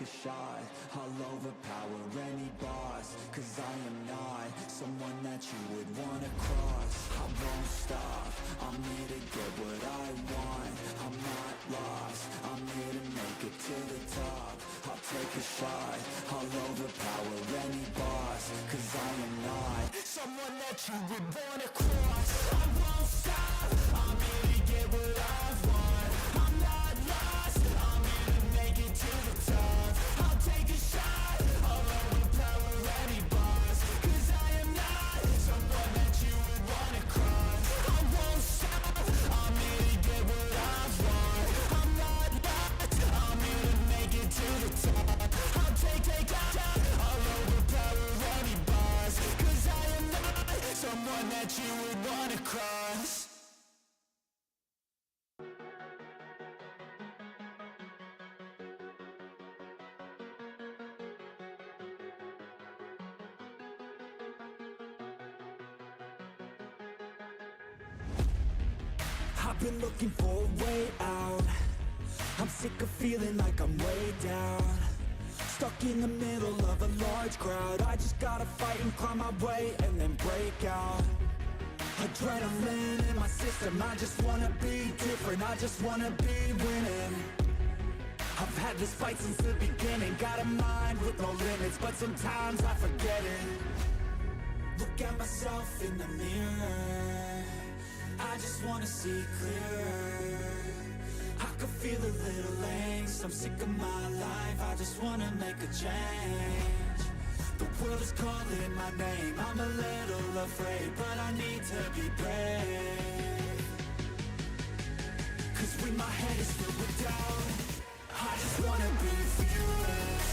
a shot. I'll overpower any boss, 'cause I am not someone that you would wanna cross. I won't stop, I'm here to get what I want. I'm not lost, I'm here to make it to the top. I'll take a shot, I'll overpower any boss, 'cause I am not someone that you would wanna cross. I won't stop, I'm here to get what I want. I'm not lost, I'm here to make it to the top. I'll take a shot, I'll overpower any boss, 'cause I am not someone that you would wanna cross. I won't stop, I'm here to get what I want. I'm not lost, I'm here to make it to the top. I'll take a shot, I'll overpower any boss, 'cause I am not someone that you would wanna cross. I've been looking for a way out. I'm sick of feeling like I'm way down, stuck in the middle of a large crowd. I just gotta fight and climb my way and then break out. Adrenaline in my system, I just wanna be different, I just wanna be winning. I've had this fight since the beginning, got a mind with no limits, but sometimes I forget it. Look at myself in the mirror, I just wanna see clearer. I can feel a little angst, I'm sick of my life, I just wanna make a change. The world is calling my name, I'm a little afraid, but I need to be brave. 'Cause when my head is filled with doubt, I just wanna be fearless.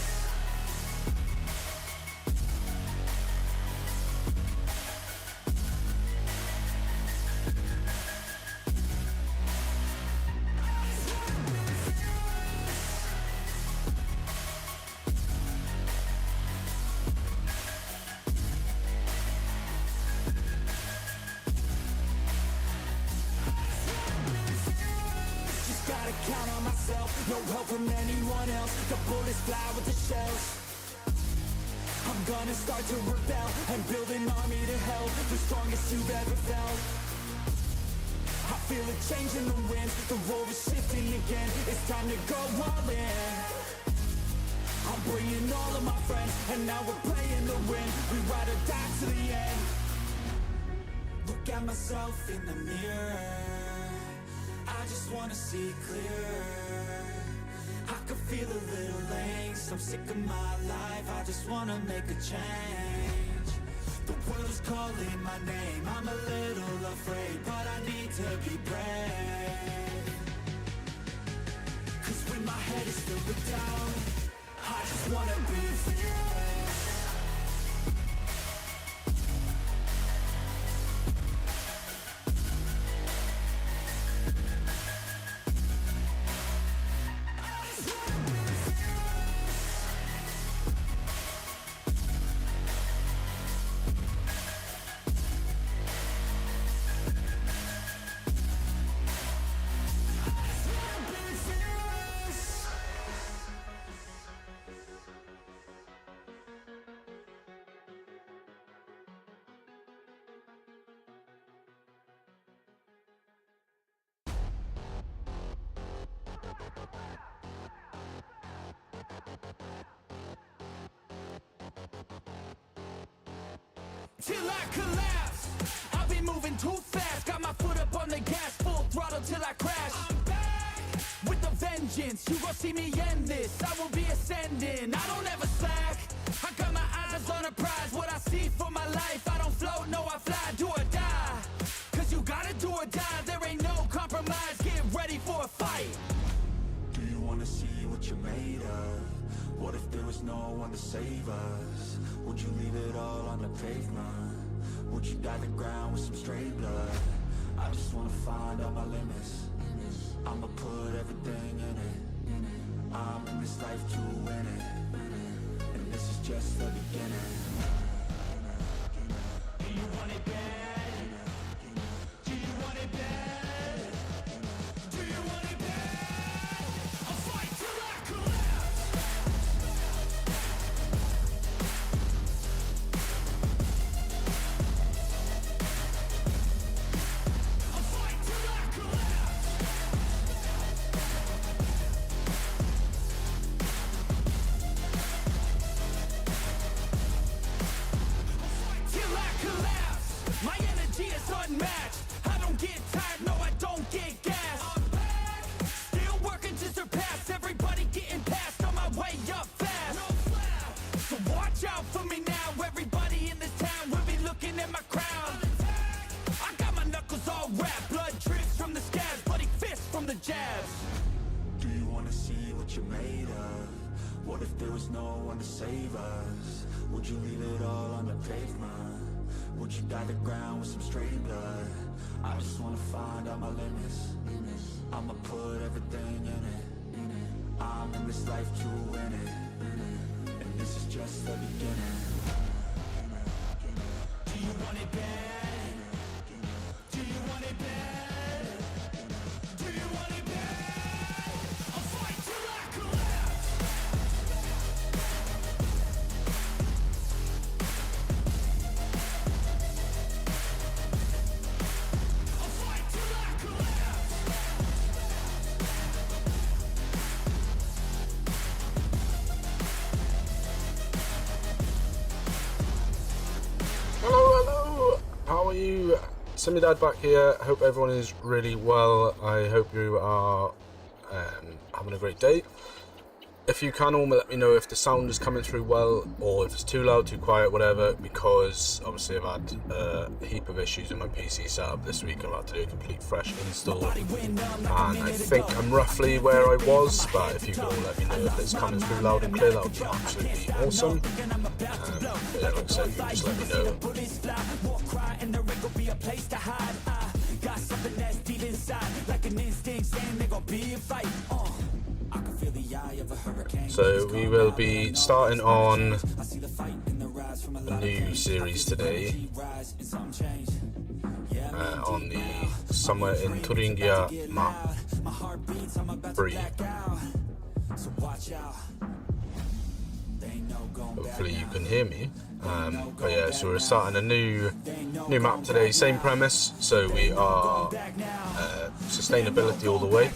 No help from anyone else, the bullets fly with the shells. I'm gonna start to rebel and build an army to help, the strongest you've ever felt. I feel a change in the wind, the road is shifting again, it's time to go all in. I'm bringing all of my friends, and now we're playing to win, we ride or die to the end. Look at myself in the mirror, I just wanna see clearer. I can feel a little angst, I'm sick of my life, I just wanna make a change. The world is calling my name, I'm a little afraid, but I need to be brave. 'Cause when my head is filled with doubt, I just wanna be fearless. Till I collapse, I'll be moving too fast, got my foot up on the gas, full throttle till I crash. I'm back with a vengeance, you gon' see me end this, I will be ascending, I don't ever slack. I got my eyes on a prize, what I see for my life, I don't float, no I fly, do or die. 'Cause you gotta do or die, there ain't no compromise, get ready for a fight. Do you wanna see what you're made of? What if there was no one to save us? Would you leave it all on the pavement? Would you dye the ground with some stray blood? I just wanna find all my limits, I'ma put everything in it. I'm in this life to win it, and this is just the beginning. Do you want it bad? Do you want it bad? Do you want it bad? I'll fight till I collapse. What if there was no one to save us? Would you leave it all on the pavement? Would you dye the ground with some stray blood? I just wanna find out my limits. I'ma put everything in it. I'm in this life to win it, and this is just the beginning. Do you want it bad? Do you want it bad? Do you want it bad? I'll fight till I collapse. I'll fight till I collapse. Hello, how are you? Simidad back here. Hope everyone is really well. I hope you are having a great day. If you can, let me know if the sound is coming through well, or if it's too loud, too quiet, whatever, because obviously I've had a heap of issues with my PC setup this week. I've had to do a complete fresh install, and I think I'm roughly where I was, but if you can all let me know if it's coming through loud and clear, that would be absolutely awesome. But yeah, like I said, you can just let me know. So we will be starting on a new series today, on the Somewhere in Thuringia map 3. Hopefully you can hear me. But yeah, so we're starting a new map today, same premise, so we are sustainability all the way.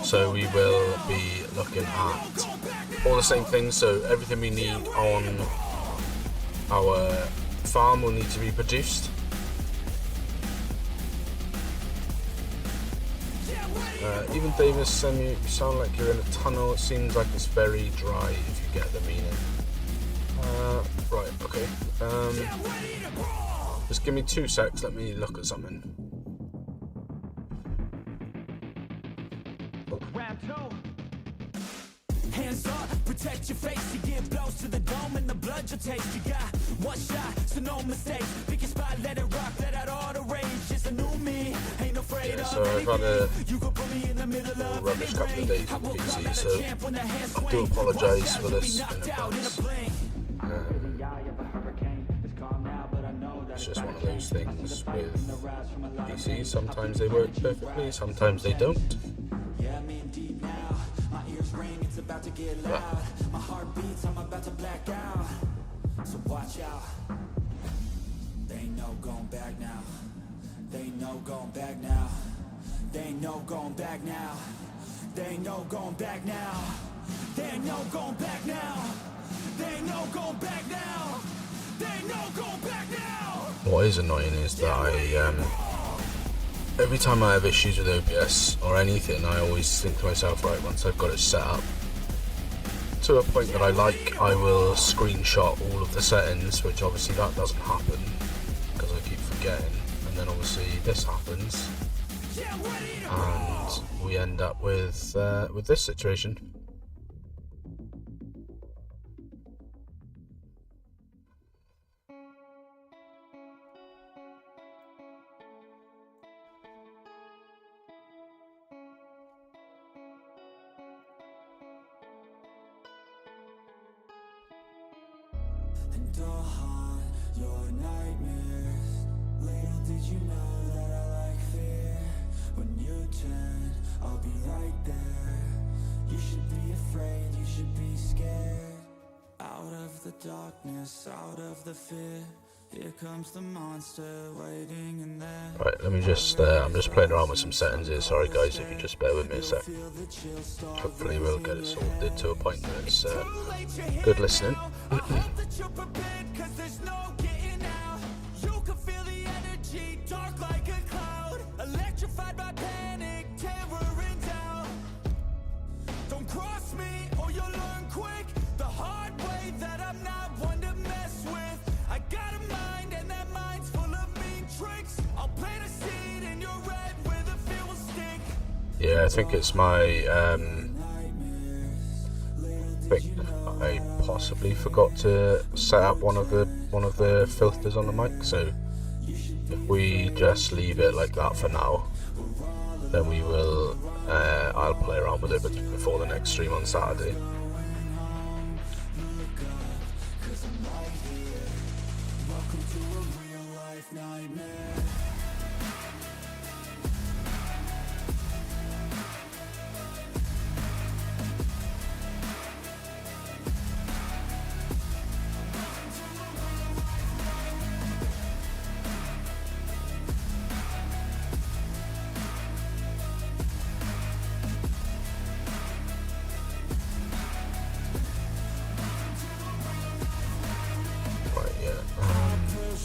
So we will be looking at all the same things, so everything we need on our farm will need to be produced. Even Davis said you sound like you're in a tunnel. It seems like it's very dry, if you get the meaning. Right, okay. Just give me 2 secs, let me look at something. Hands up, protect your face. You get blows to the dome and the blood you'll taste. You got one shot, so no mistakes. Pick your spot, let it rock, let out all the rage. It's a new me, ain't afraid of so I've had a rubbish couple of days with PC, so I do apologise for this in advance. It's just one of those things with PCs. Sometimes they work perfectly, sometimes they don't. About to get loud. My heart beats, I'm about to black out. So watch out. They ain't no going back now. They ain't no going back now. They ain't no going back now. They ain't no going back now. They ain't no going back now. They ain't no going back now. They ain't no going back now. What is annoying is that every time I have issues with OBS or anything, I always think to myself, right, once I've got it set up to a point that I like, I will screenshot all of the settings, which obviously that doesn't happen because I keep forgetting, and then obviously this happens and we end up with this situation. And I'll haunt your nightmares. Little did you know that I like fear. When you turn, I'll be right there. You should be afraid, you should be scared. Out of the darkness, out of the fear. Here comes the monster waiting in there. Right, let me just, I'm just playing around with some settings here. Sorry guys, if you just bear with me a sec. Hopefully we'll get it sorted to a point where it's good listening. Don't cross me or you'll learn quick the hard way that I'm not one to mess with. I got a mind and that mind's full of mean tricks. I'll plant a seed in your red where the fear will stick. Yeah, I think it's my think I possibly forgot to set up one of the filters on the mic, so if we just leave it like that for now, then we will I'll play around with it before the next stream on Saturday.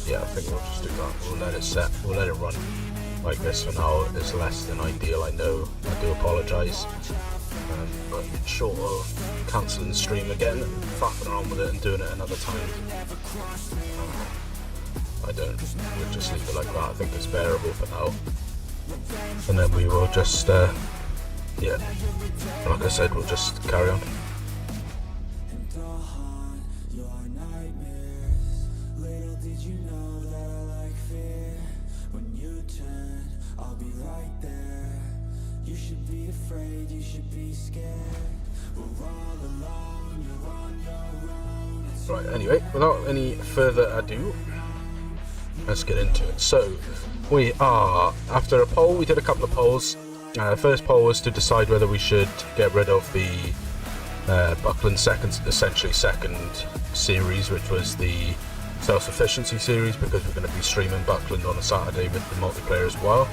Yeah, I think we'll just do that. We'll let it set. We'll let it run like this for now. It's less than ideal, I know. I do apologise. But short of cancelling the stream again and faffing around with it and doing it another time. I don't. We'll just leave it like that. I think it's bearable for now. And then we will just, yeah, like I said, we'll just carry on. Right, anyway, without any further ado, let's get into it. So, we are, after a poll, we did a couple of polls. First poll was to decide whether we should get rid of the Buckland essentially second series, which was the self-sufficiency series, because we're going to be streaming Buckland on a Saturday with the multiplayer as well.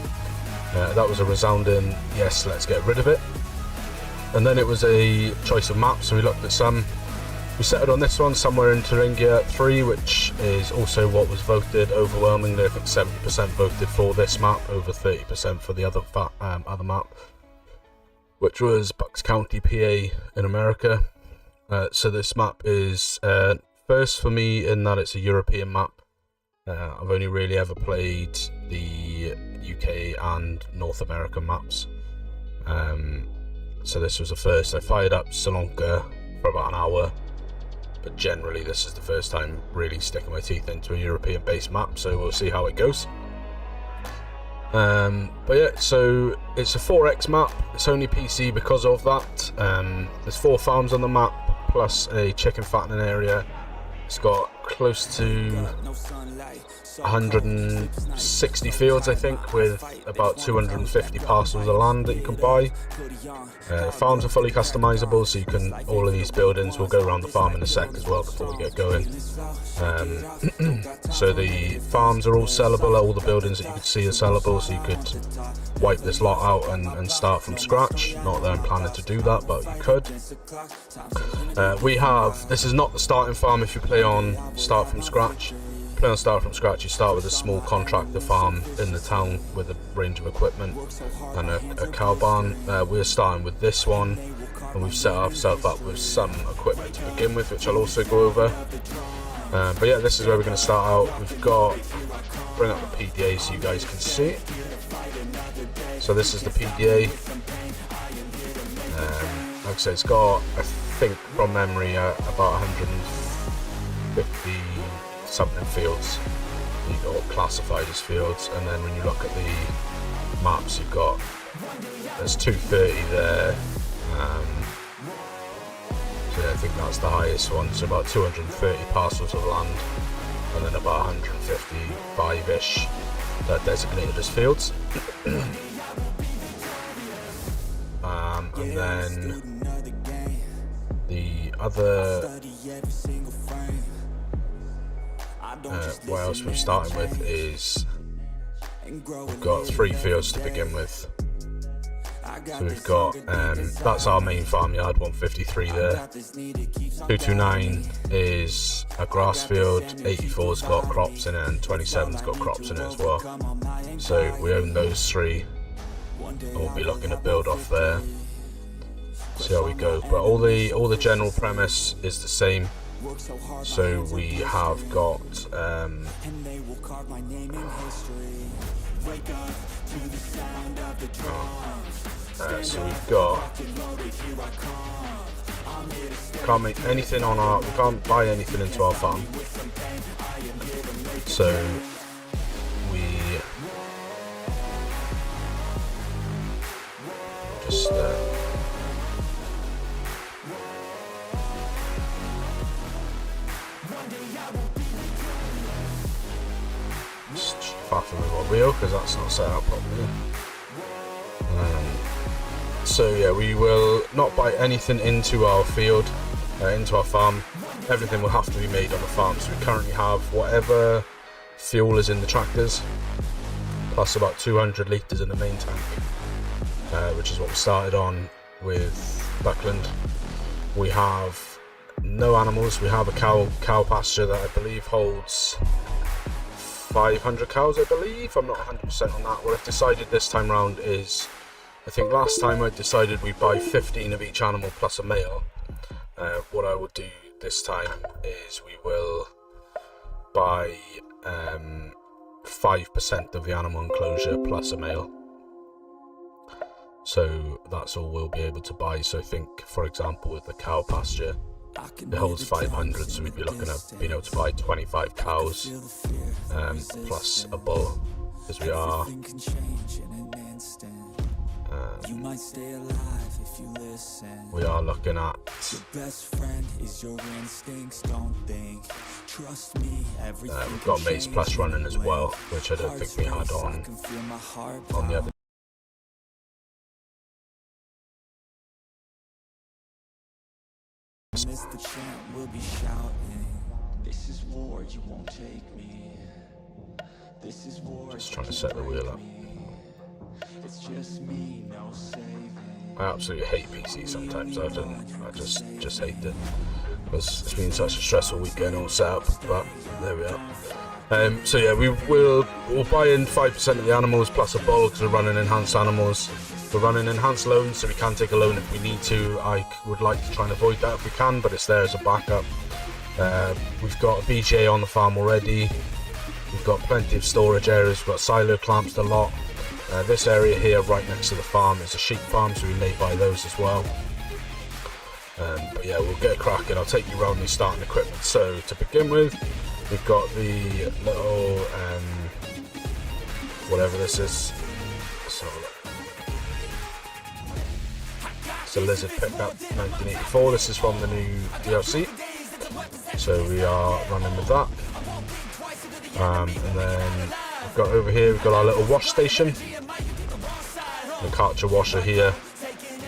That was a resounding yes, let's get rid of it. And then it was a choice of maps, so we looked at some. We settled on this one, somewhere in Thuringia 3, which is also what was voted overwhelmingly. I think 70% voted for this map, over 30% for the other map, which was Bucks County, PA in America. So this map is first for me in that it's a European map. I've only really ever played the UK and North American maps. So this was the first. I fired up Salonka for about an hour. But generally this is the first time really sticking my teeth into a European based map, so we'll see how it goes. But yeah, so it's a 4x map. It's only PC because of that. There's 4 farms on the map plus a chicken fattening area. It's got close to 160 fields, I think, with about 250 parcels of land that you can buy. Farms are fully customizable, so you can, all of these buildings, will go around the farm in a sec as well before we get going. So the farms are all sellable, all the buildings that you could see are sellable, so you could wipe this lot out and start from scratch. Not that I'm planning to do that, but you could. This is not the starting farm if you play on Start From Scratch. Play on Start From Scratch, you start with a small contractor farm in the town with a range of equipment and a cow barn. We're starting with this one, and we've set ourselves up with some equipment to begin with, which I'll also go over. But yeah, this is where we're going to start out. We've got, bring up the PDA so you guys can see. So this is the PDA. Like I said, it's got, I think from memory, about 150 something fields or classified as fields, and then when you look at the maps, you've got, there's 230 there. So yeah, I think that's the highest one, so about 230 parcels of land, and then about 155-ish that are designated as fields. And then the other, what else we're starting with is, we've got 3 fields to begin with. So we've got, that's our main farmyard, 153 there. 229 is a grass field, 84's got crops in it, and 27's got crops in it as well. So we own those 3, and we'll be looking to build off there. See how we go. But all the general premise is the same. So we have got so we've got We can't make anything on our, we can't buy anything into our farm. So we just far from our wheel because that's not set up properly. So yeah, we will not buy anything into our field, into our farm. Everything will have to be made on the farm. So we currently have whatever fuel is in the tractors, plus about 200 litres in the main tank, which is what we started on with Buckland. We have no animals. We have a cow pasture that I believe holds 500 cows, I believe. I'm not 100% on that. What I've decided this time round is, I think last time I decided we'd buy 15 of each animal plus a male. What I will do this time is we will buy 5% of the animal enclosure plus a male. So that's all we'll be able to buy. So I think, for example, with the cow pasture, it holds 500, so we'd be looking at being able to buy 25 cows plus a bull, as we are. We are looking at we've got Mates Plus running as well, which I don't think we had on the other. The chant will be shouting, this is war, you won't take me. This is war. Just trying to set the wheel up. It's just me, no saving. I absolutely hate PC sometimes. I just hate it. It's been such a stressful week getting all set up, but there we are. So yeah, we'll buy in 5% of the animals plus a bull because we're running enhanced animals. We're running enhanced loans, so we can take a loan if we need to. I would like to try and avoid that if we can, but it's there as a backup. We've got a BGA on the farm already. We've got plenty of storage areas. We've got silo clamps a lot. This area here right next to the farm is a sheep farm, so we may buy those as well. But yeah, we'll get cracking. I'll take you around the starting equipment. So to begin with, we've got the little whatever this is. So it's a Lizard pickup 1984. This is from the new DLC, so we are running with that. And then we've got over here, we've got our little wash station, the Karcher washer here.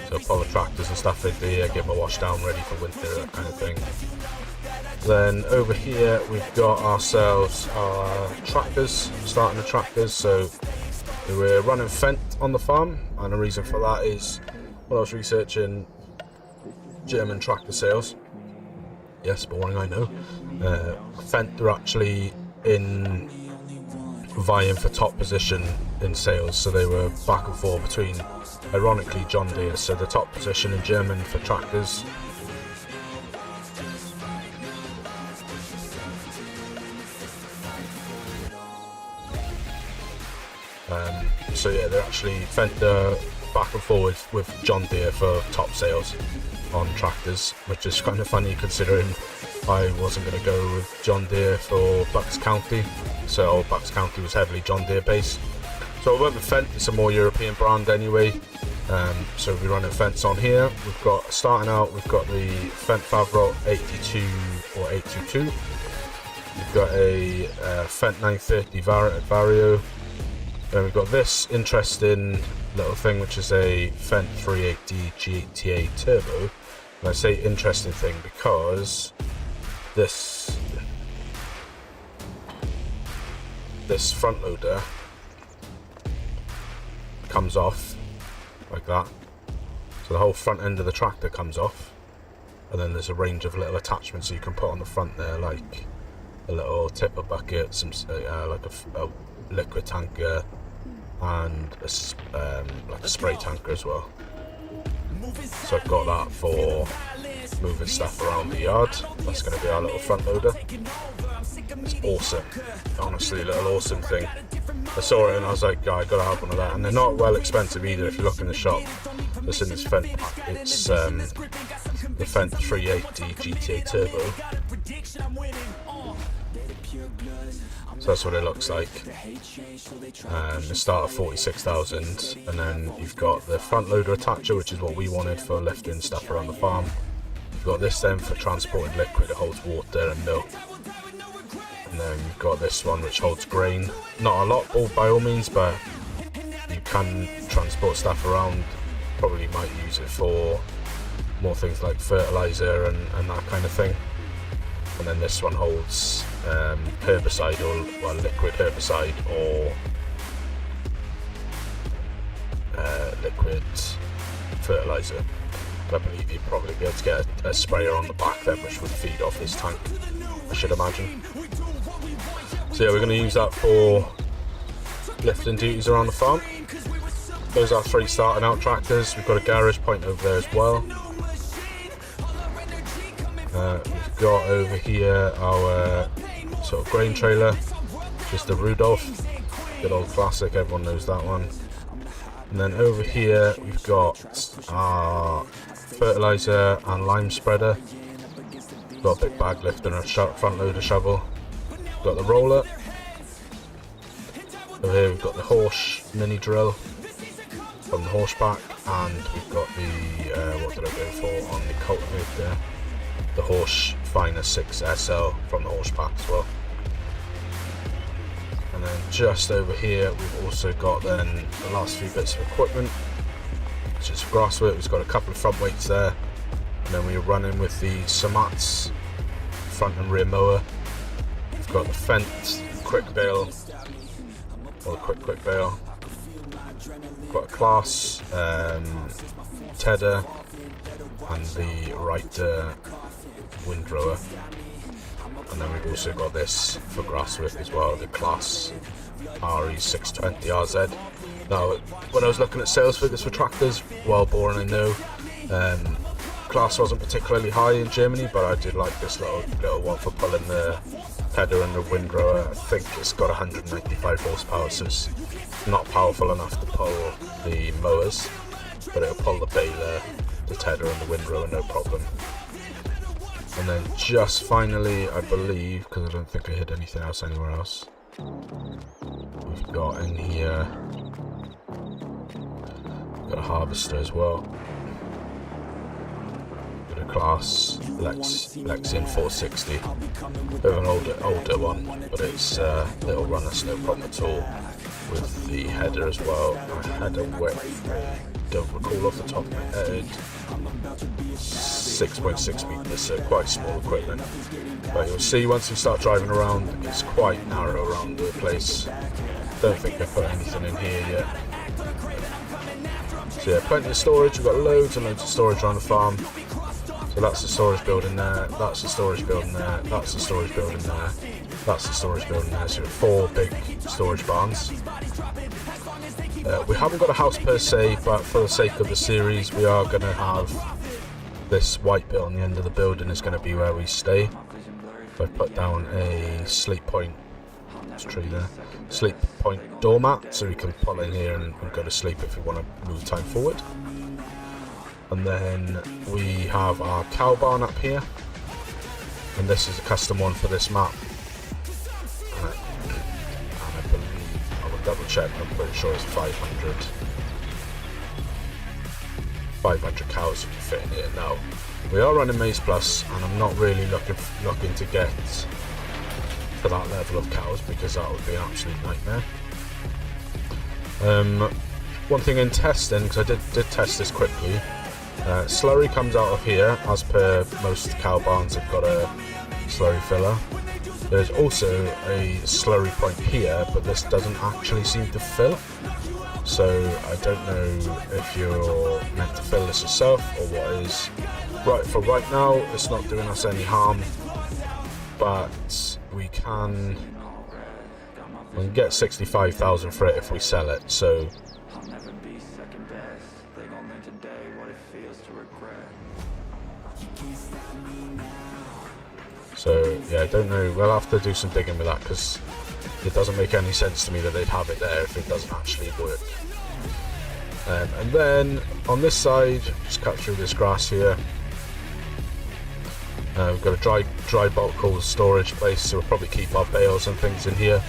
So pull the tractors and stuff into here, give them a wash down ready for winter, that kind of thing. Then over here we've got ourselves our tractors, starting the tractors. So we're running Fendt on the farm, and the reason for that is when I was researching German tractor sales, yes, boring, I know, Fendt are actually in vying for top position in sales, so they were back and forth between, ironically, John Deere. So the top position in German for tractors. So yeah, they're actually Fendt back and forward with John Deere for top sales on tractors, which is kind of funny considering I wasn't going to go with John Deere for Bucks County. So Bucks County was heavily John Deere based. So I went with Fendt. It's a more European brand anyway. So we're running Fendts on here. We've got, starting out, we've got the Fendt Favro 82 or 822. We've got a Fendt 930 Vario. Then we've got this interesting little thing, which is a Fendt 380 GTA Turbo. And I say interesting thing because this front loader comes off like that. So the whole front end of the tractor comes off, and then there's a range of little attachments you can put on the front there, like a little tipper bucket, some like a liquid tanker, and like a spray tanker as well. So I've got that for moving stuff around the yard. That's going to be our little front loader. It's awesome, honestly, a little awesome thing. I saw it and I was like, I gotta have one of that. And they're not well expensive either if you look in the shop. It's in this Fendt. the Fendt 380 GTA Turbo. So that's what it looks like. The start of 46,000, and then you've got the front loader attacher, which is what we wanted for lifting stuff around the farm. You've got this then for transporting liquid, it holds water and milk. And then you've got this one which holds grain. Not a lot by all means, but you can transport stuff around. Probably might use it for more things like fertilizer and that kind of thing. And then this one holds herbicide, or well, liquid herbicide, or liquid fertilizer. And I believe you'd probably be able to get a sprayer on the back then, which would feed off this tank, I should imagine. So yeah, we're going to use that for lifting duties around the farm. Those are 3 starting out tractors. We've got a garage point over there as well. We've got over here our sort of grain trailer, just the Rudolph, good old classic, everyone knows that one. And then over here we've got our fertilizer and lime spreader. We've got a big bag lifter and a front loader shovel. We've got the roller. Over here we've got the horse mini drill from the horseback, and we've got the what did I go for on the cultivator? The Horse Finer 6 SL from the horseback as well. And then just over here we've also got then the last few bits of equipment, which is grass work. We've got a couple of front weights there, and then we're running with the Samats front and rear mower. We've got the Fendt quick bale, or the quick bale. We've got a Class Tedder and the Reiter windrower, and then we've also got this for grass work as well, the Class RE620RZ. Now, when I was looking at sales figures for tractors, well boring I know, Class wasn't particularly high in Germany, but I did like this little one for pulling the Tedder and the windrower. I think it's got 195 horsepower, so it's not powerful enough to pull the mowers, but it'll pull the baler, the Tedder and the windrower no problem. And then just finally, I believe, because I don't think I hid anything else anywhere else, we've got in here, we've got a harvester as well. Got a Class Lexion 460, bit of an older one, but it's it'll run us no problem at all. With the header as well. I had a width, I don't recall off the top of my head, 6.6 meters, so quite small equipment. But you'll see once we start driving around, it's quite narrow around the place. Don't think I put anything in here yet. So yeah, plenty of storage. We've got loads and loads of storage around the farm. So that's the storage building there, that's the storage building there, that's the storage building there, that's the storage building there. So 4 big storage barns. We haven't got a house per se, but for the sake of the series, we are going to have this white bit on the end of the building is going to be where we stay. So I've put down a sleep point, there's a tree there, sleep point doormat, so we can pull in here and go to sleep if we want to move time forward. And then we have our cow barn up here, and this is a custom one for this map. And I believe, I will double check, I'm pretty sure it's 500 cows you can fit in here. Now, we are running Maize Plus, and I'm not really looking to get to that level of cows, because that would be an absolute nightmare. One thing in testing, because I did test this quickly, slurry comes out of here, as per most cow barns have got a slurry filler. There's also a slurry point here, but this doesn't actually seem to fill. So I don't know if you're meant to fill this yourself or what is. Right, for right now, it's not doing us any harm, but we can get 65,000 for it if we sell it. So yeah, I don't know, we'll have to do some digging with that, because it doesn't make any sense to me that they'd have it there if it doesn't actually work. And then on this side, just cut through this grass here, We've got a dry bulk coal storage place, so we'll probably keep our bales and things in here.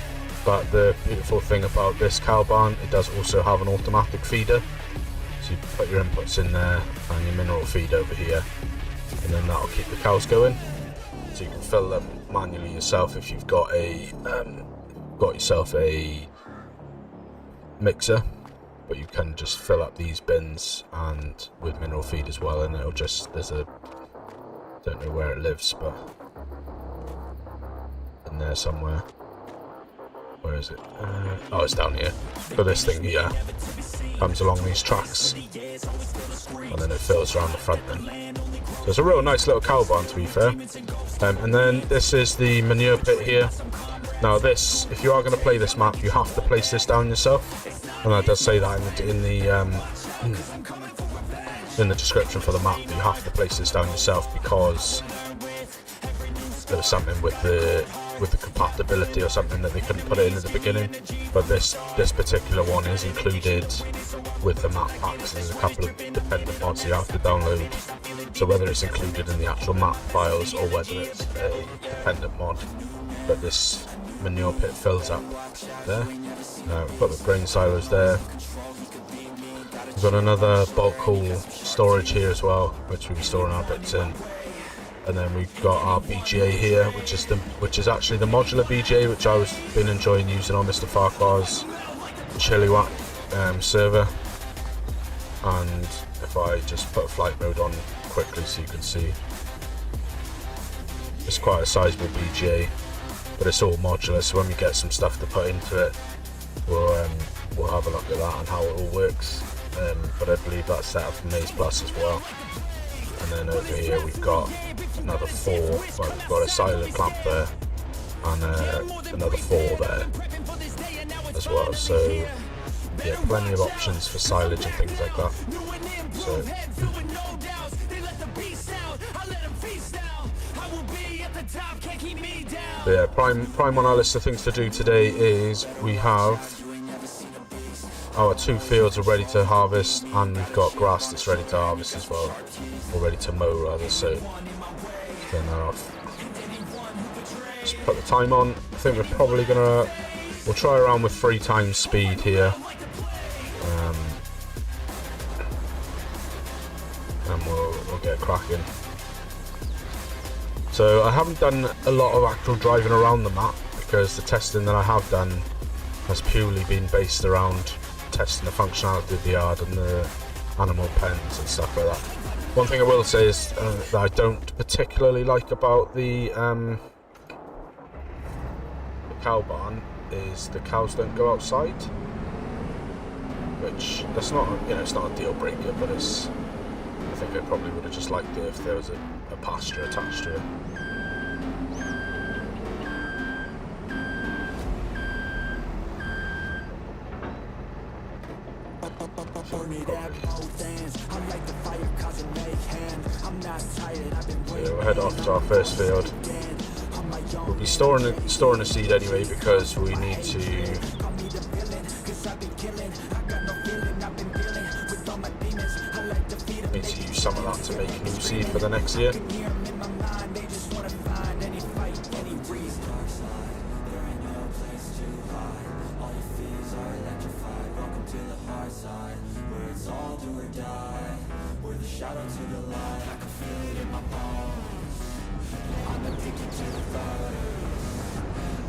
But the beautiful thing about this cow barn, it does also have an automatic feeder. So you put your inputs in there and your mineral feed over here, and then that'll keep the cows going. So you can fill them manually yourself if you've got yourself a mixer, but you can just fill up these bins and with mineral feed as well, and it'll just, don't know where it lives, but in there somewhere. Where is it? Oh, it's down here. So this thing here comes along these tracks, and then it fills around the front then. So it's a real nice little cow barn, to be fair. And then this is the manure pit here. Now this, if you are going to play this map, you have to place this down yourself, and that does say that in the description for the map, that you have to place this down yourself because there was something with the compatibility or something that they couldn't put it in at the beginning. But this particular one is included with the map packs. There's a couple of dependent mods you have to download, so whether it's included in the actual map files or whether it's a dependent mod. But this manure pit fills up there. We've got the grain silos there. We've got another bulk coal storage here as well, which we'll be storing our bits in. And then we've got our BGA here, which is actually the modular BGA, which I've been enjoying using on Mr. Farquhar's Chilliwack server. And if I just put flight mode on quickly so you can see, it's quite a sizable BGA, but it's all modular, so when we get some stuff to put into it, we'll have a look at that and how it all works. But I believe that's set up for Maze Plus as well. And then over here we've got another 4, well, we've got a silo clamp there and another 4 there as well. So yeah, plenty of options for silage and things like that. So but yeah, prime on our list of things to do today is we have our 2 fields are ready to harvest, and we've got grass that's ready to harvest as well, or ready to mow rather, so turn that off. Just put the time on. I think we're probably we'll try around with 3 times speed here, and we'll get cracking. So I haven't done a lot of actual driving around the map, because the testing that I have done has purely been based around testing the functionality of the yard and the animal pens and stuff like that. One thing I will say is that I don't particularly like about the cow barn is the cows don't go outside, which that's not, it's not a deal breaker, but I think I probably would have just liked it if there was a pasture attached to it. Yeah, we'll head off to our first field. We'll be storing the seed anyway, because we need to use some of that to make new seed for the next year.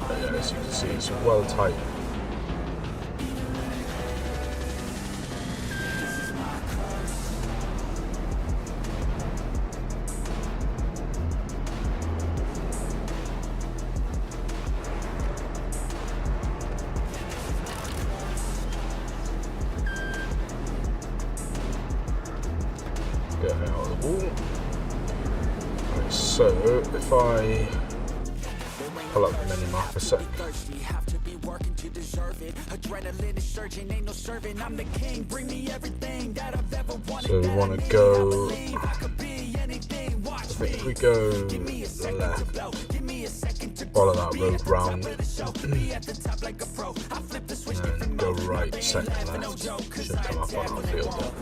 But yeah, as you can see, it's well tight. Get out of the wall. Right, so if I pull up the mini map a sec. So we want to go, I think if we go left, follow that road round, and go right, second left, should come up on our field there.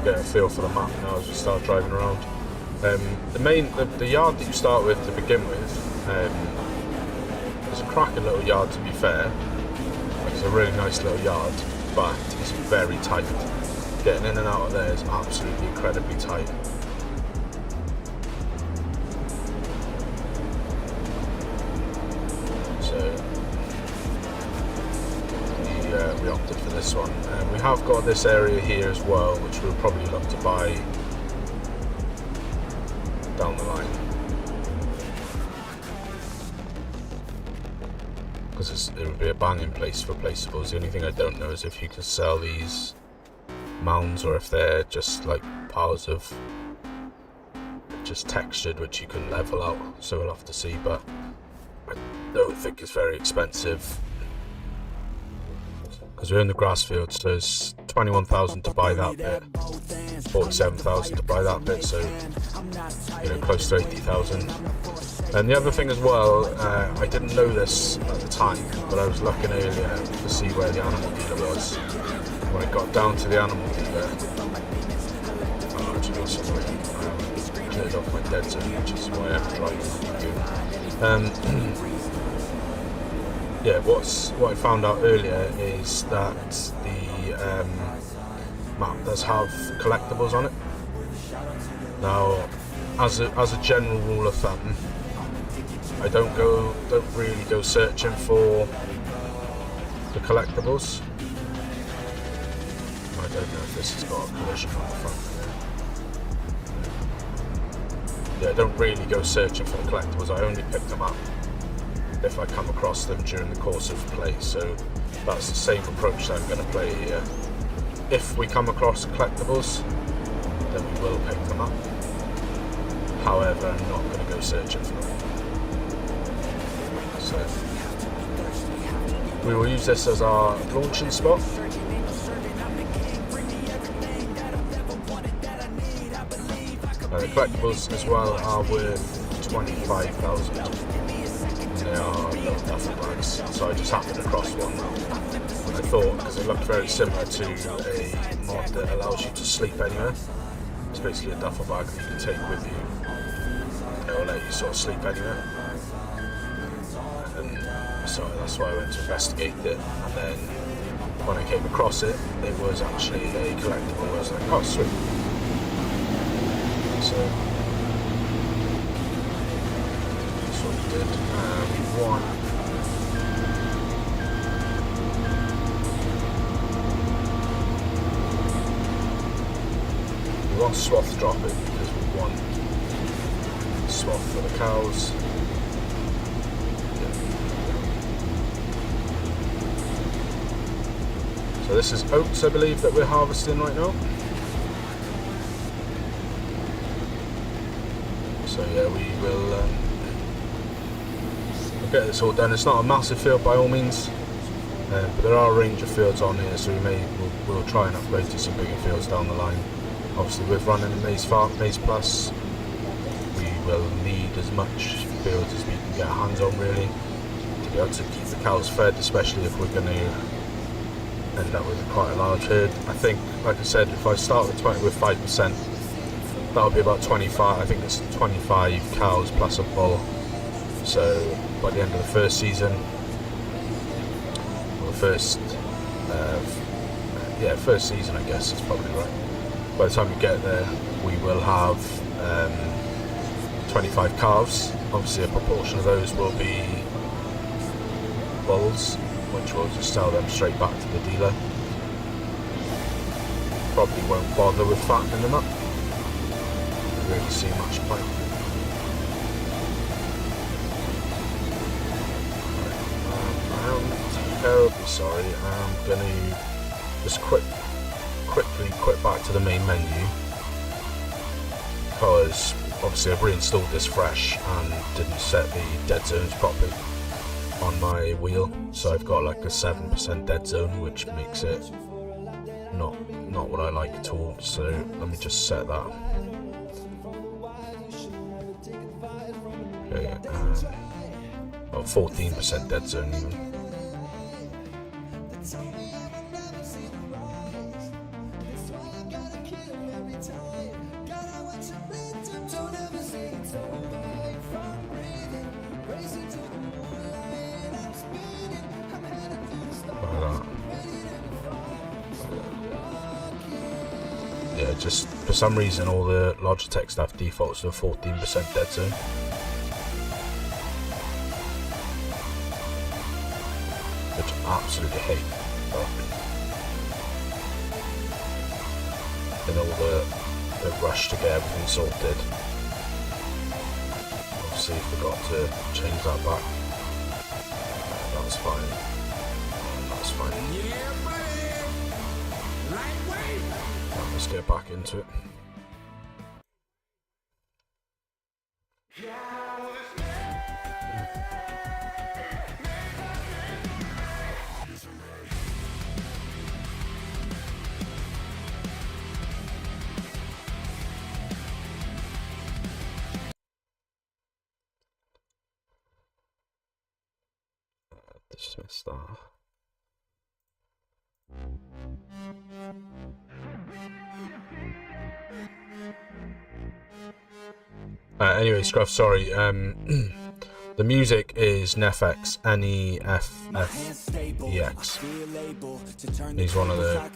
get a feel for the map now as we start driving around. The yard that you start with to begin with, it's a cracking little yard to be fair. It's a really nice little yard, but it's very tight. Getting in and out of there is absolutely incredibly tight. So we opted for this one. We have got this area here as well, which we'll probably look to buy down the line, because it would be a banging place for placeables. The only thing I don't know is if you can sell these mounds or if they're just like piles of just textured which you can level out, so we'll have to see, but I don't think it's very expensive because we're in the grass field, so it's 21,000 to buy that bit, 47,000 to buy that bit, so you know, close to 80,000. And the other thing as well, I didn't know this at the time, but I was looking earlier to see where the animal dealer was. When I got down to the animal dealer, actually also cleared off my dead zone, which is why I'm driving. Yeah, what I found out earlier is that the map does have collectibles on it. Now, as a general rule of thumb, I don't really go searching for the collectibles. I don't know if this has got a collision on the front there. Yeah, I don't really go searching for the collectibles. I only pick them up if I come across them during the course of play. So that's the same approach that I'm going to play here. If we come across collectibles, then we will pick them up. However, I'm not going to go searching for them. So we will use this as our launching spot. The collectibles as well are worth 25,000. They are little duffel bags, so I just happened across one. I thought, because it looked very similar to a mod that allows you to sleep anywhere. It's basically a duffel bag that you can take with you. It will let you sort of sleep anywhere. So that's why I went to investigate it, and then when I came across it, it was actually a collectible. I was like, oh sweet. So that's what we did. We want swath drop it because we want swath for the cows. So this is oats, I believe, that we're harvesting right now. So yeah, we will we'll get this all done. It's not a massive field by all means, but there are a range of fields on here, so we'll try and upgrade to some bigger fields down the line. Obviously, with running a Maize Plus, we will need as much fields as we can get our hands on, really, to be able to keep the cows fed, especially if we're going to end up with quite a large herd. I think, like I said, if I start with 5%, that'll be about 25. I think it's 25 cows plus a bull. So by the end of the first season, or the first season, I guess is probably right. By the time we get there, we will have 25 calves. Obviously, a proportion of those will be bulls, which we'll just sell them straight back to the dealer. Probably won't bother with fattening them up. Don't really see much point. I'm terribly sorry. I'm going to just quickly quit back to the main menu, because obviously I've reinstalled this fresh and didn't set the dead zones properly on my wheel, so I've got like a 7% dead zone, which makes it not what I like at all. So let me just set that. Okay, 14% dead zone even. Yeah, just for some reason all the Logitech stuff defaults to a 14% dead zone. Which I absolutely hate. But in all the rush to get everything sorted, obviously forgot to change that back. That's fine. That's fine. Now let's get back into it. Dismiss that. Anyway, Scruff, sorry. The music is Nefx, Nefx. He's one of the.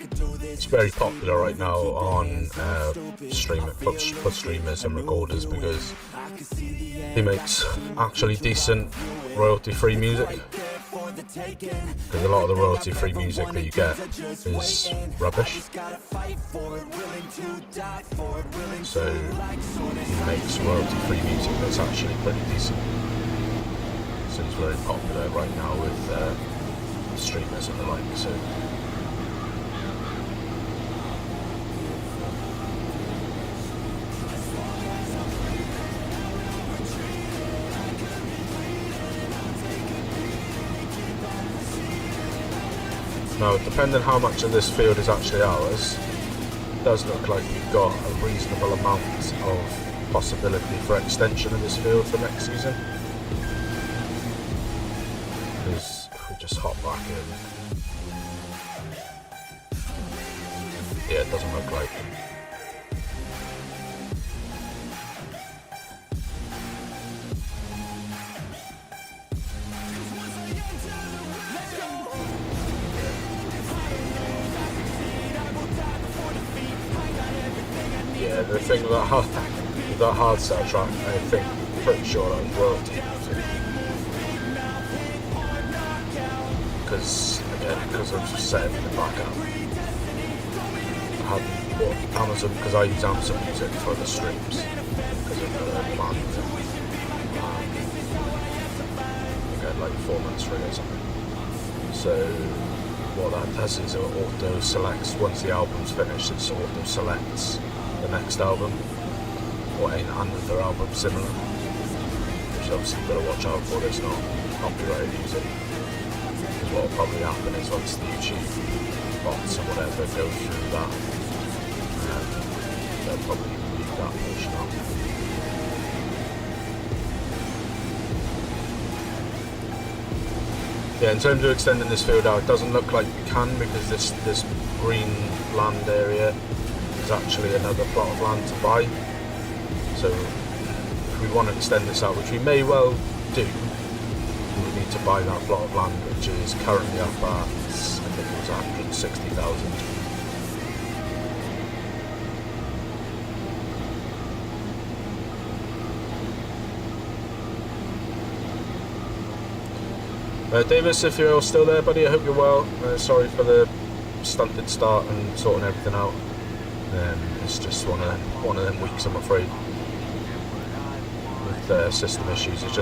It's very popular right now on for streamers and recorders because he makes actually decent royalty-free music. Because a lot of the royalty-free music that you get is rubbish. So he makes royalty-free music that's actually pretty decent. So he's very popular right now with streamers and the like. So. Now, depending how much of this field is actually ours, it does look like we've got a reasonable amount of possibility for extension of this field for next season. Because if we just hop back in, yeah, it doesn't look like. Yeah, the thing with that hard style track, I think, pretty sure that was royalty. Because I was just setting it back up. I hadn't bought Amazon, because I use Amazon Music for the streams, because of the plan. I get like 4 months free or something. So what that does is it auto selects, once the album's finished, it auto selects the next album or another album similar, which obviously you've got to watch out for. There's not copyrighted music, because what will probably happen is once the YouTube bots or whatever go through that, they'll probably leave that portion out. Yeah, in terms of extending this field out, it doesn't look like we can, because this green land area is actually another plot of land to buy. So if we want to extend this out, which we may well do, we would need to buy that plot of land, which is currently up at, I think it was 160,000. Davis, if you're still there, buddy, I hope you're well. Sorry for the stunted start and sorting everything out. It's just one of them weeks, I'm afraid, with system issues. It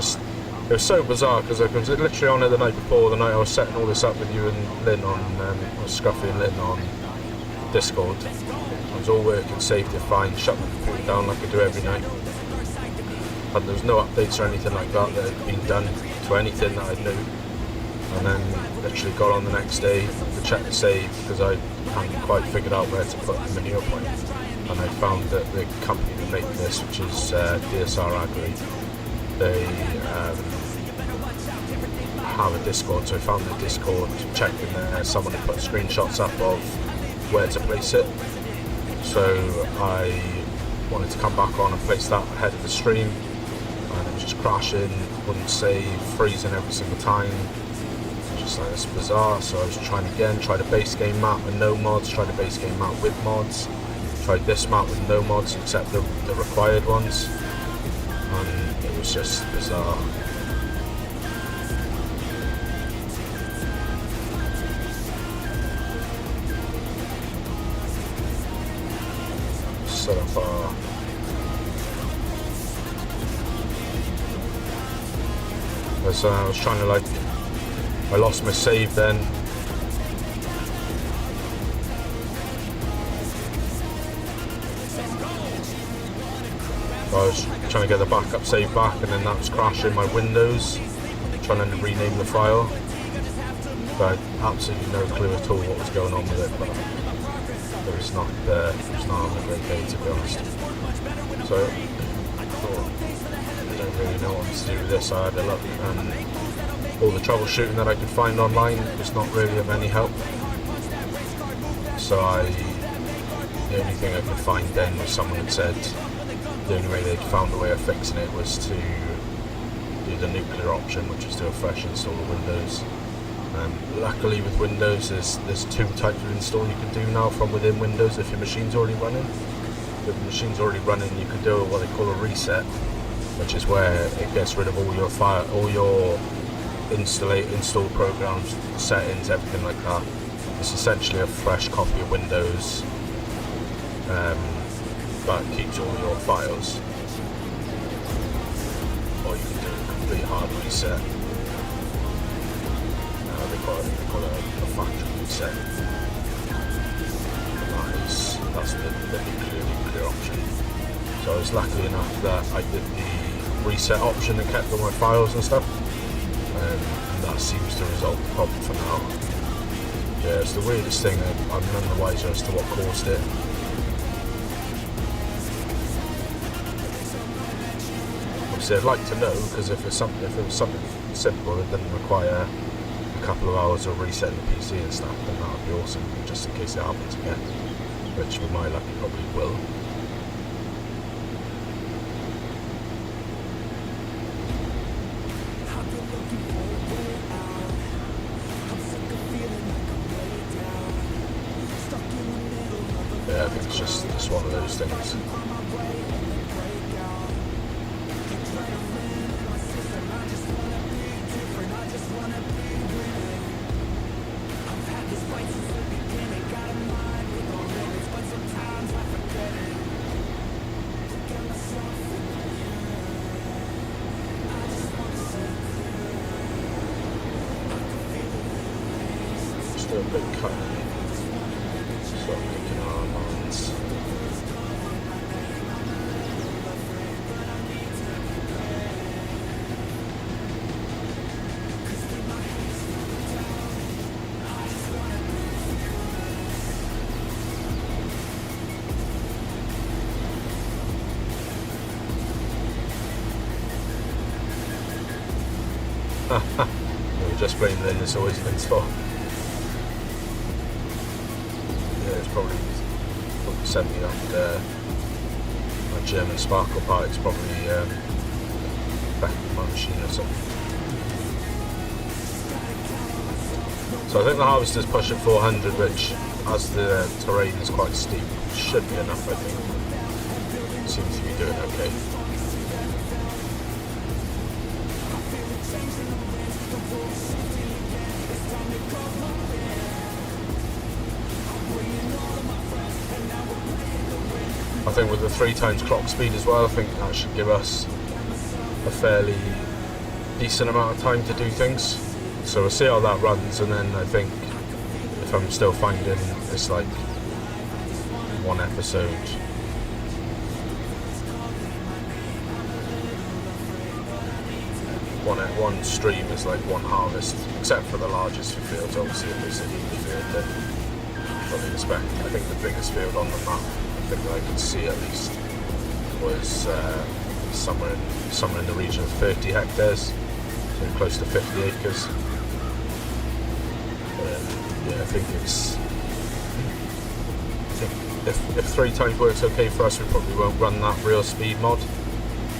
was so bizarre, because I was literally on it the night before, the night I was setting all this up with you and Lynn on, Scruffy and Lynn on Discord. I was all working, saved it fine, shut my computer down like I do every night. And there was no updates or anything like that that had been done to anything that I knew. And then literally got on the next day to check the save, because I hadn't quite figured out where to put the manure point. And I found that the company that make this, which is DSR Agri, they have a Discord. So I found the Discord, checked in there, someone had put screenshots up of where to place it. so I wanted to come back on and place that ahead of the stream, and it was just crashing, wouldn't save, freezing every single time. Just like, it's bizarre. So I was trying again, tried a base game map with no mods, tried a base game map with mods, tried this map with no mods except the required ones, and it was just bizarre. Set up our I was trying to like, I lost my save then. I was trying to get the backup save back, and then that was crashing my Windows, trying to rename the file. But I had absolutely no clue at all what was going on with it. But it was not having a great day, to be honest. So I thought, I don't really know what to do with this. I had a look, and all the troubleshooting that I could find online was not really of any help. So the only thing I could find then was someone had said the only way they'd found a way of fixing it was to do the nuclear option, which is do a fresh install of Windows. Luckily with Windows there's two types of install you can do now from within Windows if your machine's already running. If the machine's already running, you can do what they call a reset, which is where it gets rid of all your install programs, settings, everything like that. It's essentially a fresh copy of Windows, but keeps all your files. Or you can do a complete hard reset. They call it a factory reset. And that's the nuclear option. So I was lucky enough that I did the reset option and kept all my files and stuff. And that seems to resolve the problem for now. Yeah, it's the weirdest thing. I'm none the wiser as to what caused it. Obviously, I'd like to know, because if it was something simple that didn't require a couple of hours of resetting the PC and stuff, then that would be awesome, just in case it happens again, which with my luck it probably will. Yeah, I think it's just one of those things. Just do a bit of cutting. Sort of making our lines. We're just playing then, it's always been stopped. Yeah, it's probably sent me that my German sparkle part. It's probably back in my machine or something. So I think the harvester's pushing 400, which, as the terrain is quite steep, should be enough, I think. Seems to be doing okay. I think with the 3 times clock speed as well, I think that should give us a fairly decent amount of time to do things. So we'll see how that runs, and then I think if I'm still finding it's like one episode, one stream is like one harvest, except for the largest fields. Obviously, if it's a huge field, then probably expect. I think the biggest field on the map, I think that I could see at least, was somewhere in the region of 30 hectares, so close to 50 acres. Yeah, I think it's if 3 times works okay for us, we probably won't run that real speed mod,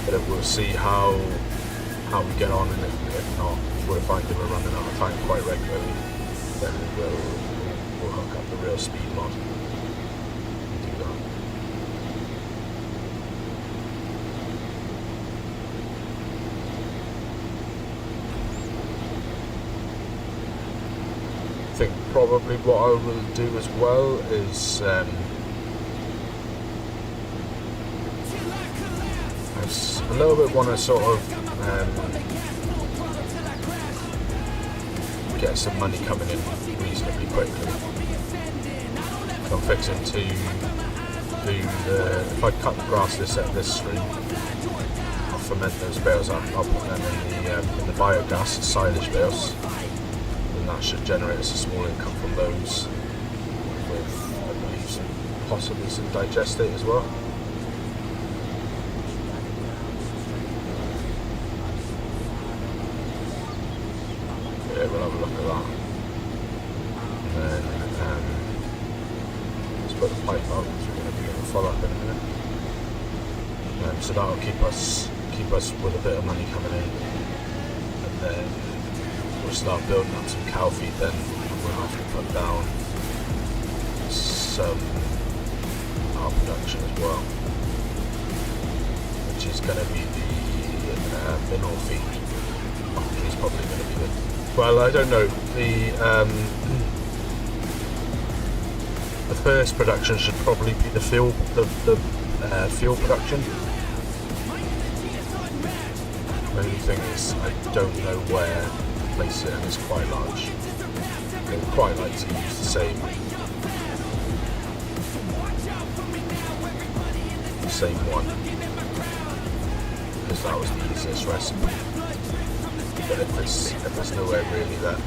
but we'll see how we get on, and if not, if we're finding we're running out of time quite regularly, then we'll hook up the real speed mod and do that. I think probably what I will do as well is I a little bit want to sort of get some money coming in reasonably quickly. So I'm fixing to do if I cut the grass this stream, I'll ferment those bales up, I'll put them in the biogas silage bales, and that should generate us a small income from those, with I believe possibly some digestate as well. We'll have a look at that, and then let's put the pipe out, which we're going to be able to follow up in a minute. So that'll keep us with a bit of money coming in, and then we'll start building up some cow feed. Then we'll have to put down some our production as well, which is going to be the mineral feed. It's probably going to be the, well, I don't know, the first production should probably be the fuel production. The only thing is, I don't know where to place it, and it's quite large. I would quite like to use the same one, because that was the easiest recipe. But if there's nowhere really that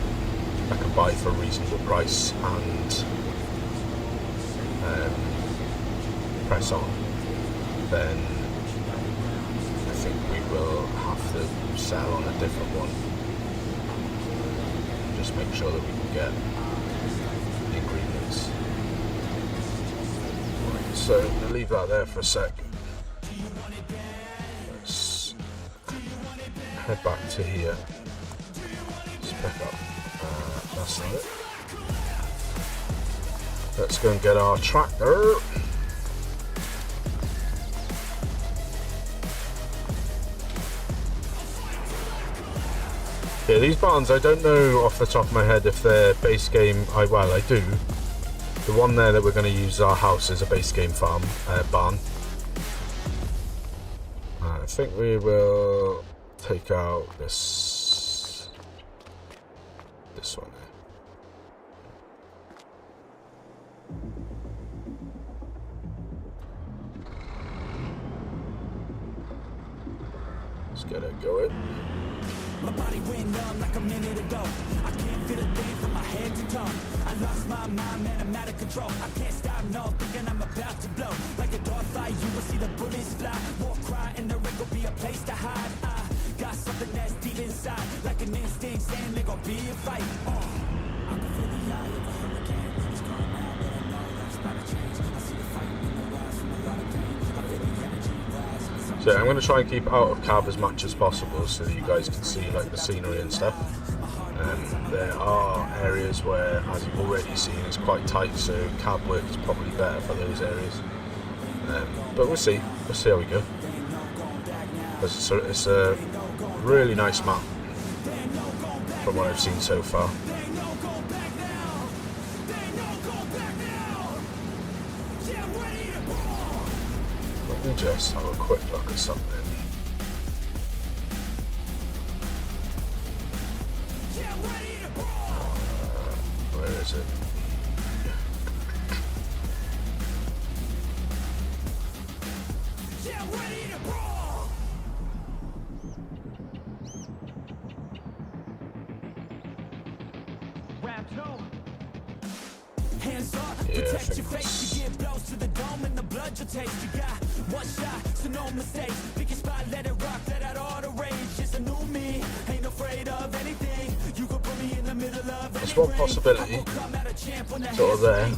I can buy for a reasonable price and press on, then I think we will have to settle on a different one. Just make sure that we can get the ingredients. Right, so we'll leave that there for a sec. Let's head back to here. Let's pick up. That's not it. Let's go and get our tractor. Yeah, these barns, I don't know off the top of my head if they're base game. Well, I do. The one there that we're going to use as our house is a base game barn. I think we will take out this one there. Let's get it going. My body went numb like a minute ago. I can't feel a thing from my head to toe. I lost my mind, man, I'm out of control. I can't stop, no, thinking I'm about to blow. Like a dog fight, you will see the bullets fly. War cry, and the wreck will be a place to hide. I got something that's deep inside, like an instinct saying there gon' be a fight. I can feel the eye of a hurricane. It's gone now, but I know that's about to change. I see the fight in the rise from a lot of pain. I feel the energy rise. So I'm going to try and keep out of cab as much as possible so that you guys can see like the scenery and stuff. There are areas where, as you've already seen, it's quite tight, so cab work is probably better for those areas. But we'll see how we go. It's a really nice map from what I've seen so far. Let me just have a quick look at something. Where is it? Hands up, Yeah, protect your face. You get blows to the dome and the blood you'll taste. You got one shot, so no mistakes. Pick your spot, let it rock, let out all the rage. It's a new me, ain't afraid of anything. You could put me in the middle of anything. There's one possibility, sort of there.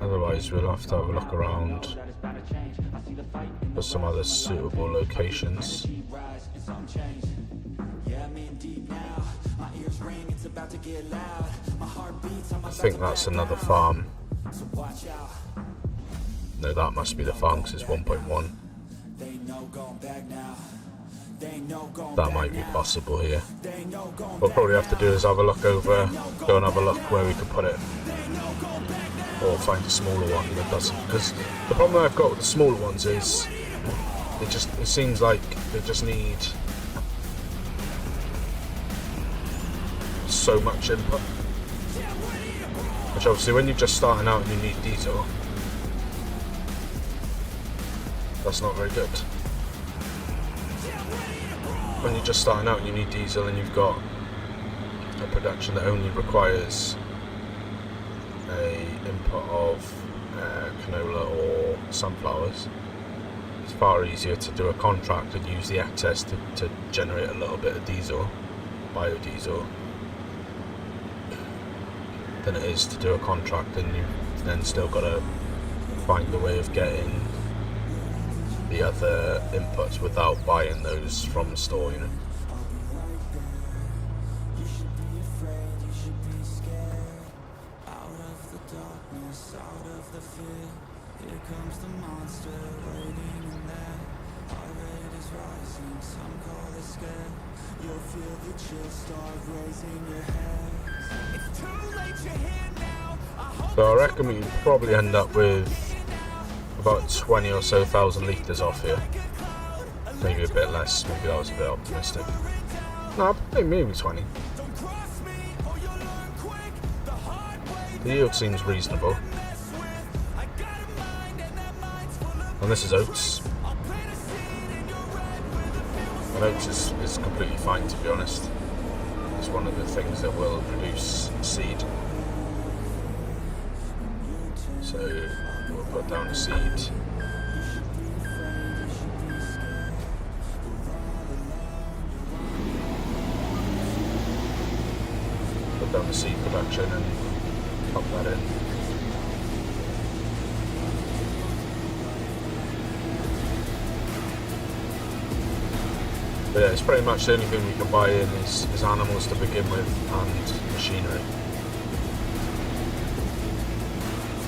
Otherwise, we'll have to have a look around for some other suitable locations. I think that's another farm. No, that must be the farm because it's 1.1. That might be possible here. What we'll probably have to do is have a look over, go and have a look where we can put it. Or find a smaller one that doesn't. Because the problem I've got with the smaller ones is it seems like they just need so much input. Which obviously when you're just starting out and you need diesel, that's not very good. When you're just starting out and you need diesel and you've got a production that only requires a input of canola or sunflowers, it's far easier to do a contract and use the excess to generate a little bit of diesel, biodiesel, than it is to do a contract and you've then still got to find a way of getting the other inputs without buying those from the store, you know. So I reckon we probably end up with about 20 or so thousand litres off here. Maybe a bit less, maybe that was a bit optimistic. No, maybe 20. The yield seems reasonable. And this is oats. And oats is completely fine, to be honest. It's one of the things that will produce seed. So we'll put down the seed. Put down the seed production and pump that in. But yeah, it's pretty much the only thing we can buy in is animals to begin with and machinery.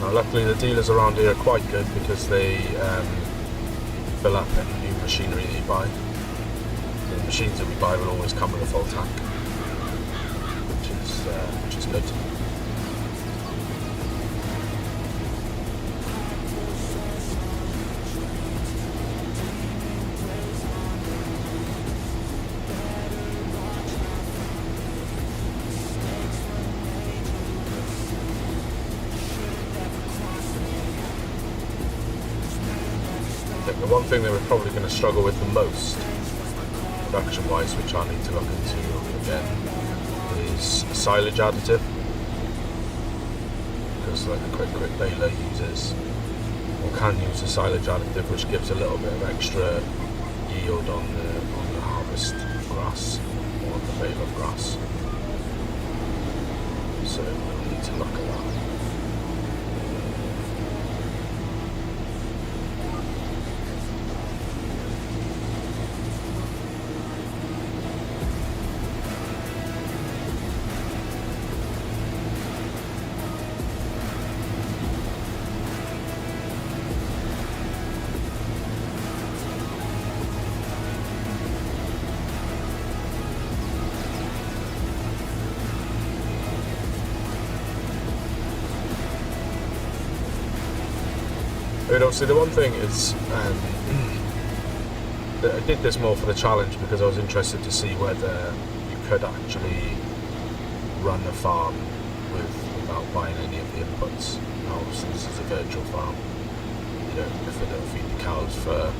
Now, luckily the dealers around here are quite good because they fill up any new machinery that you buy. The machines that we buy will always come with a full tank, which is good. The one thing that we're probably going to struggle with the most, production-wise, which I need to look into again, is silage additive. Because like the quick baler uses, or can use a silage additive, which gives a little bit of extra yield on the harvest grass, or on the bale of grass. So we'll need to look at that. I mean, obviously the one thing is that I did this more for the challenge because I was interested to see whether you could actually run a farm without buying any of the inputs. Now, obviously this is a virtual farm. If they don't feed the cows for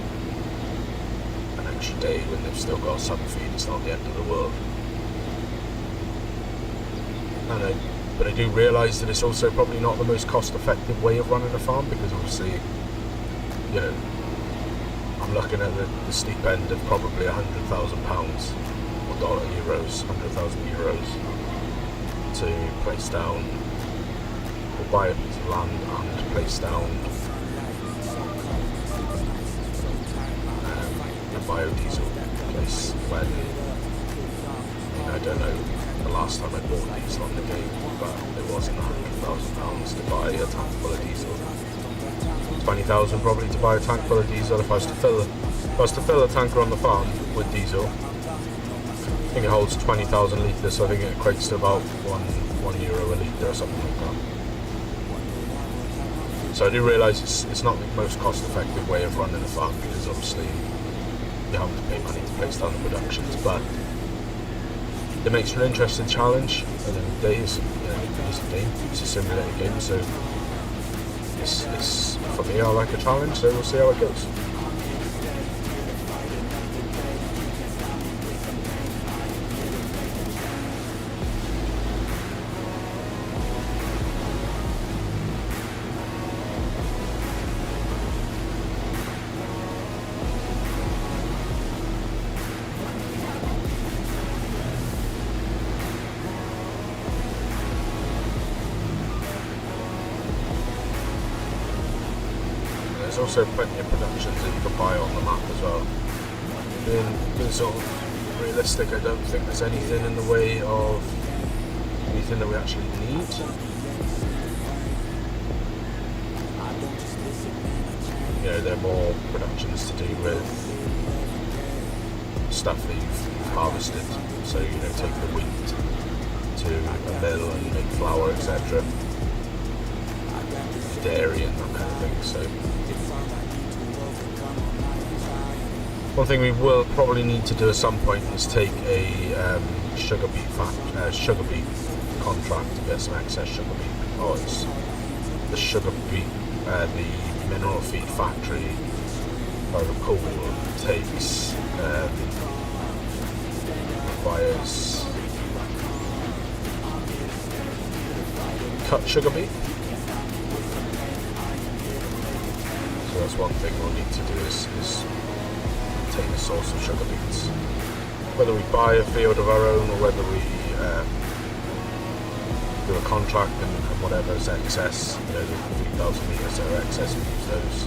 an extra day when they've still got some feed, it's not the end of the world. But I do realise that it's also probably not the most cost-effective way of running a farm because obviously, I'm looking at the steep end of probably £100,000 or euros, 100,000 euros to place down, or buy a piece of land and place down a biodiesel place when, I don't know the last time I bought diesel on the game, but it wasn't £100,000 to buy a tank full of diesel. 20,000 probably to buy a tank full of diesel if I was to fill a tanker on the farm with diesel. I think it holds 20,000 litres, so I think it equates to about one euro a litre or something like that. So I do realise it's not the most cost effective way of running a farm, because obviously you have to pay money to place down the productions, but it makes for an interesting challenge. At the end of the day, it's a game, it's a simulated game, so it's for me, I like a challenge, so we'll see how it goes. There's also plenty of productions that you can buy on the map as well. Being sort of realistic, I don't think there's anything in the way of anything that we actually need. There are more productions to do with stuff that you've harvested. So, take the wheat to a mill and make flour, etc. Dairy and that kind of thing. So one thing we will probably need to do at some point is take a sugar beet contract to get some excess sugar beet, because the sugar beet, the mineral feed factory, if I recall, requires cut sugar beet. So that's one thing we'll need to do is obtain a source of sugar beets. Whether we buy a field of our own or whether we do a contract and whatever's excess, the 3,000 litres that are excess, we use those.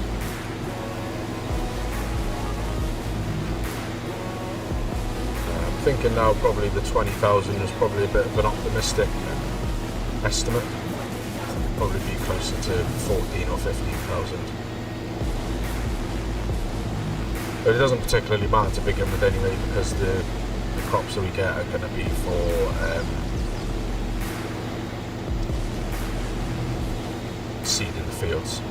I'm thinking now probably the 20,000 is probably a bit of an optimistic estimate. It'd probably be closer to 14 or 15,000. But it doesn't particularly matter to begin with anyway, because the crops that we get are going to be for seed in the fields.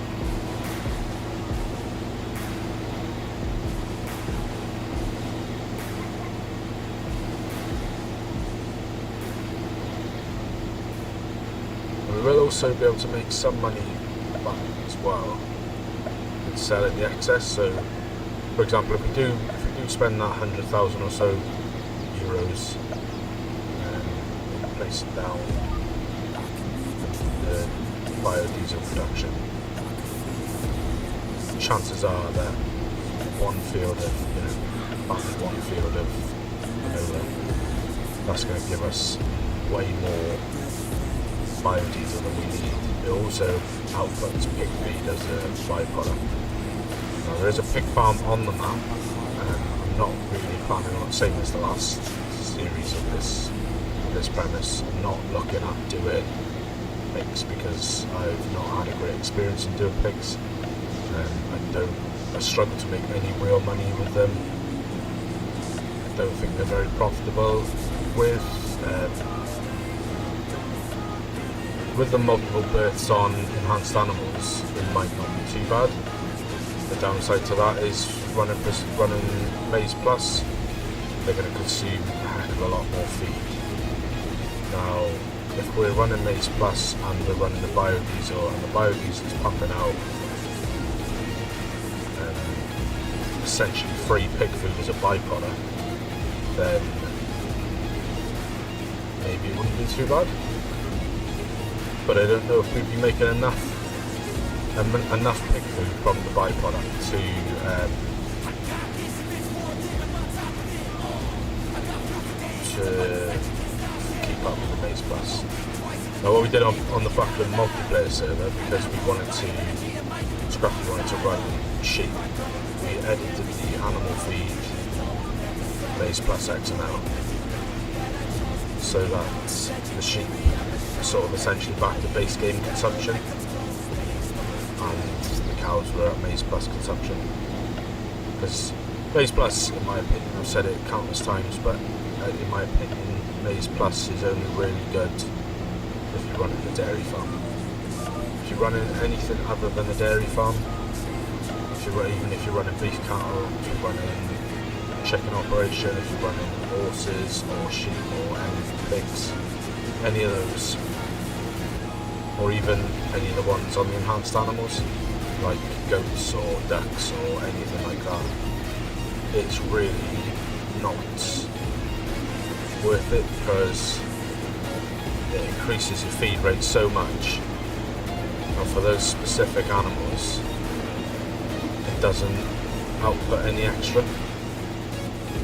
We will also be able to make some money back as well and sell it the excess. So, for example, if we do spend that 100,000 or so euros and place it down the biodiesel production, chances are that one field of canola, that's going to give us way more biodiesel than we need. It also outputs pig feed as a byproduct. Now, there is a pig farm on the map, and I'm not really planning on, same as the last series of this premise, I'm not looking at doing pigs because I've not had a great experience in doing pigs. I struggle to make any real money with them. I don't think they're very profitable. With the multiple births on enhanced animals, it might not be too bad. The downside to that is running Maize Plus, they're going to consume a heck of a lot more feed. Now, if we're running Maize Plus and we're running the biodiesel, and the biodiesel is pumping out essentially free pig food as a byproduct, then maybe it wouldn't be too bad. But I don't know if we'd be making enough pig food from the byproduct to keep up with the Maze Plus. Now what we did on the Buckland multiplayer server, because we wanted to run sheep, we edited the animal feed Maze Plus XML so that the sheep are sort of essentially back to base game consumption and the cows were at Maze Plus consumption. Because Maze Plus, in my opinion, I've said it countless times, but in my opinion, Maze Plus is only really good if you run in a dairy farm. If you run in anything other than a dairy farm, even if you're running beef cattle, if you're running chicken operation, if you're running horses or sheep or any pigs, any of those, or even any of the ones on the enhanced animals, like goats or ducks or anything like that, it's really not worth it because it increases your feed rate so much, and for those specific animals it doesn't output any extra.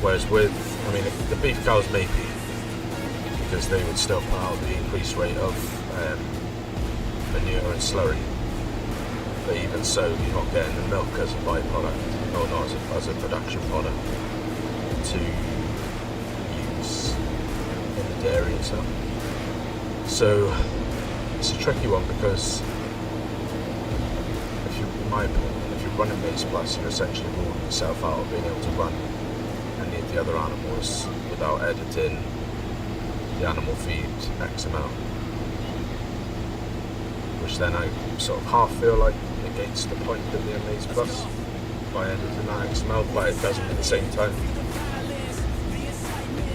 Whereas with, I mean, the beef cows maybe, because they would still put out the increased rate of manure and slurry, but even so you're not getting the milk as a byproduct, or not as a production product to use in the dairy itself. So it's a tricky one because in my opinion, if you're running Maze Plus, you're essentially ruling yourself out of being able to run any of the other animals without editing the animal feed XML, which then I sort of half feel like negates the point of the Maze Plus by editing that XML, but it doesn't at the same time.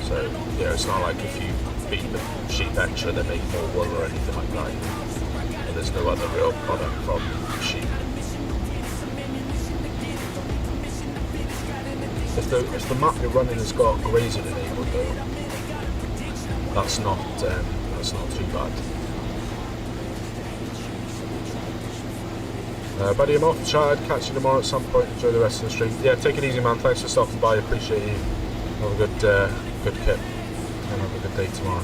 So, you know, it's not like if you feed the sheep extra they make more wool or anything like that, and there's no other real product from sheep. If the map you're running has got grazing enabled though, that's not too bad. Buddy, I'm off the chat. Catch you tomorrow at some point. Enjoy the rest of the stream. Yeah, take it easy, man. Thanks for stopping by. Appreciate you. Have a good kit, and have a good day tomorrow.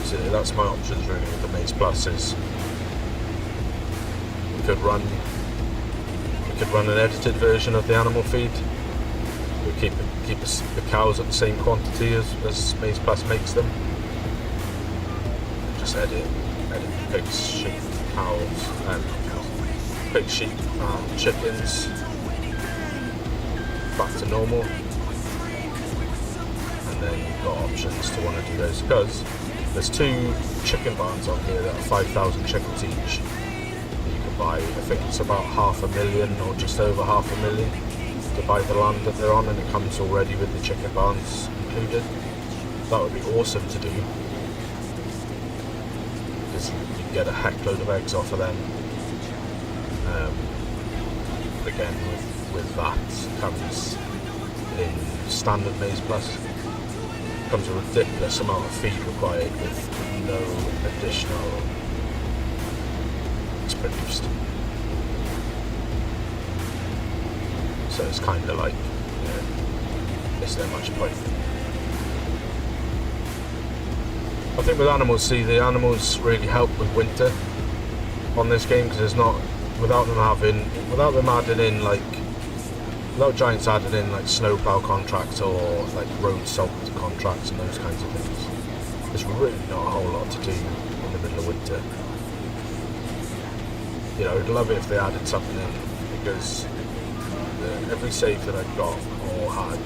So that's my options really with the Maze Plus. Is we could run an edited version of the animal feed. We keep the cows at the same quantity as Maze Plus makes them. Just edit pigs, sheep, cows, pigs, sheep, and chickens back to normal. And then you've got options to want to do those because there's 2 chicken barns on here that are 5,000 chickens each. You can buy, I think it's about 500,000 or just over 500,000 to buy the land that they're on, and it comes already with the chicken barns included. That would be awesome to do because you get a heck load of eggs off of them. Again, with that comes in standard Maze Plus comes a ridiculous amount of feed required with no additional is produced. So it's kind of like, you know, is there much point? I think with animals, the animals really help with winter on this game because there's not, without Giants adding in like snowplow contracts or like road salt contracts and those kinds of things. There's really not a whole lot to do in the middle of winter. You know, I'd love it if they added something in because every save that I've got or had,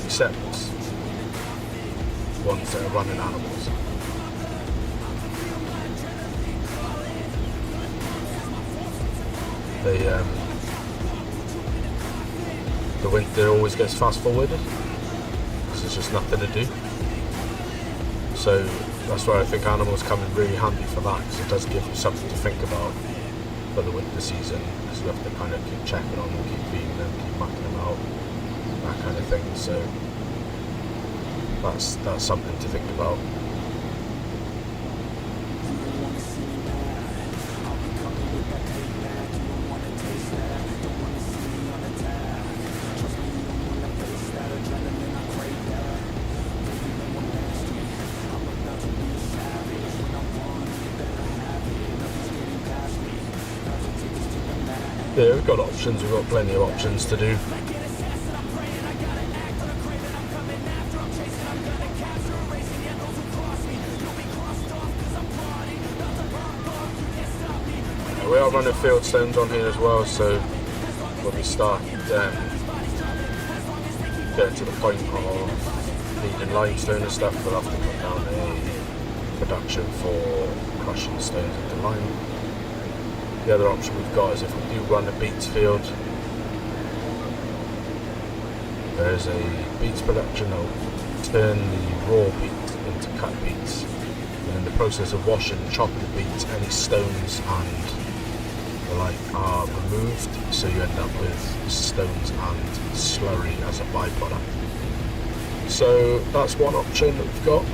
except ones that are running animals, the winter always gets fast forwarded because there's just nothing to do. So that's where I think animals come in really handy for that because it does give you something to think about for the winter season because you have to kind of keep checking on them, keep feeding them, keep mucking them out, that kind of thing. So that's something to think about. Yeah, we've got options, we've got plenty of options to do. We are running field stones on here as well, so when we start getting to the point of needing limestone and stuff, we'll have to put down a production for crushing stones into lime. The other option we've got is if we do run a beets field, there's a beets production. I'll turn the raw beet into cut beets, and in the process of washing and chopping the beets, any stones and the like are removed, so you end up with stones and slurry as a byproduct. So that's one option that we've got.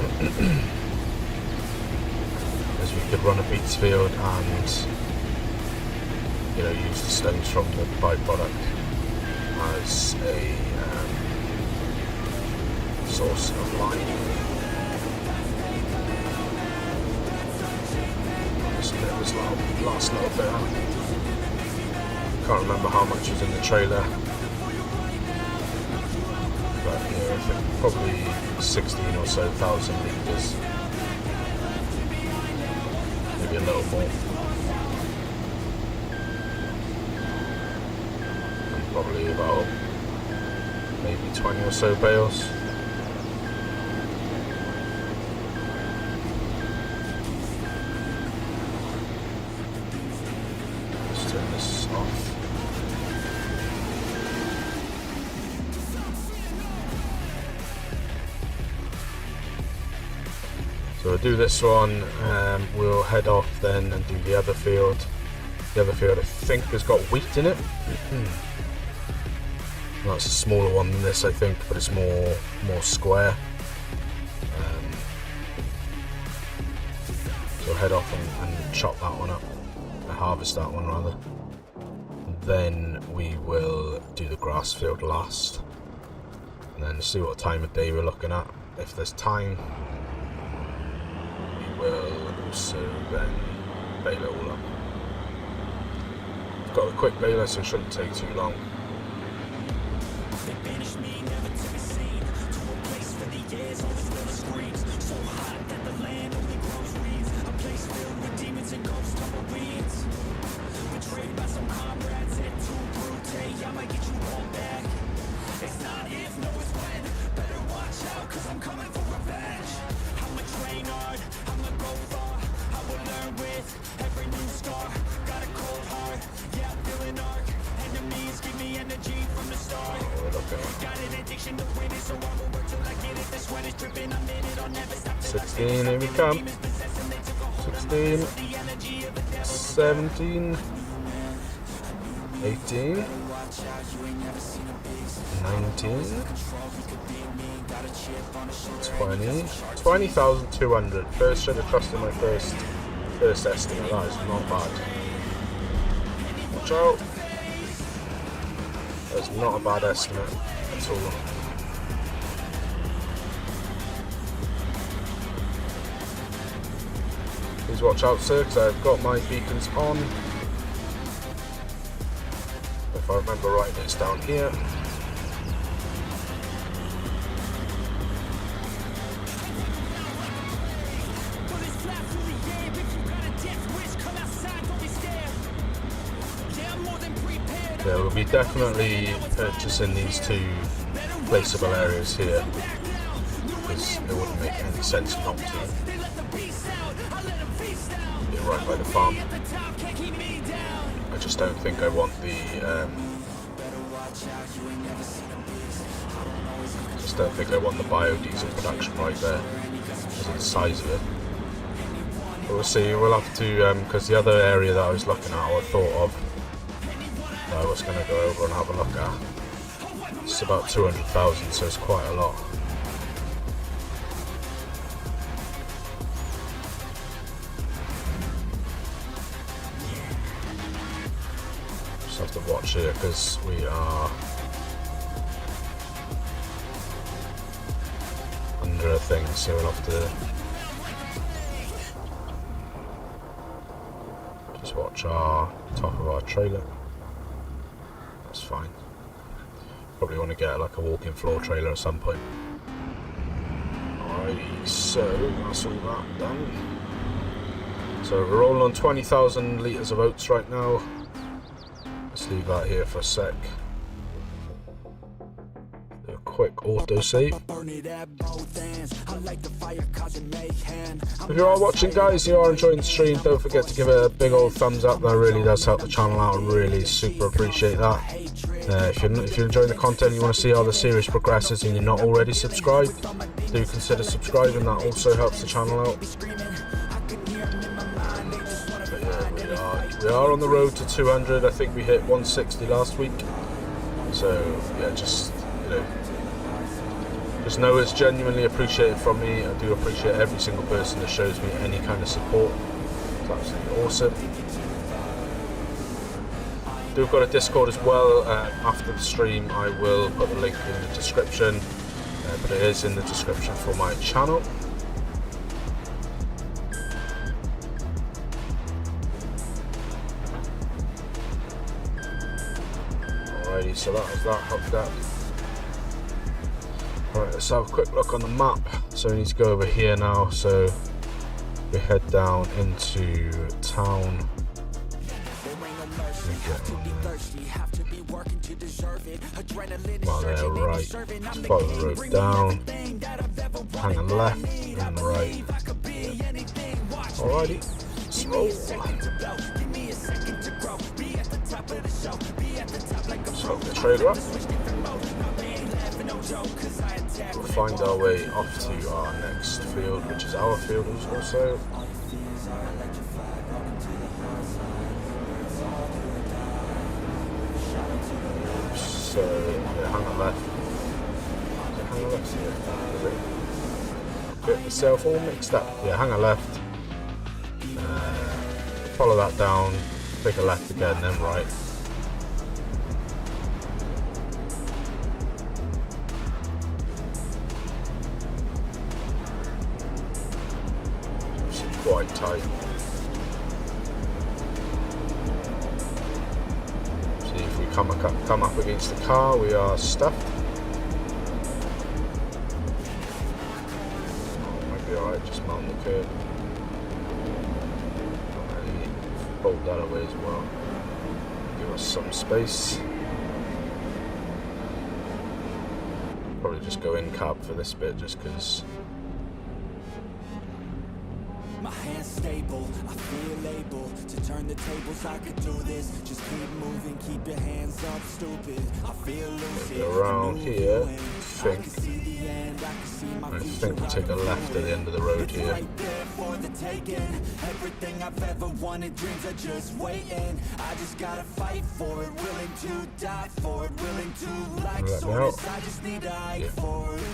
As we could run a beets field and use the stones from the byproduct as a source of lime. Just get this last little bit out. Can't remember how much is in the trailer, but yeah, I think probably 16 or so thousand litres, maybe a little more, and probably about maybe 20 or so bales. Let's turn this off. So we'll do this one, we'll head off then and do the other field. The other field I think has got wheat in it. That's a smaller one than this I think, but it's more square. So we'll head off and chop that one up, harvest that one rather. Then we will do the grass field last, and then see what time of day we're looking at. If there's time, will also then bale it all up. I've got a quick baler, so it shouldn't take too long. Here we come. 16, 17, 18, 19, 20, 20,200. First, should have trusted my first estimate. That is not bad. Watch out. That's not a bad estimate at all. Please watch out, sir, because I've got my beacons on. If I remember right, it's down here. Yeah, we'll be definitely purchasing these two placeable areas here, because it wouldn't make any sense not to. Right by the farm. I just don't think I want the biodiesel production right there because of the size of it. But we'll see. We'll have to because the other area that I was looking at, or I thought of, that I was going to go over and have a look at. It's about 200,000, so it's quite a lot. Have to watch here because we are under a thing, so we'll have to just watch our top of our trailer. fine. Probably want to get like a walk-in floor trailer at some point. Alrighty, so that's all that done. So we're rolling on 20,000 litres of oats right now. Let's leave that here for a sec. Do a quick autosave. If you are watching, guys, you are enjoying the stream, don't forget to give it a big old thumbs up. That really does help the channel out. I really super appreciate that. If you're enjoying the content and you want to see how the series progresses and you're not already subscribed, do consider subscribing. That also helps the channel out. We are on the road to 200. I think we hit 160 last week. So yeah, just know it's genuinely appreciated from me. I do appreciate every single person that shows me any kind of support. It's absolutely awesome. We've got a Discord as well. After the stream I will put the link in the description, but it is in the description for my channel. Alrighty, so that was that hooked up. Alright, let's have a quick look on the map. So we need to go over here now, so we head down into town. Well, there, right. Just follow the road down. Hang on left and right. Alrighty, let's roll. Let's hook the trailer up. We'll find our way off to our next field, which is our field also. So, yeah, hang on left. Hang on left here. Get myself all mixed up. Yeah, hang on left. Follow that down. Take a left again, then right. It's quite tight. If we come up against the car, we are stuffed. Oh, might be alright, just mount the curb. And bolt that away as well. Give us some space. Probably just go in cab for this bit, just because. My hands stable, I feel able to turn the tables. I could do this. Just keep moving, keep your hands up, stupid. I feel lucid. Around here, I think we take a left at the end of the road here. Right there for the taking. Everything I've ever wanted, dreams are just waiting. I just gotta fight for it, willing to die for it, willing to like swords. I just need to hide for it.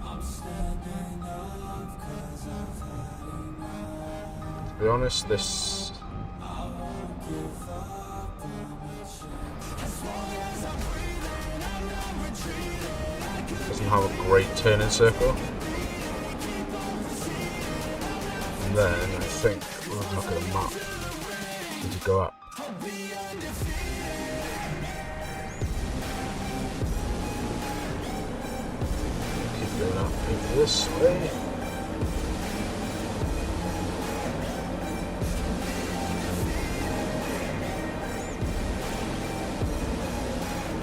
I'm standing up 'cause I've had enough. To be honest, this I won't give up on the chance. As long as I'm breathing, I'm not retreating. doesn't have a great turning circle. And then I think we'll have a look at the map. Need to go up. Keep going up over this way.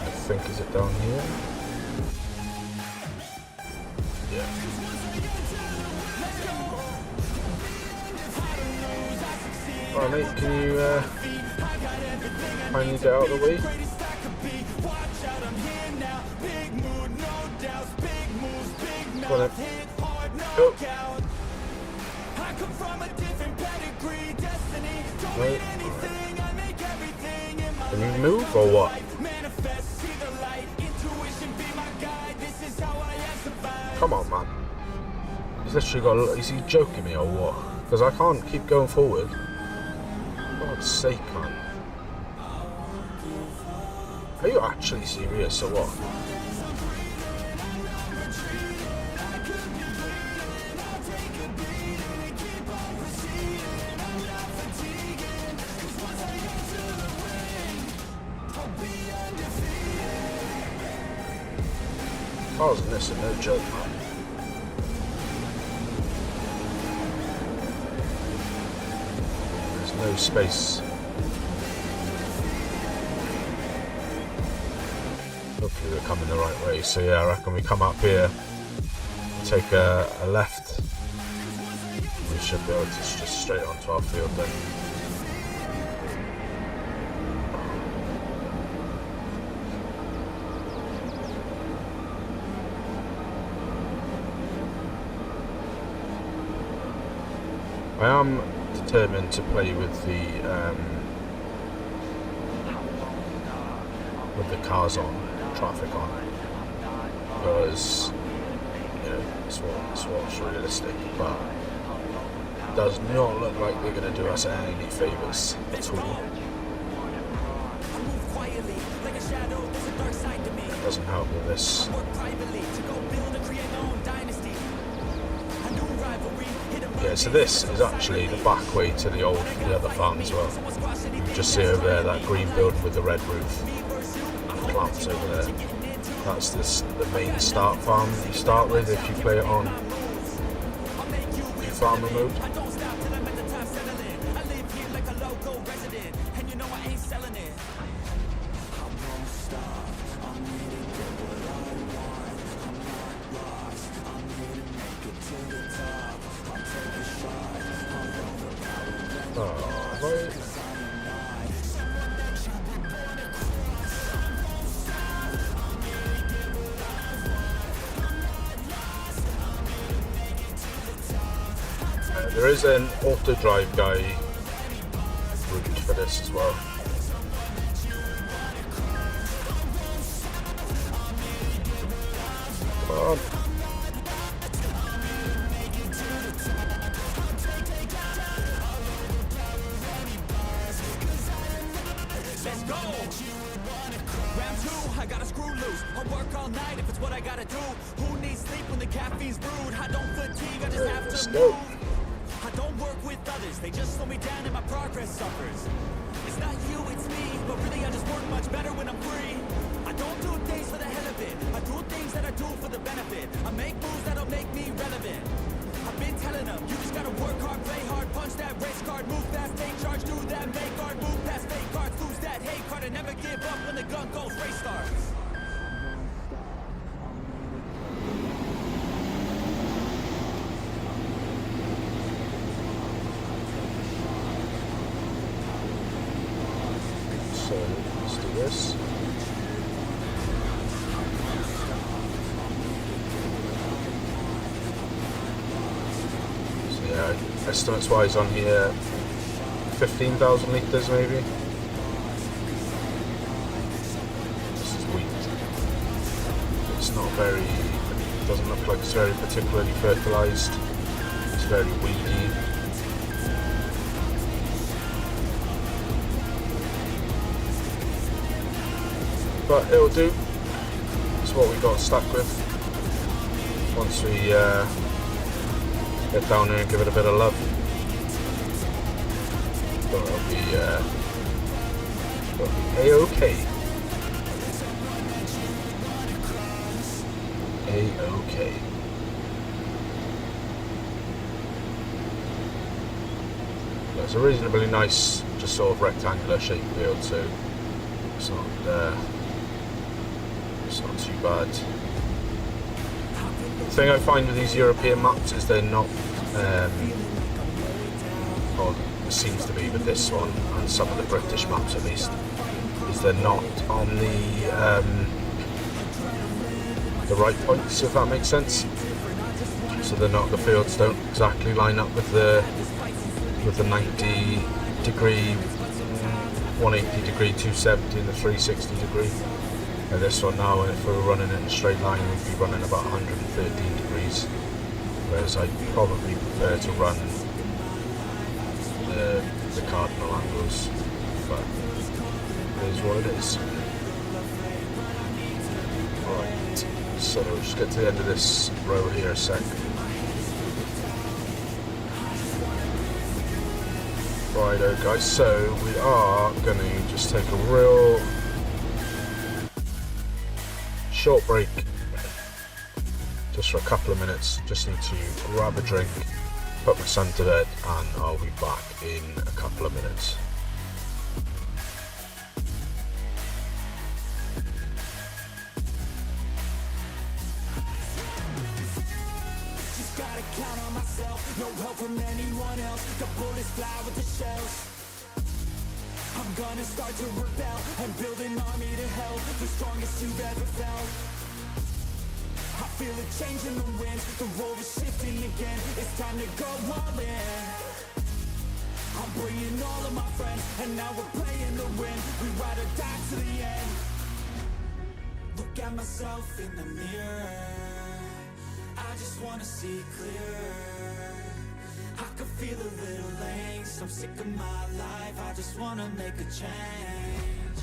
I think, is it down here? Yeah. Alright mate, can you finally get out of the way? Go on then. Go. Right. Can you move or what? Come on, man. He's literally got. Is he joking me or what? Because I can't keep going forward. For God's sake, man. Are you actually serious or what? Cars in this are no joke, man. There's no space. Hopefully we're coming the right way. So yeah, I reckon we come up here, take a left. We should be able to just straight onto our field then. I am determined to play with the cars on, traffic on, because you know it's what's realistic, but it does not look like they're going to do us any favours at all. It doesn't help with this. Yeah, so this is actually the back way to the other farm as well. You can just see over there that green building with the red roof and the clamps over there. That's the main start farm you start with if you play it on farmer mode. There is an auto drive guy route for this as well. Come on. Let's go! Round two, I gotta screw loose. I'll work all night if it's what I gotta do. Who needs sleep when the caffeine's brewed? I don't fatigue, I just have to move. I don't work with others, they just slow me down and my progress suffers. It's not you, it's me, but really I just work much better when I'm free. I don't do things for the hell of it, I do things that I do for the benefit. I make moves that'll make me relevant. I've been telling them, you just gotta work hard, play hard, punch that race card, move fast, take charge, do that, make art, move past fake cards, lose that hate card, and never give up when the gun goes, race starts. So let's do this. So yeah, estimates wise on here, 15,000 litres maybe. This is wheat. It's not very, it doesn't look like it's very particularly fertilised. It's very weedy. But it'll do. It's what we got stuck with. Once we get down there and give it a bit of love. But it'll be A-OK. A-OK. It's a reasonably nice, just sort of rectangular shaped field, so it's not too bad. The thing I find with these European maps is they're not, well, it seems to be with this one and some of the British maps at least, is they're not on the right points, if that makes sense. So they're not, the fields don't exactly line up with the 90 degree, 180 degree, 270 and the 360 degree. And this one now, if we were running in a straight line, we'd be running about 113 degrees. Whereas I'd probably prefer to run the cardinal angles, but it is what it is. Right, so we'll just get to the end of this row here a sec. Righto guys, so we are going to just take a real short break for a couple of minutes. Just need to grab a drink, put my son to bed, and I'll be back in a couple of minutes. Just gotta count on myself, no help from anyone else. The bullets fly with the shells. I'm gonna start to rebel and build an army to help, the strongest you've ever felt. I feel a change in the wind, the road is shifting again. It's time to go all in. I'm bringing all of my friends, and now we're playing to win. We ride or die to the end. Look at myself in the mirror, I just wanna see clearer. I can feel a little angst, I'm sick of my life, I just wanna make a change.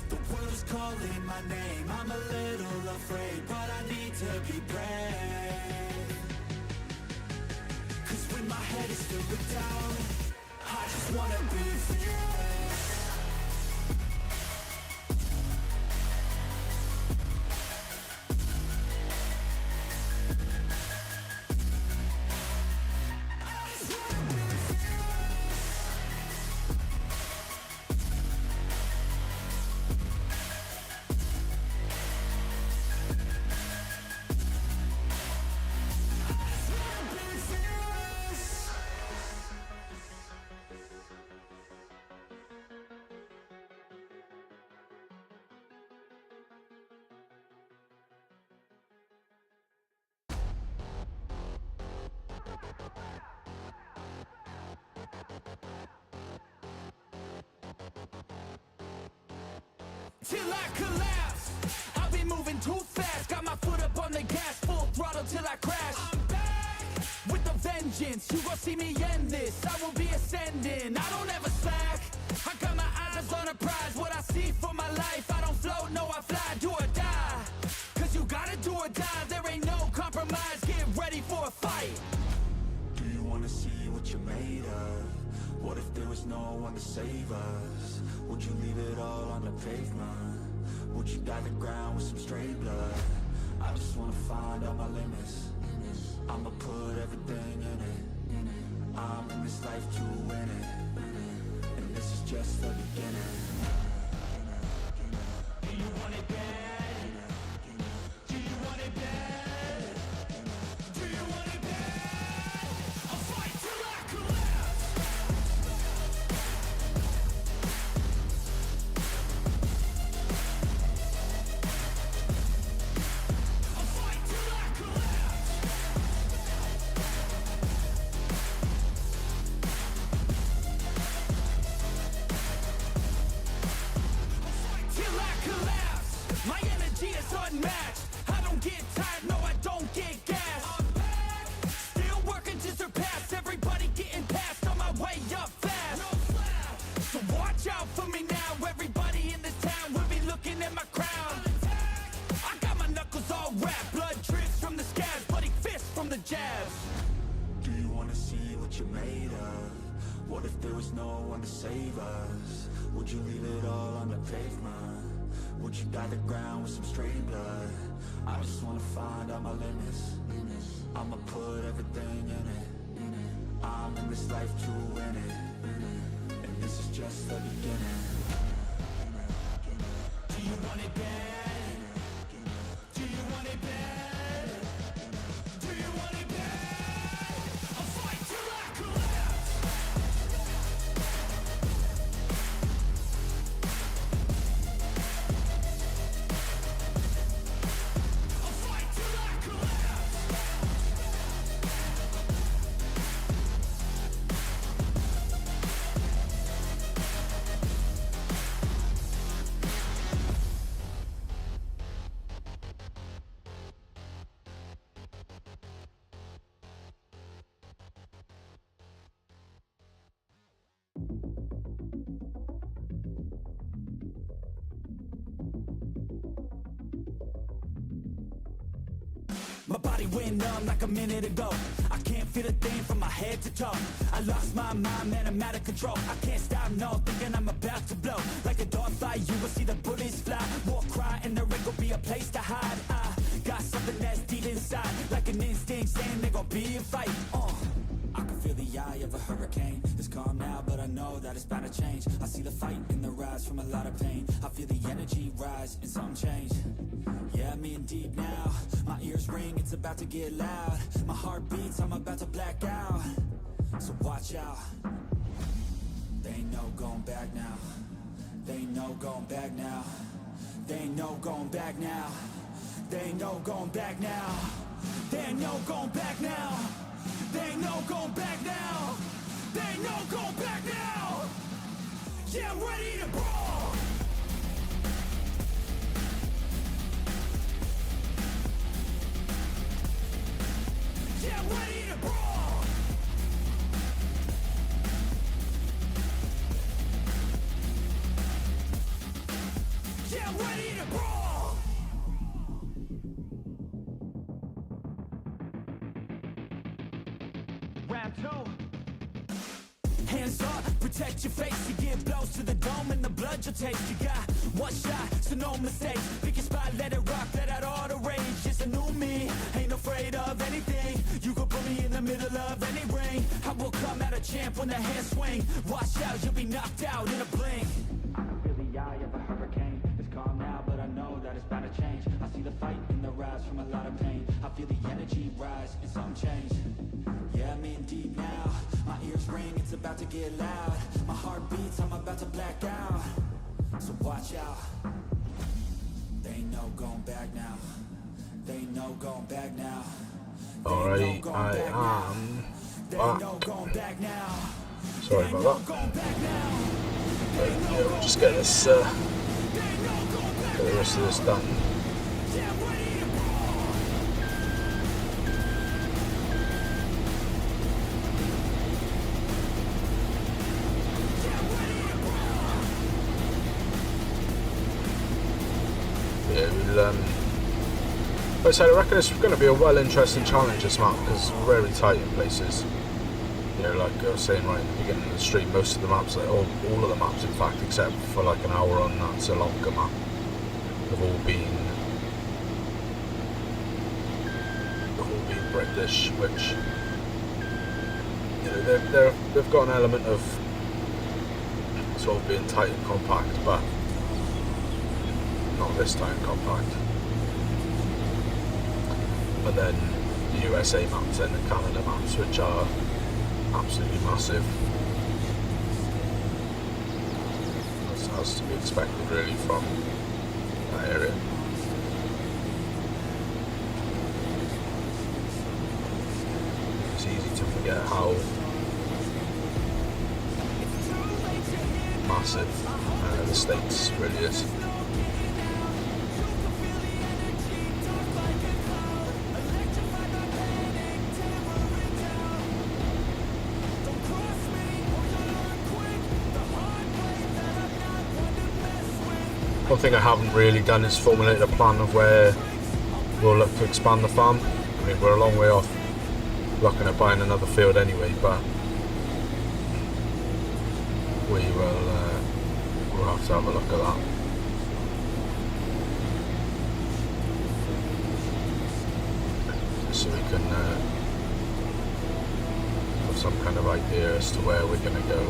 The world is calling my name, I'm a little afraid, but I need to be brave. Cause when my head is filled with doubt, I just wanna be fearless. Till I collapse, I'll be moving too fast. Got my foot up on the gas, full throttle till I crash. I'm back with a vengeance, you gon' see me end this. I will be ascending, I don't ever slack. I got my eyes on a prize, what I see for my life. I don't float, no I fly, do or die. Cause you gotta do or die, there ain't no compromise. Get ready for a fight. Do you wanna see what you're made of? What if there was no one to save us? Would you leave it all on the pavement? Would you dye the ground with some straight blood? I just wanna find out my limits. I'ma put everything in it. I'm in this life to win it, and this is just the beginning. Do you want it bad? Do you want it bad? Do you want it bad? I'll fight till I collapse. I'll fight till I collapse. I'll fight till I collapse. My energy is unmatched. I don't get tired, no I don't get gas. I'm back, still working to surpass. Everybody getting past, on my way up fast. No slap. So watch out for me now. Everybody in this town will be looking at my crown. I got my knuckles all wrapped, blood drips from the scabs, bloody fists from the jabs. Do you wanna see what you're made of? What if there was no one to save us? Would you leave it all on the pavement? Would you dye the ground with some straight blood? I just wanna find out my limits. I'ma put everything in it. I'm in this life to win it, and this is just the beginning. Do you want it bad? Do you want it bad? Do you want it bad? I'll fight till I collapse. I'll fight till I collapse. My body went numb like a minute ago. I can't feel a thing from my head to toe. I lost my mind, man, I'm out of control. I can't stop, no, thinking I'm about to blow. Like a dog fight, you will see the bullets fly. War cry, and there ain't gonna be a place to hide. I got something that's deep inside, like an about to change. I see the fight in their eyes from a lot of pain. I feel the energy rise and something change. Yeah, I'm in deep now. My ears ring, it's about to get loud. My heart beats, I'm about to black out. So watch out. There ain't no going back now. There ain't no going back now. There ain't no going back now. There ain't no going back now. There ain't no going back now. There ain't no going back now. There ain't no going back now. Yeah, I'm ready to brawl. Yeah, I'm ready to brawl. Yeah, I'm ready to brawl. Round two. Hands up, protect your face. You get blows to the dome and the blood you'll taste. You got one shot, so no mistakes. Pick your spot, let it rock, let out all the rage. It's a new me, ain't afraid of anything. You could put me in the middle of any ring. I will come out a champ when the hands swing. Watch out, you'll be knocked out in a blink. I can feel the eye of a hurricane. It's calm now, but I know that it's bound to change. I see the fight in the rise from a lot of pain. I feel the energy rise and something change. Yeah, I'm in deep now. My ears ring, it's about to get loud. My heart beats, I'm about to black out. So watch out. There ain't no going back now. There ain't no going back now. Alright, I am back. Sorry about that. But, yeah, we'll just get this, get the rest of this done. Like I said, I reckon it's going to be a well interesting challenge this map because it's very tight in places. You know, like I was saying right at the beginning of the stream, most of the maps, like all of the maps in fact, except for like an hour on that's a longer map, have all been British, which, you know, they've got an element of sort of being tight and compact, but not this time compact. And then the USA maps and the Canada maps, which are absolutely massive. As to be expected really from that area. It's easy to forget how massive the States really is. One thing I haven't really done is formulate a plan of where we'll look to expand the farm. I mean, we're a long way off looking at buying another field anyway, but we'll have to have a look at that. So we can have some kind of idea as to where we're going to go.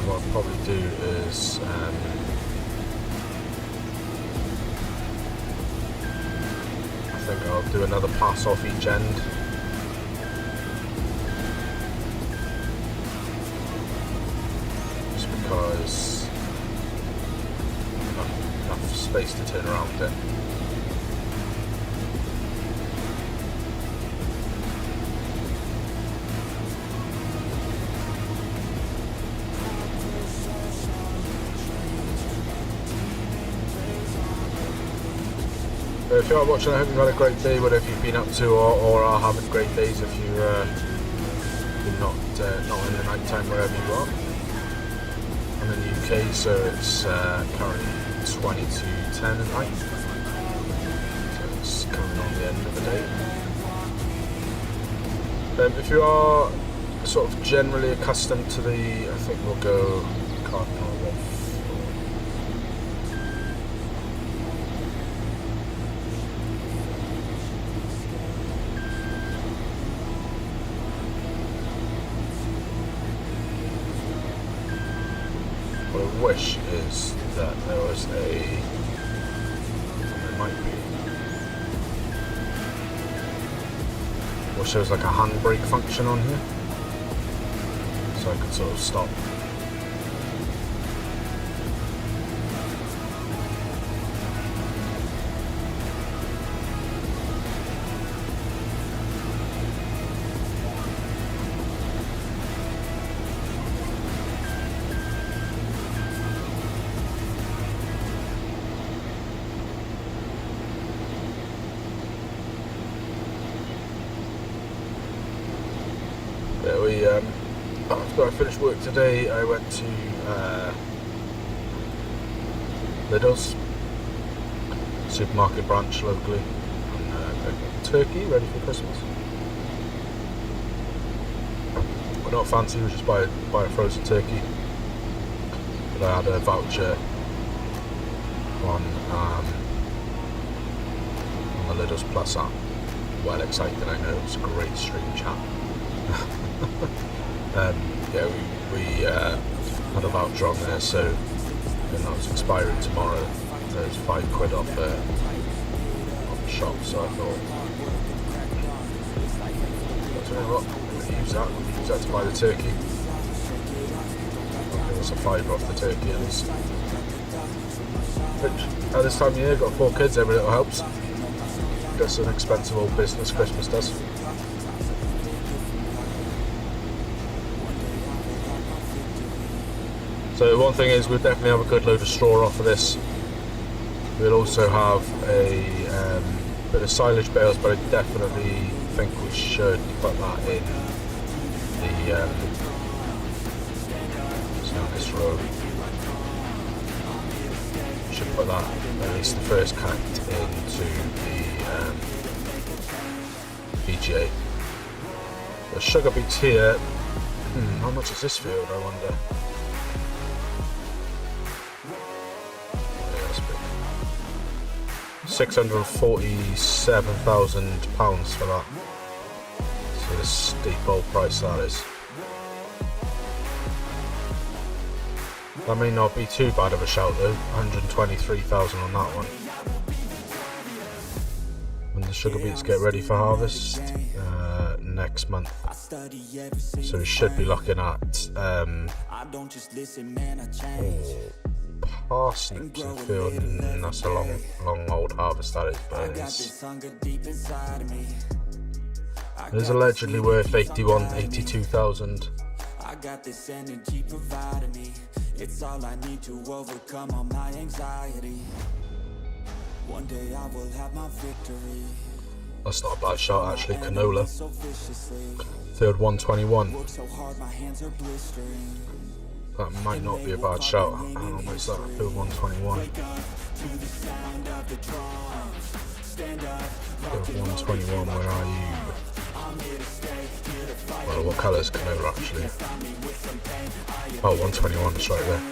What I'll probably do is I think I'll do another pass off each end. Just because enough space to turn around in. If you are watching, I hope you've had a great day, whatever you've been up to, or are having great days if you're not in the night time wherever you are. I'm in the UK, so it's currently 20 to 10 at night, so it's coming on the end of the day. If you are sort of generally accustomed to the, I think we'll go Cardinal Wolf. I wish is that there was there might be. Wish there was like a handbrake function on here, so I could sort of stop. Yeah, after I finished work today, I went to Lidl's supermarket branch locally and got turkey ready for Christmas. We're not fancy, we just buy a frozen turkey. But I had a voucher on the Lidl's Plus app. Well excited, I know, it's a great stream chat. Yeah, we had a voucher on there, so and that was expiring tomorrow. There's £5 off the shop, so I thought, you know what, use that to buy the turkey. I'll give us a £5 off the turkey at least. Which, at this time of year, got 4 kids, every little helps. That's an expensive old business, Christmas does. So one thing is, we'll definitely have a good load of straw off of this. We'll also have a bit of silage bales, but I definitely think we should put that in the this row. We should put that, at least the first cut, into the PGA. The sugar beets here. How much is this field, I wonder? £647,000 for that. So the steep old price that is. That may not be too bad of a shout though. 123,000 on that one. When the sugar beets get ready for harvest next month, so we should be looking at parsnips in the field, and that's a long old harvest that is, but it is allegedly worth 82,000. I got this energy providing me. It's all I need to overcome all my anxiety. One day I will have my victory. That's not a bad shot actually. Canola, field 121. That might not be a bad shout. How long is that? Field 121. Field 121, where are you? Well, what colour is canola actually? Oh, 121, it's right there.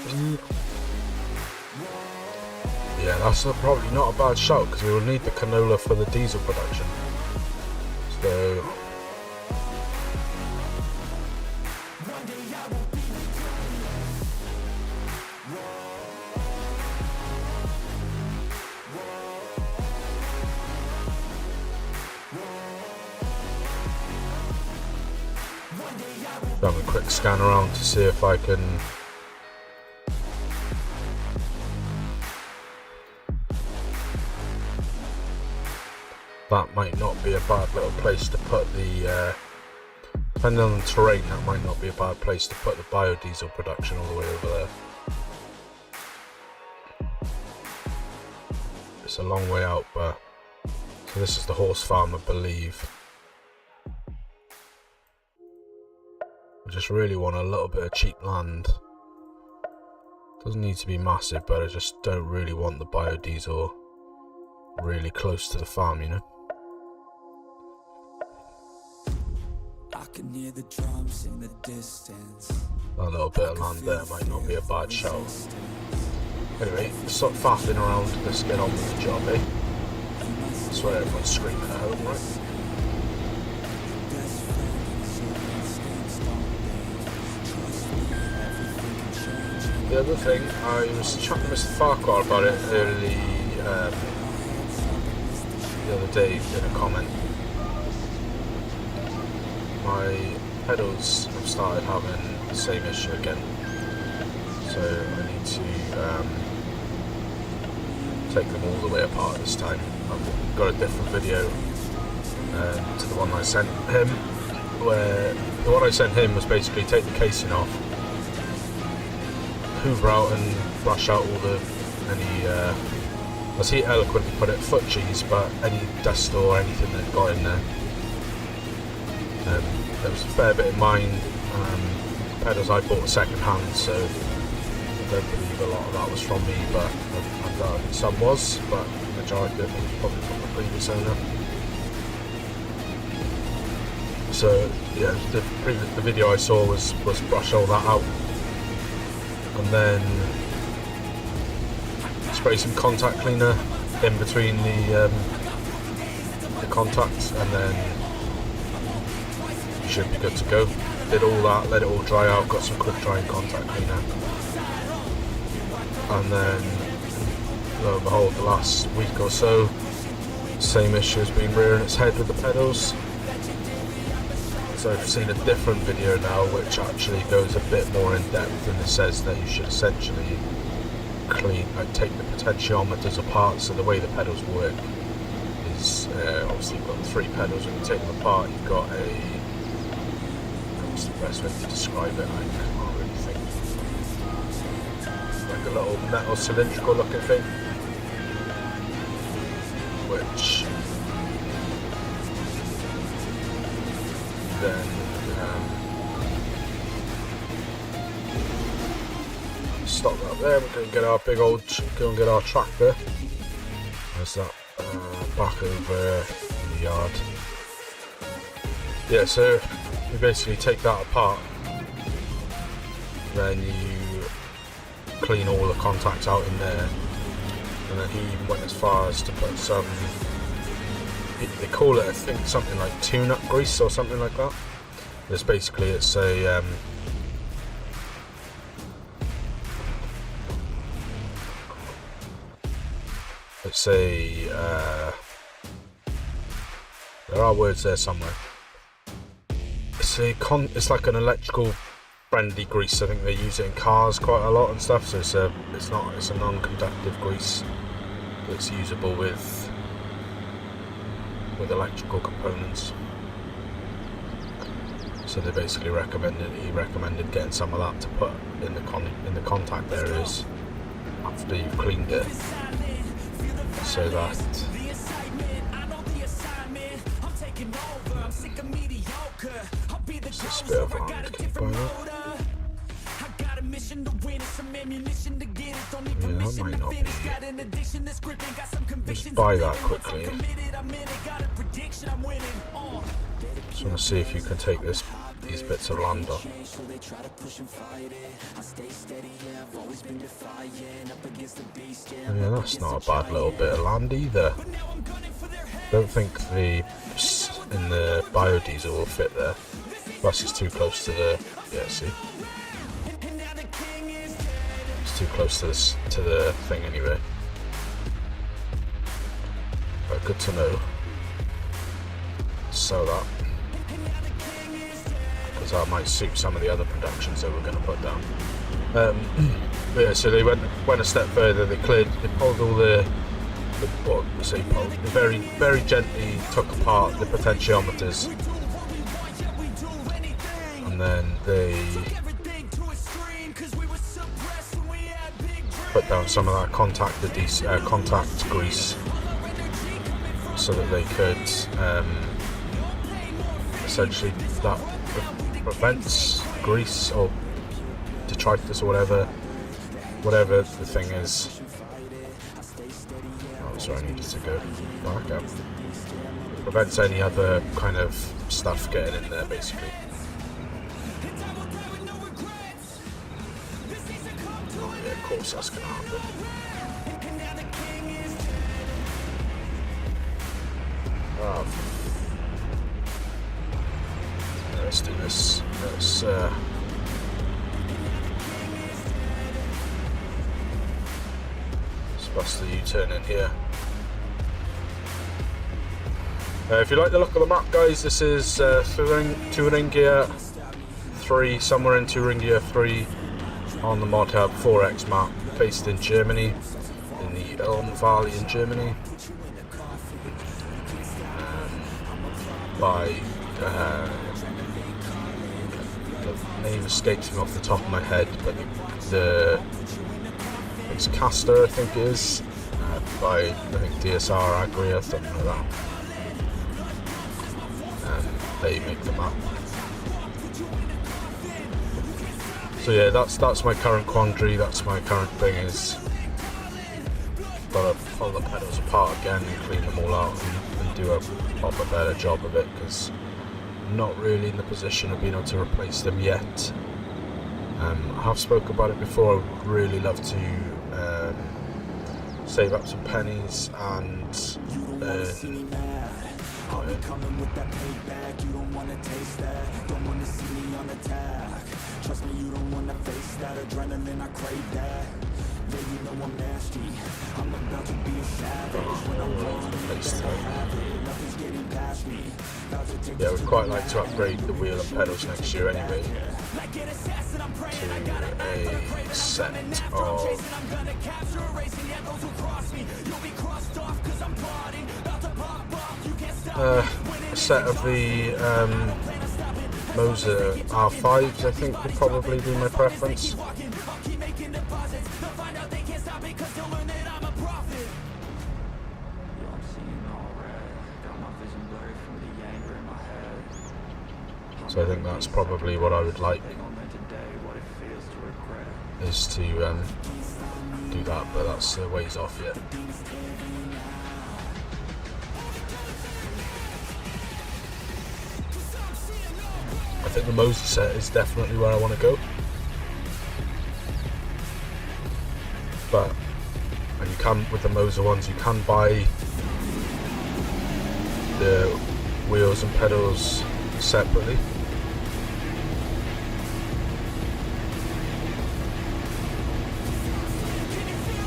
Yeah, that's probably not a bad shout, because we will need the canola for the diesel production. So have a quick scan around to see if I can that might not be a bad little place to put the depending on the terrain, that might not be a bad place to put the biodiesel production all the way over there. It's a long way out, but so this is the horse farm, I believe. I just really want a little bit of cheap land. Doesn't need to be massive, but I just don't really want the biodiesel really close to the farm, you know. I can hear the drums in the distance. That little bit of land there might not be a bad shout. Anyway, stop faffing around, let's get on with the job, eh? That's what everyone's screaming at home, right? the other thing, I was chatting to Mr. Farquhar about it early the other day in a comment. My pedals have started having the same issue again, so I need to take them all the way apart this time. I've got a different video to the one I sent him, where the one I sent him was basically take the casing off, hoover out and brush out all any as he eloquently put it, foot cheese, but any dust or anything that got in there. There was a fair bit in mine. Pedals I bought second hand, so I don't believe a lot of that was from me, but I doubt some was, but the majority of it was probably from the previous owner. So yeah, the video I saw was brush all that out, and then spray some contact cleaner in between the contacts, and then you should be good to go. Did all that, let it all dry out, got some quick drying contact cleaner, and then lo and behold, the last week or so, same issue has been rearing its head with the pedals. So I've seen a different video now which actually goes a bit more in depth, and it says that you should essentially take the potentiometers apart. So the way the pedals work is obviously you've got 3 pedals. When you take them apart, you've got what's the best way to describe it? I can't really think. Like a little metal cylindrical looking thing, which then stop that there. We're going to get our go and get our tractor. There's that back over in the yard. Yeah, so you basically take that apart, then you clean all the contacts out in there, and then he even went as far as to put some, they call it, I think, something like tune-up grease or something like that. It's basically, it's a there are words there somewhere. It's like an electrical friendly grease. I think they use it in cars quite a lot and stuff. So it's a non-conductive grease that's usable with electrical components. So they basically he recommended getting some of that to put in the contact areas after you've cleaned it, so that just a bit of hand, can you buy that? Yeah, that might not be. Just buy that quickly. Just want to see if you can take these bits of land off. Yeah, that's not a bad little bit of land either. Don't think in the biodiesel will fit there. Plus it's too close to the, yeah, see? It's too close to the thing anyway. But good to know. Sell that, because that might suit some of the other productions that we're going to put down. But yeah, so they went a step further. They pulled all they very, very gently took apart the potentiometers, and then they put down some of that contact grease, so that they could essentially, that prevents grease or detritus or whatever the thing is. Oh, sorry, I needed to go back up. Prevents any other kind of stuff getting in there, basically. Oh yeah, of course that's going to happen. Let's do this. That's the U-turn in here. If you like the look of the map, guys, this is Thuringia 3, somewhere in Thuringia 3 on the Mod Hub 4X map, based in Germany, in the Elm Valley in Germany. By the name escapes me off the top of my head, but it's Caster, I think it is, by I think DSR Agri or something like that. They make the map. So yeah, that's my current quandary. That's my current thing, is gotta pull the pedals apart again and clean them all out and do a proper better job of it, because I'm not really in the position of being able to replace them yet. I have spoke about it before. I would really love to save up some pennies and I'll be coming with that payback. You don't wanna taste that. Don't wanna see me on attack. Trust me, you don't wanna face that. Adrenaline, I crave that. Yeah, you know I'm nasty. I'm about to be a savage. When I'm running, I have it. Nothing's getting past me. Yeah, we'd quite like to upgrade the wheel and pedals next year anyway, to a set of a set of the Moser R5s, I think, would probably be my preference. So I think that's probably what I would like, is to do that, but that's a ways off yet. I think the Moser set is definitely where I want to go, but and you can, with the Moser ones, you can buy the wheels and pedals separately.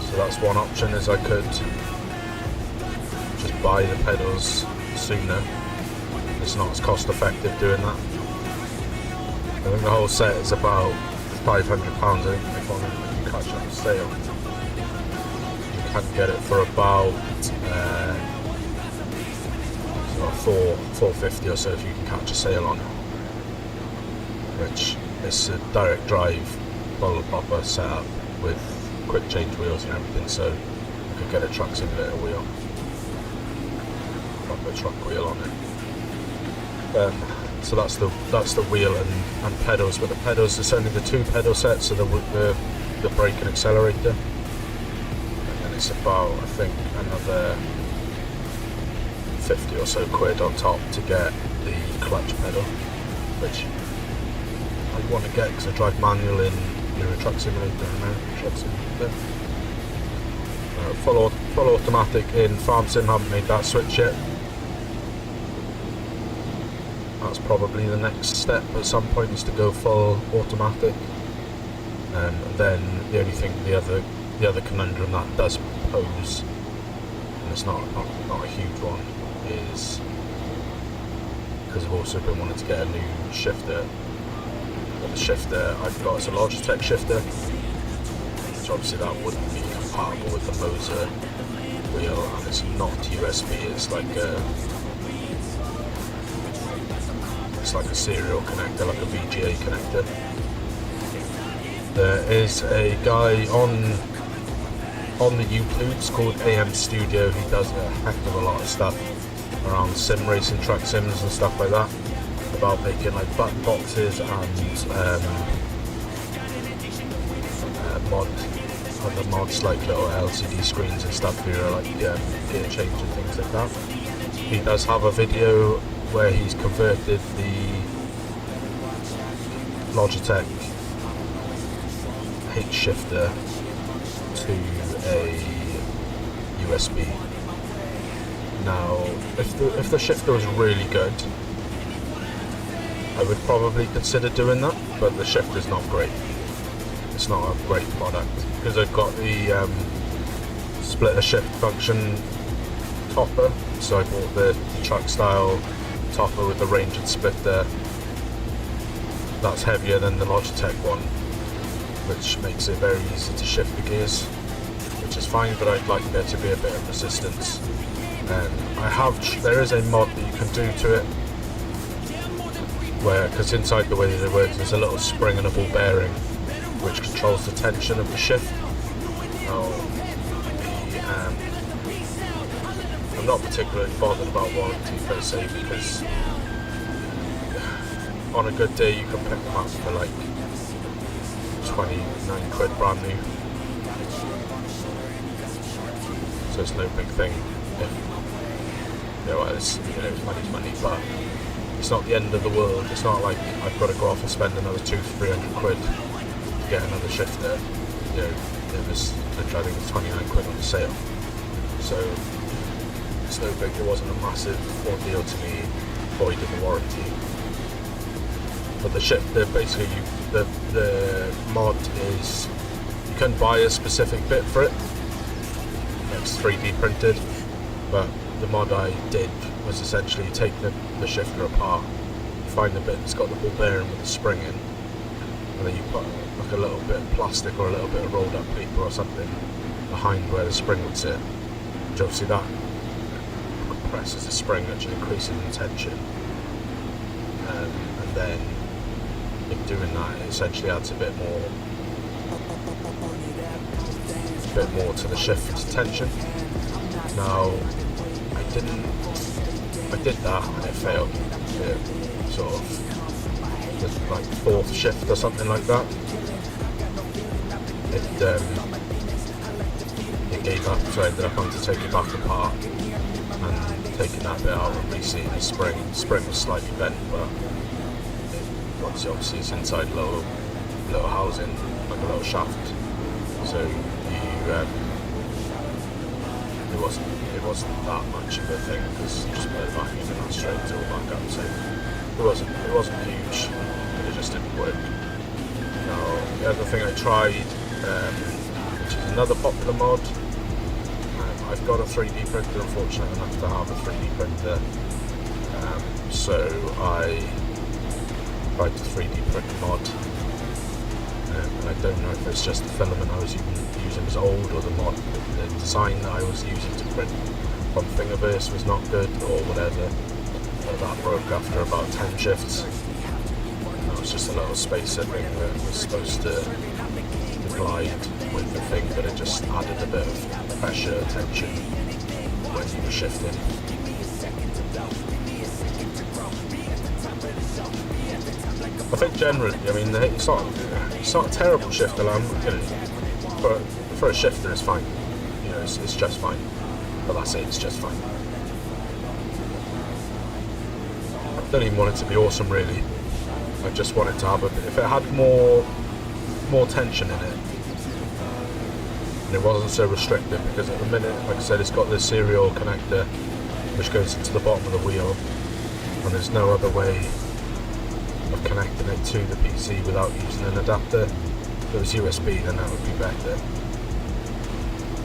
So that's one option, is I could just buy the pedals sooner. It's not as cost effective doing that. I think the whole set is about £500, I think, if you catch it on sale. You can get it for about £450 or so if you can catch a sale on it. Which is a direct drive, bottle popper setup with quick change wheels and everything, so you could get a truck simulator wheel, proper truck wheel on it. So that's the wheel and pedals. But the pedals, it's only the 2 pedal sets, so the brake and accelerator, and then it's about, I think, another 50 or so quid on top to get the clutch pedal, which I want to get because I drive manual in Euro Truck Simulator and American Truck Simulator. Full automatic in Farm Sim, haven't made that switch yet. That's probably the next step at some point, is to go full automatic. And then the only thing, the other conundrum that does pose, and it's not a huge one, is because I've also been wanting to get a new shifter. But the shifter I've got is a Logitech shifter, which obviously that wouldn't be compatible with the Moser wheel, and it's not USB. It's like a serial connector, like a VGA connector. There is a guy on the YouTubes called AM Studio. He does a heck of a lot of stuff around sim racing, truck sims and stuff like that, about making like button boxes and other mods like little LCD screens and stuff for your like gear change and things like that. He does have a video where he's converted the Logitech H shifter to a USB. Now, if the shifter was really good, I would probably consider doing that, but the shifter's not great. It's not a great product, because I've got the split a shift function topper, so I bought the truck style topper with the range and splitter. That's heavier than the Logitech one, which makes it very easy to shift the gears, which is fine, but I'd like there to be a bit of resistance. There is a mod that you can do to it, because inside the way that it works, there's a little spring and a ball bearing which controls the tension of the shift. I'm not particularly bothered about warranty per se, because on a good day you can pick them up for like 29 quid brand new, so it's no big thing. Money's money, but it's not the end of the world. It's not like I've got to go off and spend another 200-300 quid to get another shifter. It was, I think, 29 quid on the sale, so it's no big. It wasn't a massive ordeal to me voiding the warranty. But the shifter, basically, the mod is you can buy a specific bit for it. It's 3D printed, but the mod I did was essentially take the shifter apart, find the bit that's got the ball bearing with the spring in, and then you put like a little bit of plastic or a little bit of rolled up paper or something behind where the spring would sit, which obviously that compresses the spring, which increases the tension, and then in doing that it essentially adds a bit more to the shift tension. Now I did that and it failed. It sort of was like fourth shift or something like that. It gave up, so I ended up having to take it back apart and taking that bit out and reseating the spring. The spring was slightly bent, but obviously it's inside a little housing, like a little shaft. So it wasn't that much of a thing, because you just put it back in and that's straight to all back up. So it wasn't huge, but it just didn't work. Now the other thing I tried, which is another popular mod, I've got a 3D printer, unfortunate enough to have a 3D printer, so I tried the 3D print mod, and I don't know if it's just the filament I was using was old, or the design that I was using to print from Thingiverse was not good, or whatever. But that broke after about 10 shifts. That was just a little spacer thing that was supposed to glide with the thing, but it just added a bit of pressure, tension when you were shifting. I think generally, it's not a terrible shifter. For a shifter, it's fine. It's just fine. But that's it. It's just fine. I don't even want it to be awesome, really. I just want it to have if it had more tension in it, and it wasn't so restrictive. Because at the minute, like I said, it's got this serial connector which goes into the bottom of the wheel, and there's no other way of connecting it to the PC without using an adapter. If it was USB, then that would be better.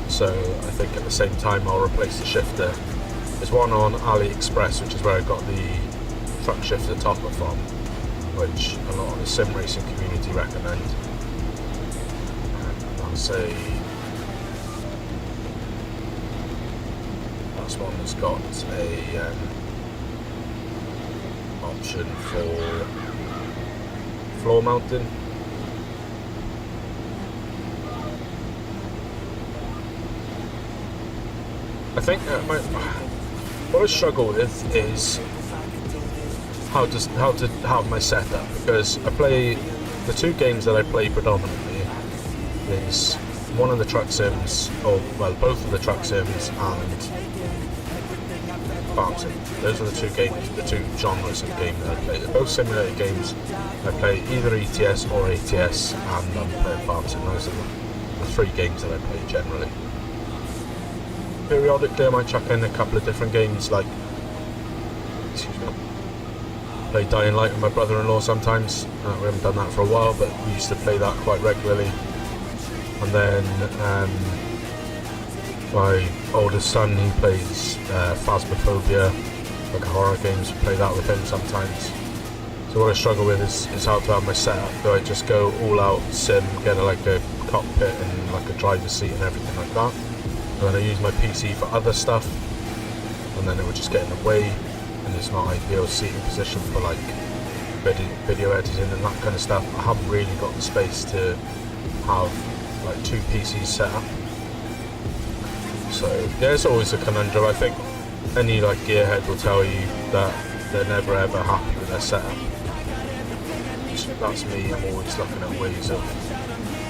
So I think at the same time I'll replace the shifter. There's one on AliExpress, which is where I got the truck shifter topper from, which a lot of the sim racing community recommend. That's one that's got a option for floor mounting. I think what I struggle with is how to have my setup, because I play the two games that I play predominantly is one of the truck sims, both of the truck sims and farm sim. Those are the two genres of game that I play. They're both simulator games. I play either ETS or ATS, and I'm playing farm sim. Those are the three games that I play generally. Periodically I might chuck in a couple of different games, like play Dying Light with my brother-in-law sometimes. We haven't done that for a while, but we used to play that quite regularly. And then My oldest son, he plays Phasmophobia, like horror games. We play that with him sometimes. So what I struggle with is how to have my setup. Do I just go all out sim, get like a cockpit and like a driver's seat and everything like that, and then I use my PC for other stuff, and then it would just get in the way, and it's not ideal seating position for like video editing and that kind of stuff. I haven't really got the space to have like 2 PCs set up. So yeah, it's always a conundrum. I think any like gearhead will tell you that they're never ever happy with their setup. So that's me. I'm always looking at ways of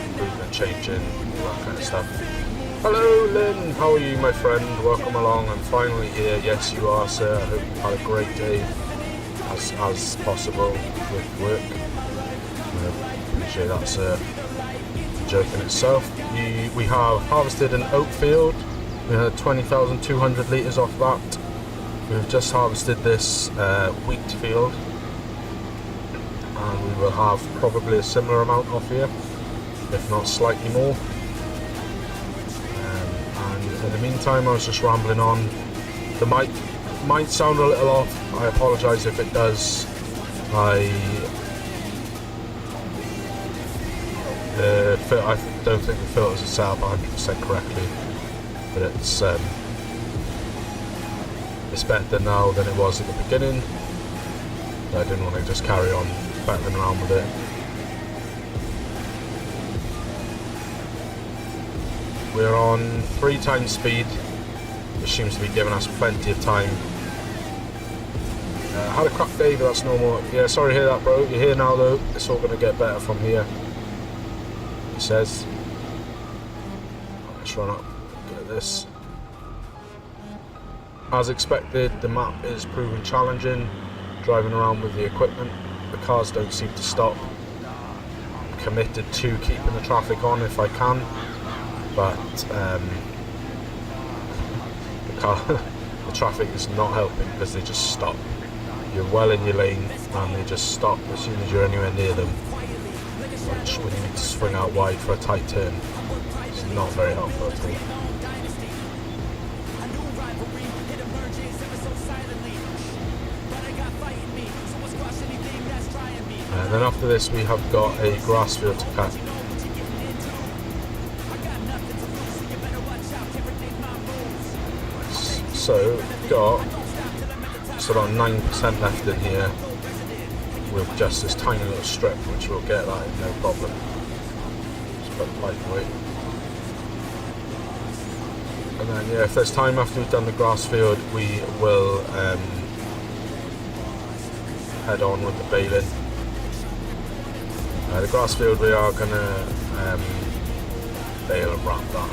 improving and changing, all that kind of stuff. Hello Lynn, how are you my friend? Welcome along. I'm finally here. Yes you are, sir. I hope you've had a great day as possible with work. I appreciate that's a joke in itself. We have harvested an oat field. We had 20,200 litres off that. We've just harvested this wheat field, and we will have probably a similar amount off here, if not slightly more. And in the meantime, I was just rambling on. The mic might sound a little off. I apologise if it does. I don't think the filters are set up 100% correctly, but it's better now than it was at the beginning. But I didn't want to just carry on battling around with it. We're on 3 times speed, which seems to be giving us plenty of time. Had a crap day, but that's normal. Yeah, sorry to hear that, bro. You're here now, though. It's all going to get better from here, he says. Let's run up, get this. As expected, the map is proving challenging. Driving around with the equipment, the cars don't seem to stop. I'm committed to keeping the traffic on if I can, but the traffic is not helping because they just stop. You're well in your lane and they just stop as soon as you're anywhere near them, which when you need to swing out wide for a tight turn, it's not very helpful at all. And then after this we have got a grass field to cut. So we've got just about 9% left in here with just this tiny little strip, which we'll get that in no problem. Just put the pipe away. And then yeah, if there's time after we've done the grass field, we will head on with the baling. The grass field we are going to bale and wrap that.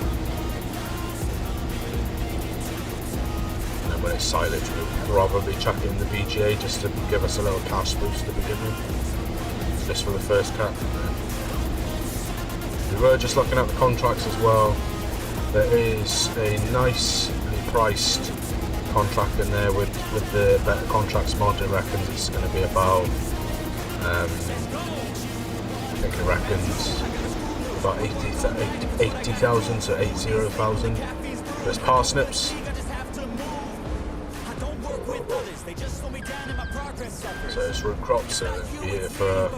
And then when it's silage we'll probably chuck in the VGA just to give us a little cash boost to begin with, just for the first cut. We were just looking at the contracts as well. There is a nicely priced contract in there with the Better Contracts mod. It reckons it's going to be about I think it reckons about 80,000, so 80,000. There's parsnips. So it's root crops, so it'll be here for a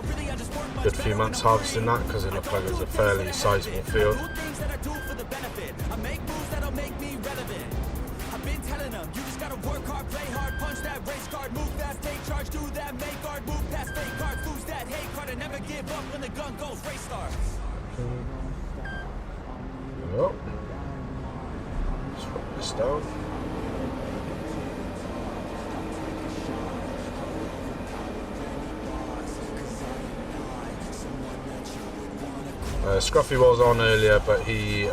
good few months harvesting that, because it looks like it's a fairly sizable field. Well, let's put this down. Scruffy was on earlier, but he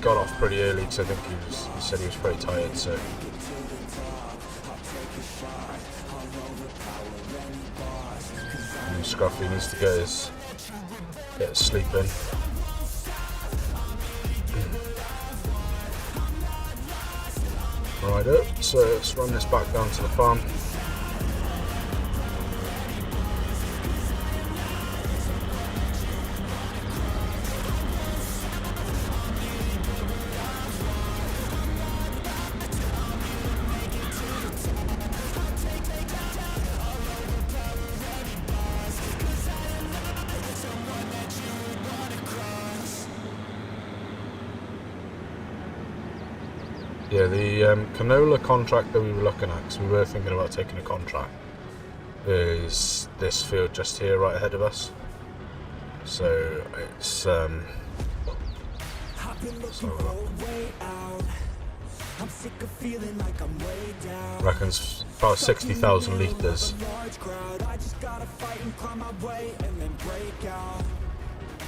got off pretty early because I think he said he was pretty tired. So and Scruffy needs to get his sleep in. Righto, so let's run this back down to the farm. Yeah, the canola contract that we were looking at, because we were thinking about taking a contract, is this field just here right ahead of us. So it's reckons about 60,000 litres.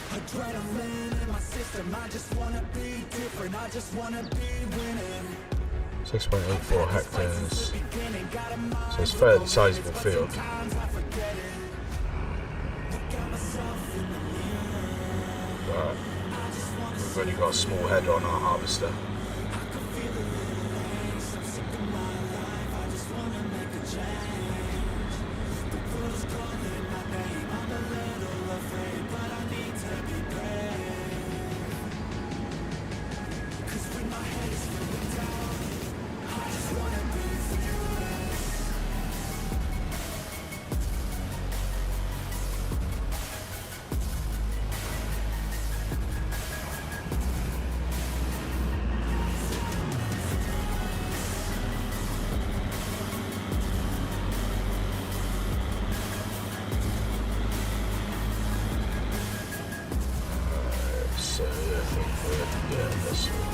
Adrenaline in my system, I just wanna be different, I just wanna be winning. 6.84 hectares. So it's a fairly sizable field. But we've only got a small header on our harvester. So I think we're this one.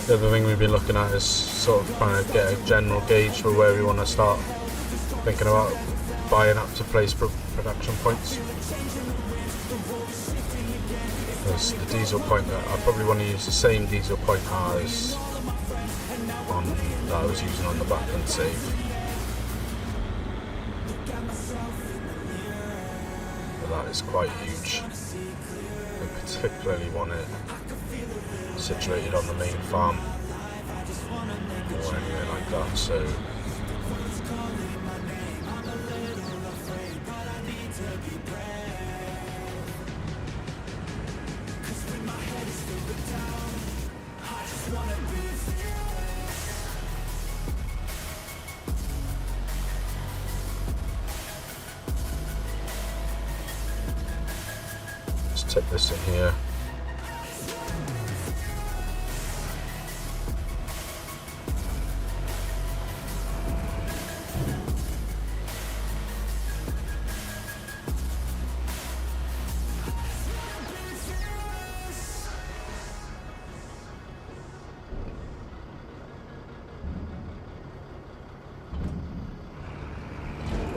The other thing we've been looking at is sort of trying to get a general gauge for where we want to start thinking about buying up to place production points. There's the diesel point that I probably want to use the same diesel point as on that I was using on the backend save. That is quite huge. I particularly want it situated on the main farm or anywhere like that, so tip this in here.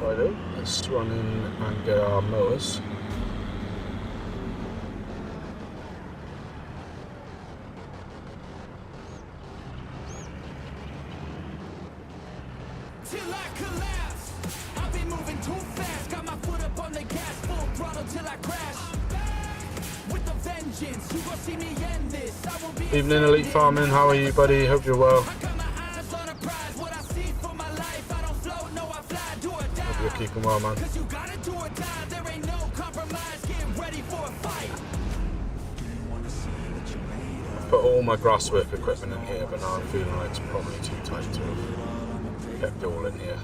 Righto, let's run in and get our mowers. Till I collapse, I'll be moving too fast. Got my foot up on the gas, full throttle till I crash. With the vengeance, you gon' see me end this. I will be Evening, Elite Farming. How are you, buddy? Hope you're well. I got my eyes on a prize. What I see for my life, I don't float, no, I fly, do or die. Hope you're keeping well, man. Cause you gotta do or die, there ain't no compromise. Get ready for a fight. I've put all my grasswork equipment in here, but now I'm feeling like it's probably too tight to have kept it all in here.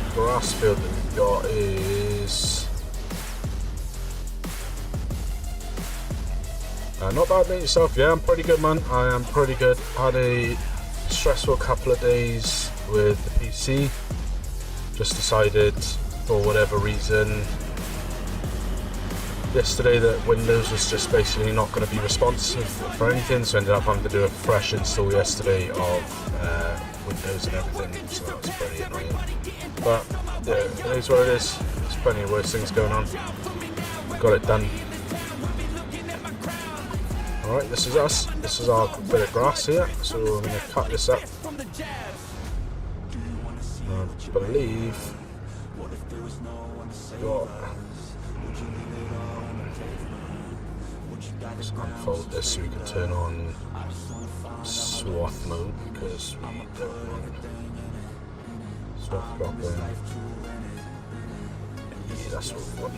The grass field that we've got is not bad, mate. Yourself? Yeah, I'm pretty good, man. I am pretty good. Had a stressful couple of days with the PC. Just decided, for whatever reason, yesterday that Windows was just basically not going to be responsive for anything, so I ended up having to do a fresh install yesterday of Windows and everything, so that was pretty annoying. But yeah, it is what it is. There's plenty of worse things going on. Got it done. Alright, this is us. This is our bit of grass here, so I'm going to cut this up. I believe got, let's unfold this so we can turn on swath mode because we don't want Stuff dropping. Yeah, that's what we want.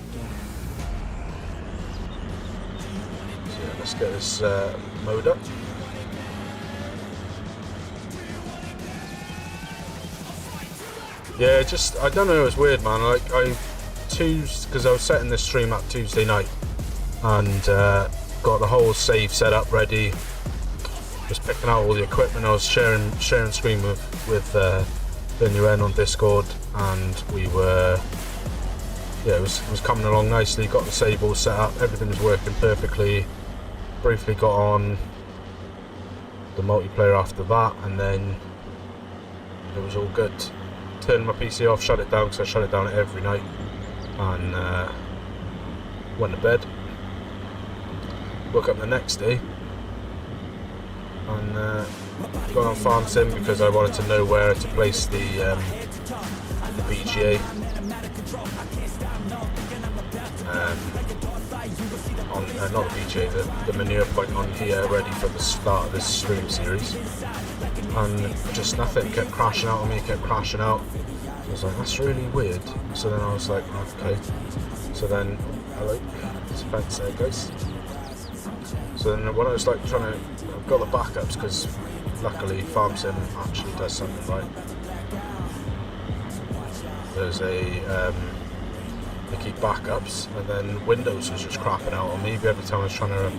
So yeah, let's get this mode up. Yeah, just, I don't know, it was weird, man. Like, because I was setting this stream up Tuesday night and got the whole save set up ready. Just picking out all the equipment. I was sharing screen with Thuringia on Discord, and we were, yeah, it was coming along nicely. Got the save all set up, everything was working perfectly. Briefly got on the multiplayer after that, and then it was all good. Turned my PC off, shut it down, because I shut it down every night, and went to bed. Woke up the next day and got on Farm Sim because I wanted to know where to place the BGA on not the BGA, the manure point on here, ready for the start of this stream series. And just nothing, kept crashing out on me, kept crashing out. I was like, that's really weird. So then I was like, okay. So then, hello, there's a fence there, guys. So then when I was like trying to, I've got the backups because luckily Farm Sim actually does something right. There's a, they keep backups, and then Windows was just crapping out on me every time I was trying to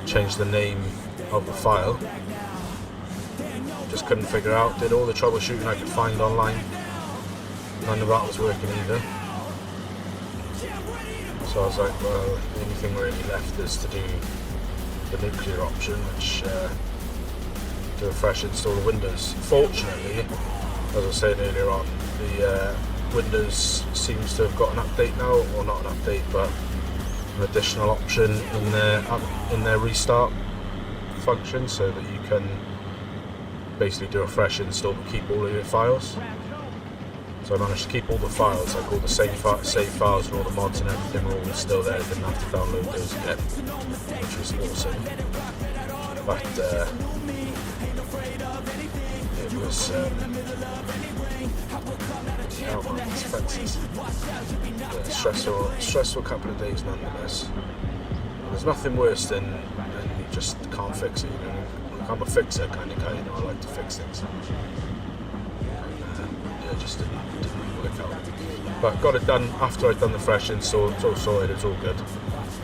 change the name of the file. Just couldn't figure out, did all the troubleshooting I could find online. None of that was working either. So I was like, well, the only thing really left is to do the nuclear option, which do a fresh install of Windows. Fortunately, as I was saying earlier on, the Windows seems to have got an update now, or not an update, but an additional option in their restart function, so that you can basically do a fresh install but keep all of your files. So I managed to keep all the files, like all the save files and all the mods and everything were all still there. I didn't have to download those again, which was awesome. But it was yeah, stressful couple of days nonetheless. There's nothing worse than you just can't fix it. You know? I'm a fixer kind of guy, you know, I like to fix things. Yeah, it just didn't work out. But got it done after I'd done the fresh install, it's all sorted, it's all good.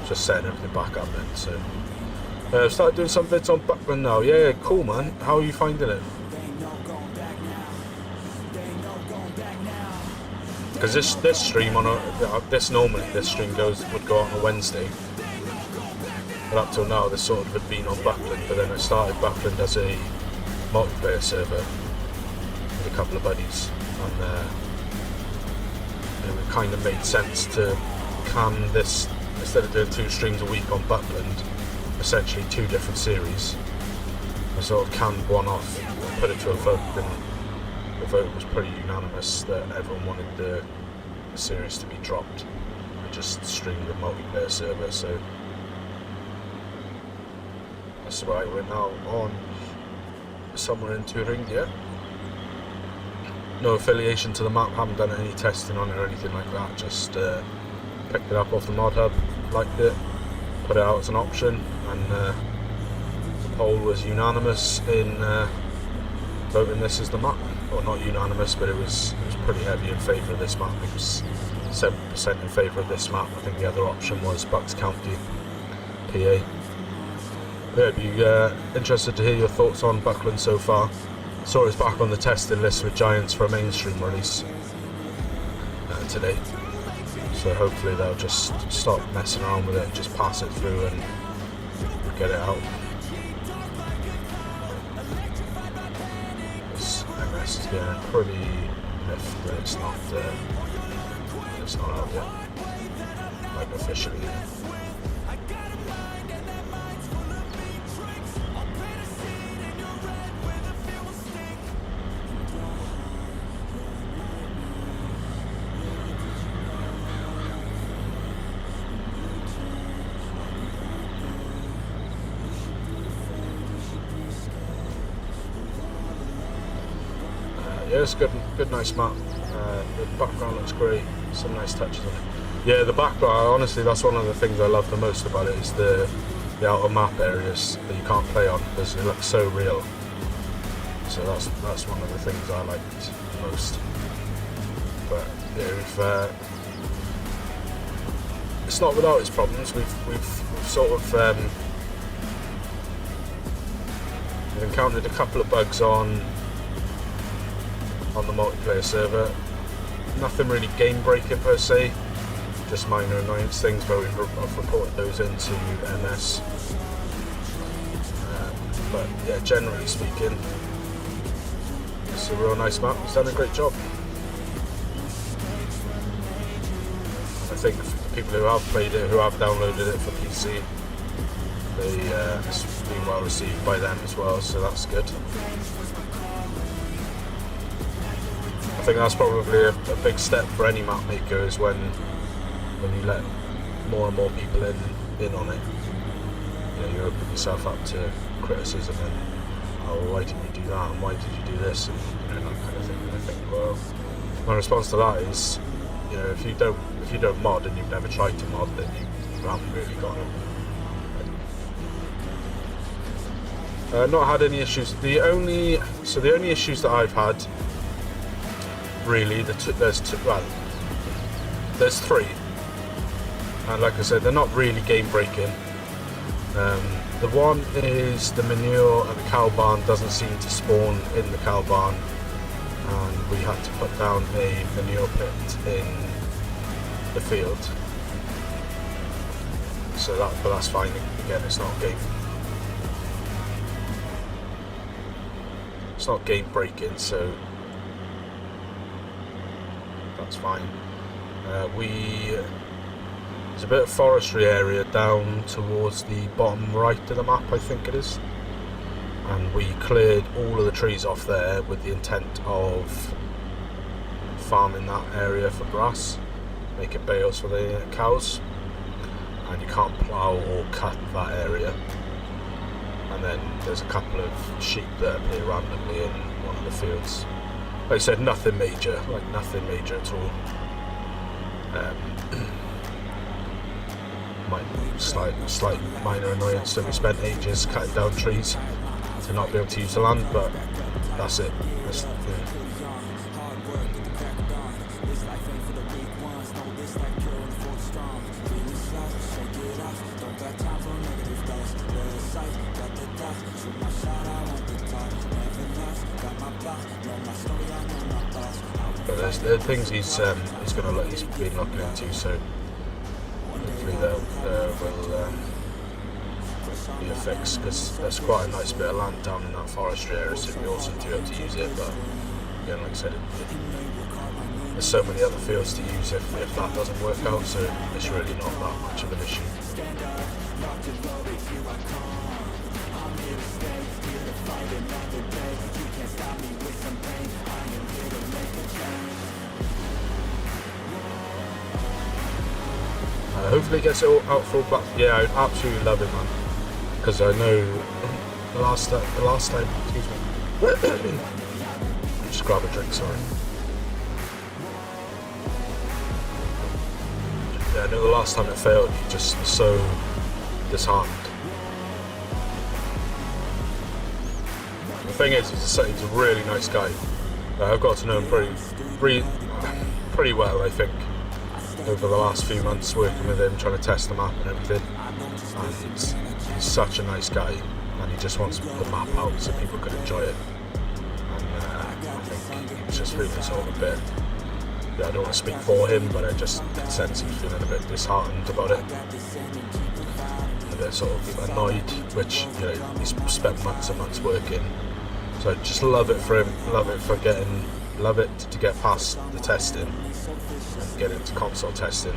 Just setting everything back up then, so. Started doing some bits on Buckland now. Yeah, cool man. How are you finding it? Because this stream this stream would go on a Wednesday. But up till now, this sort of had been on Buckland, but then I started Buckland as a multiplayer server with a couple of buddies, and it kind of made sense to can this, instead of doing 2 streams a week on Buckland, essentially 2 different series. I sort of canned one off and put it to a vote, and the vote was pretty unanimous that everyone wanted the series to be dropped and just stream the multiplayer server. So that's why we're now on somewhere in Thuringia. No affiliation to the map, haven't done any testing on it or anything like that, just picked it up off the mod hub, liked it, put it out as an option, and the poll was unanimous in voting this as the map. Well, not unanimous, but it was pretty heavy in favour of this map. It was 7% in favour of this map. I think the other option was Bucks County, PA. Yeah, I'd be interested to hear your thoughts on Buckland so far. Saw it's back on the testing list with Giants for a mainstream release today. So hopefully they'll just stop messing around with it and just pass it through and get it out. This MS is getting pretty miffed that it's not out yet, like officially. yeah, it's good, nice map. The background looks great. Some nice touches on it. Yeah, the background. Honestly, that's one of the things I love the most about it is the outer map areas that you can't play on because it looks so real. So that's one of the things I liked most. But yeah, it's not without its problems. We've sort of we've encountered a couple of bugs on the multiplayer server. Nothing really game breaking per se, just minor annoyance things, but I've reported those into MS. But yeah, generally speaking, it's a real nice map. He's done a great job. I think for people who have played it, who have downloaded it for PC, it's been well received by them as well, so that's good. I think that's probably a big step for any map maker is when you let more and more people in on it. You know, you open yourself up to criticism and, oh, why didn't you do that and why did you do this, and you know, that kind of thing. And I think, well, my response to that is, you know, if you don't mod and you've never tried to mod, then you haven't really got it. Not had any issues. The only issues that I've had, really, there's three, and like I said, they're not really game breaking. The one is the manure at the cow barn doesn't seem to spawn in the cow barn, and we had to put down a manure pit in the field. So that's fine. Again, it's not game breaking, so that's fine. There's a bit of forestry area down towards the bottom right of the map, I think it is, and we cleared all of the trees off there with the intent of farming that area for grass, making bales for the cows, and you can't plough or cut that area. And then there's a couple of sheep that appear randomly in one of the fields. Like I said, nothing major at all. Slight minor annoyance that we spent ages cutting down trees to not be able to use the land, but that's it. But there are things he's been looking into, so hopefully there will be a fix, because there's quite a nice bit of land down in that forestry area, so it'd be awesome to be able to use it. But again, like I said, there's so many other fields to use if that doesn't work out, so it's really not that much of an issue. Hopefully it gets it all out full black. Yeah, I absolutely love it, man. Because I know the last time, excuse me. Just grab a drink, sorry. Yeah, I know the last time it failed, you just were so disheartened. The thing is, he's a really nice guy. I've got to know him pretty well, I think, over the last few months working with him, trying to test the map and everything. And he's such a nice guy, and he just wants the map out so people could enjoy it. And I think he was just feeling sort of a bit, I don't want to speak for him, but I just could sense he was feeling a bit disheartened about it. A bit sort of annoyed, which, you know, he's spent months and months working. So I just love it for him, love it to get past the testing and get into console testing,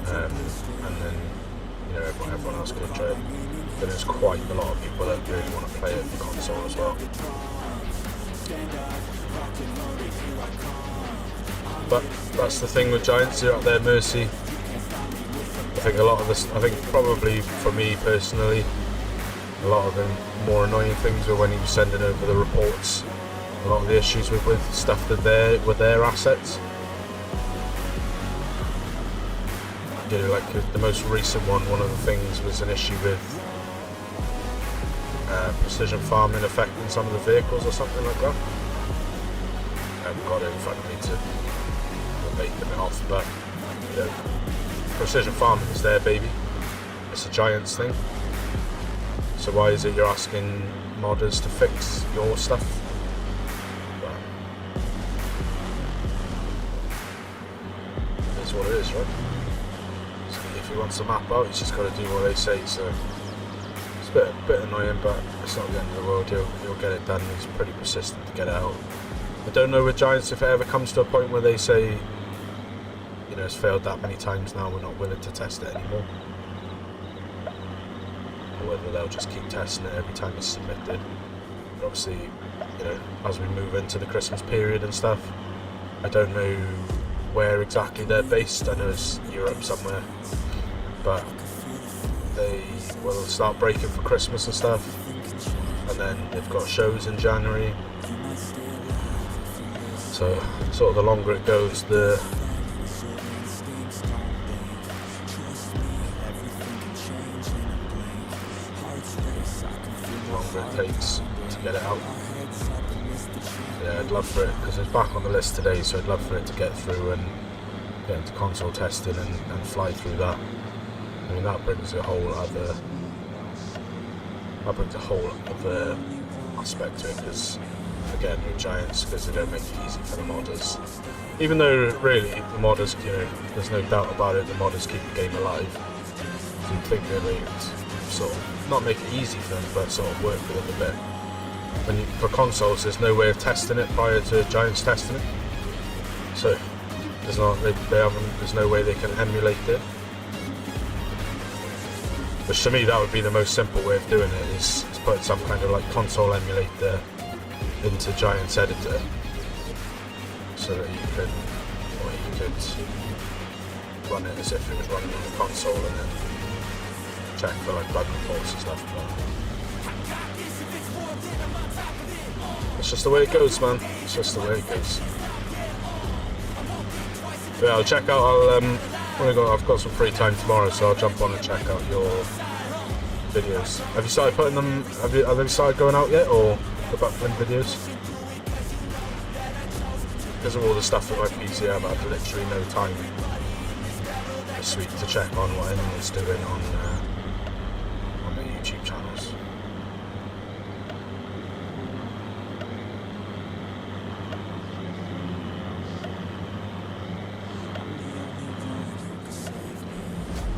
and then, you know, everyone else can enjoy it. But there's quite a lot of people that really want to play it for console as well. But that's the thing with Giants, you're at their mercy. I think a lot of this, probably for me personally, a lot of the more annoying things were when he was sending over the reports a lot of the issues with stuff that with their assets. You know, like the most recent one of the things was an issue with precision farming affecting some of the vehicles or something like that. I haven't got it in front of me to debate them off, but you know, precision farming is there, baby. It's a Giants thing. So why is it you're asking modders to fix your stuff? Well, it's what it is, right? So if he wants the map out, he's just got to do what they say. So it's a bit annoying, but it's not the end of the world. He'll get it done. He's pretty persistent to get it out. I don't know with Giants if it ever comes to a point where they say, you know, it's failed that many times now, we're not willing to test it anymore. Or whether they'll just keep testing it every time it's submitted. But obviously, you know, as we move into the Christmas period and stuff, I don't know where exactly they're based. I know it's Europe somewhere, but they will start breaking for Christmas and stuff, and then they've got shows in January. So sort of the longer it goes, the longer it takes to get it out. Yeah, I'd love for it, because it's back on the list today, so I'd love for it to get through and get into console testing and fly through that. I mean, that brings a whole other aspect to it, because again, with Giants, because they don't make it easy for the modders. Even though really the modders, you know, there's no doubt about it, the modders keep the game alive. So you'd think they would sort of not make it easy for them, but sort of work with it a bit. For consoles, there's no way of testing it prior to Giants testing it. So there's no way they can emulate it. Which to me, that would be the most simple way of doing it, is put some kind of like console emulator into Giants editor, so that you could run it as if it was running on the console and then check for like bug reports and stuff. But it's just the way it goes, man. It's just the way it goes. But yeah, I'll check out. I've got some free time tomorrow, so I'll jump on and check out your videos. Have you started putting them? Have they started going out yet, or the backwind videos? Because of all the stuff with my PC, I've had literally no time this week to check on what anyone's doing on the YouTube channels.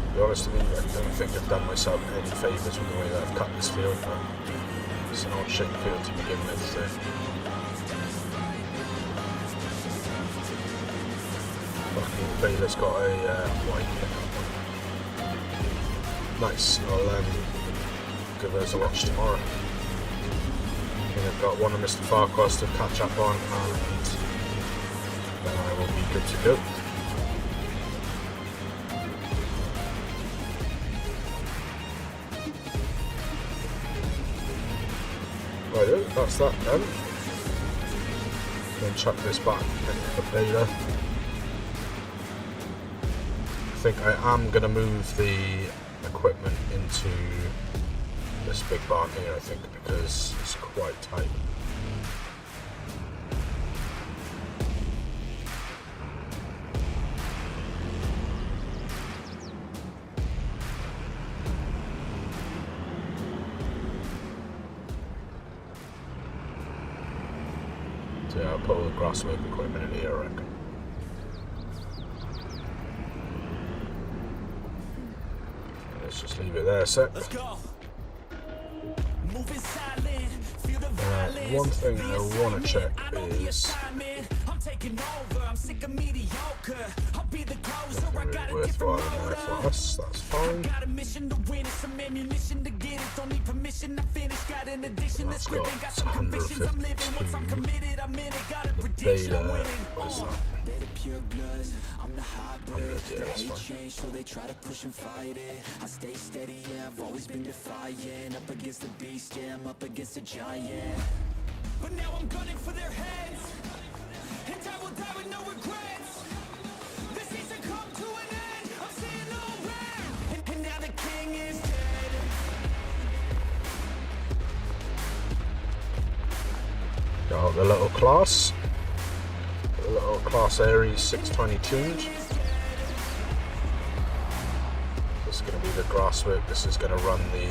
To be honest with me, I don't think I've done myself any favours with the way that I've cut this field, but it's an odd shaped field to begin with, so. Luckily the Baylor's got a wide pickup. Nice, I'll give those a watch tomorrow. I think I've got one of Mr. Farquhar's to catch up on, and then I will be good to go. Right, that's that done. Then chuck this back into the Baylor. I think I am going to move the equipment into this big barn here, I think, because it's quite tight. So yeah, I'll put all the grasswork equipment in here, I reckon. Let's just leave it there a sec. Let's go. One thing I want to check is nothing really worthwhile in there for us, that's fine. That's got 152. The Baylor, what is that? Yeah, that's fine. So they try to push and fight it. I stay steady, yeah, I've always been defiant. Up against the beast, yeah, I'm up against a giant. but now I'm gunning for their heads, and I will die with no regrets. This needs to come to an end. I'm seeing all red, and now the king is dead. Got the little class. The little class Aries 620 tuned. This is going to be the grasswork. This is going to run the.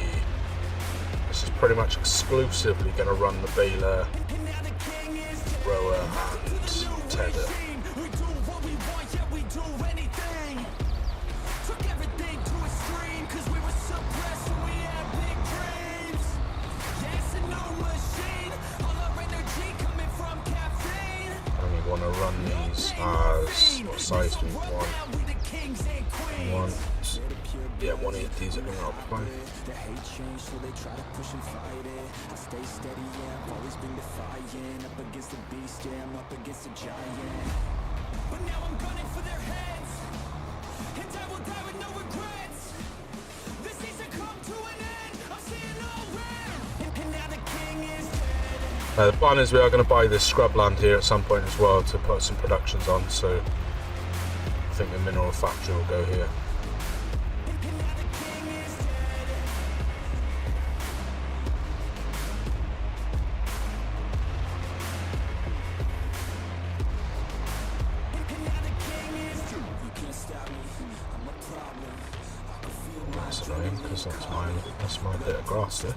This is pretty much exclusively going to run the baler, rower, and tedder. We do what we want, yeah, we do anything. Took everything to a stream, cause we were suppressed and we had big dreams. Yes, a new machine, all our energy coming from caffeine. And we want to run these as, what size do we want? Yeah, 180s, I think that'll be fine. The hate change, so they try to push and fight it. I stay steady, yeah, I've always been defiant. Up against the beast, yeah, I'm up against a giant. But now I'm gunning for their heads, and I will die with no regrets. This needs to come to an end. I'm seeing all red, and now the king is dead. The plan is we are going to buy this scrubland here at some point as well to put some productions on, so I think the mineral factory will go here. That's annoying because that's my bit of grass there.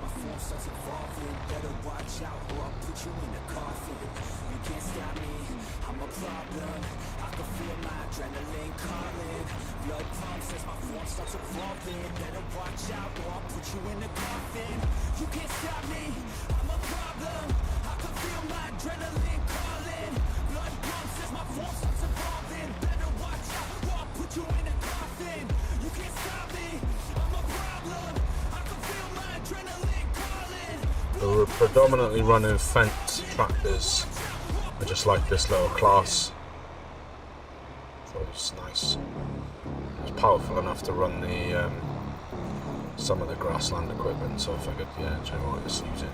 We're predominantly running Fendt tractors. I just like this little class. Thought it was nice. It's powerful enough to run the some of the grassland equipment, so I figured, yeah, do you know what, let's use it.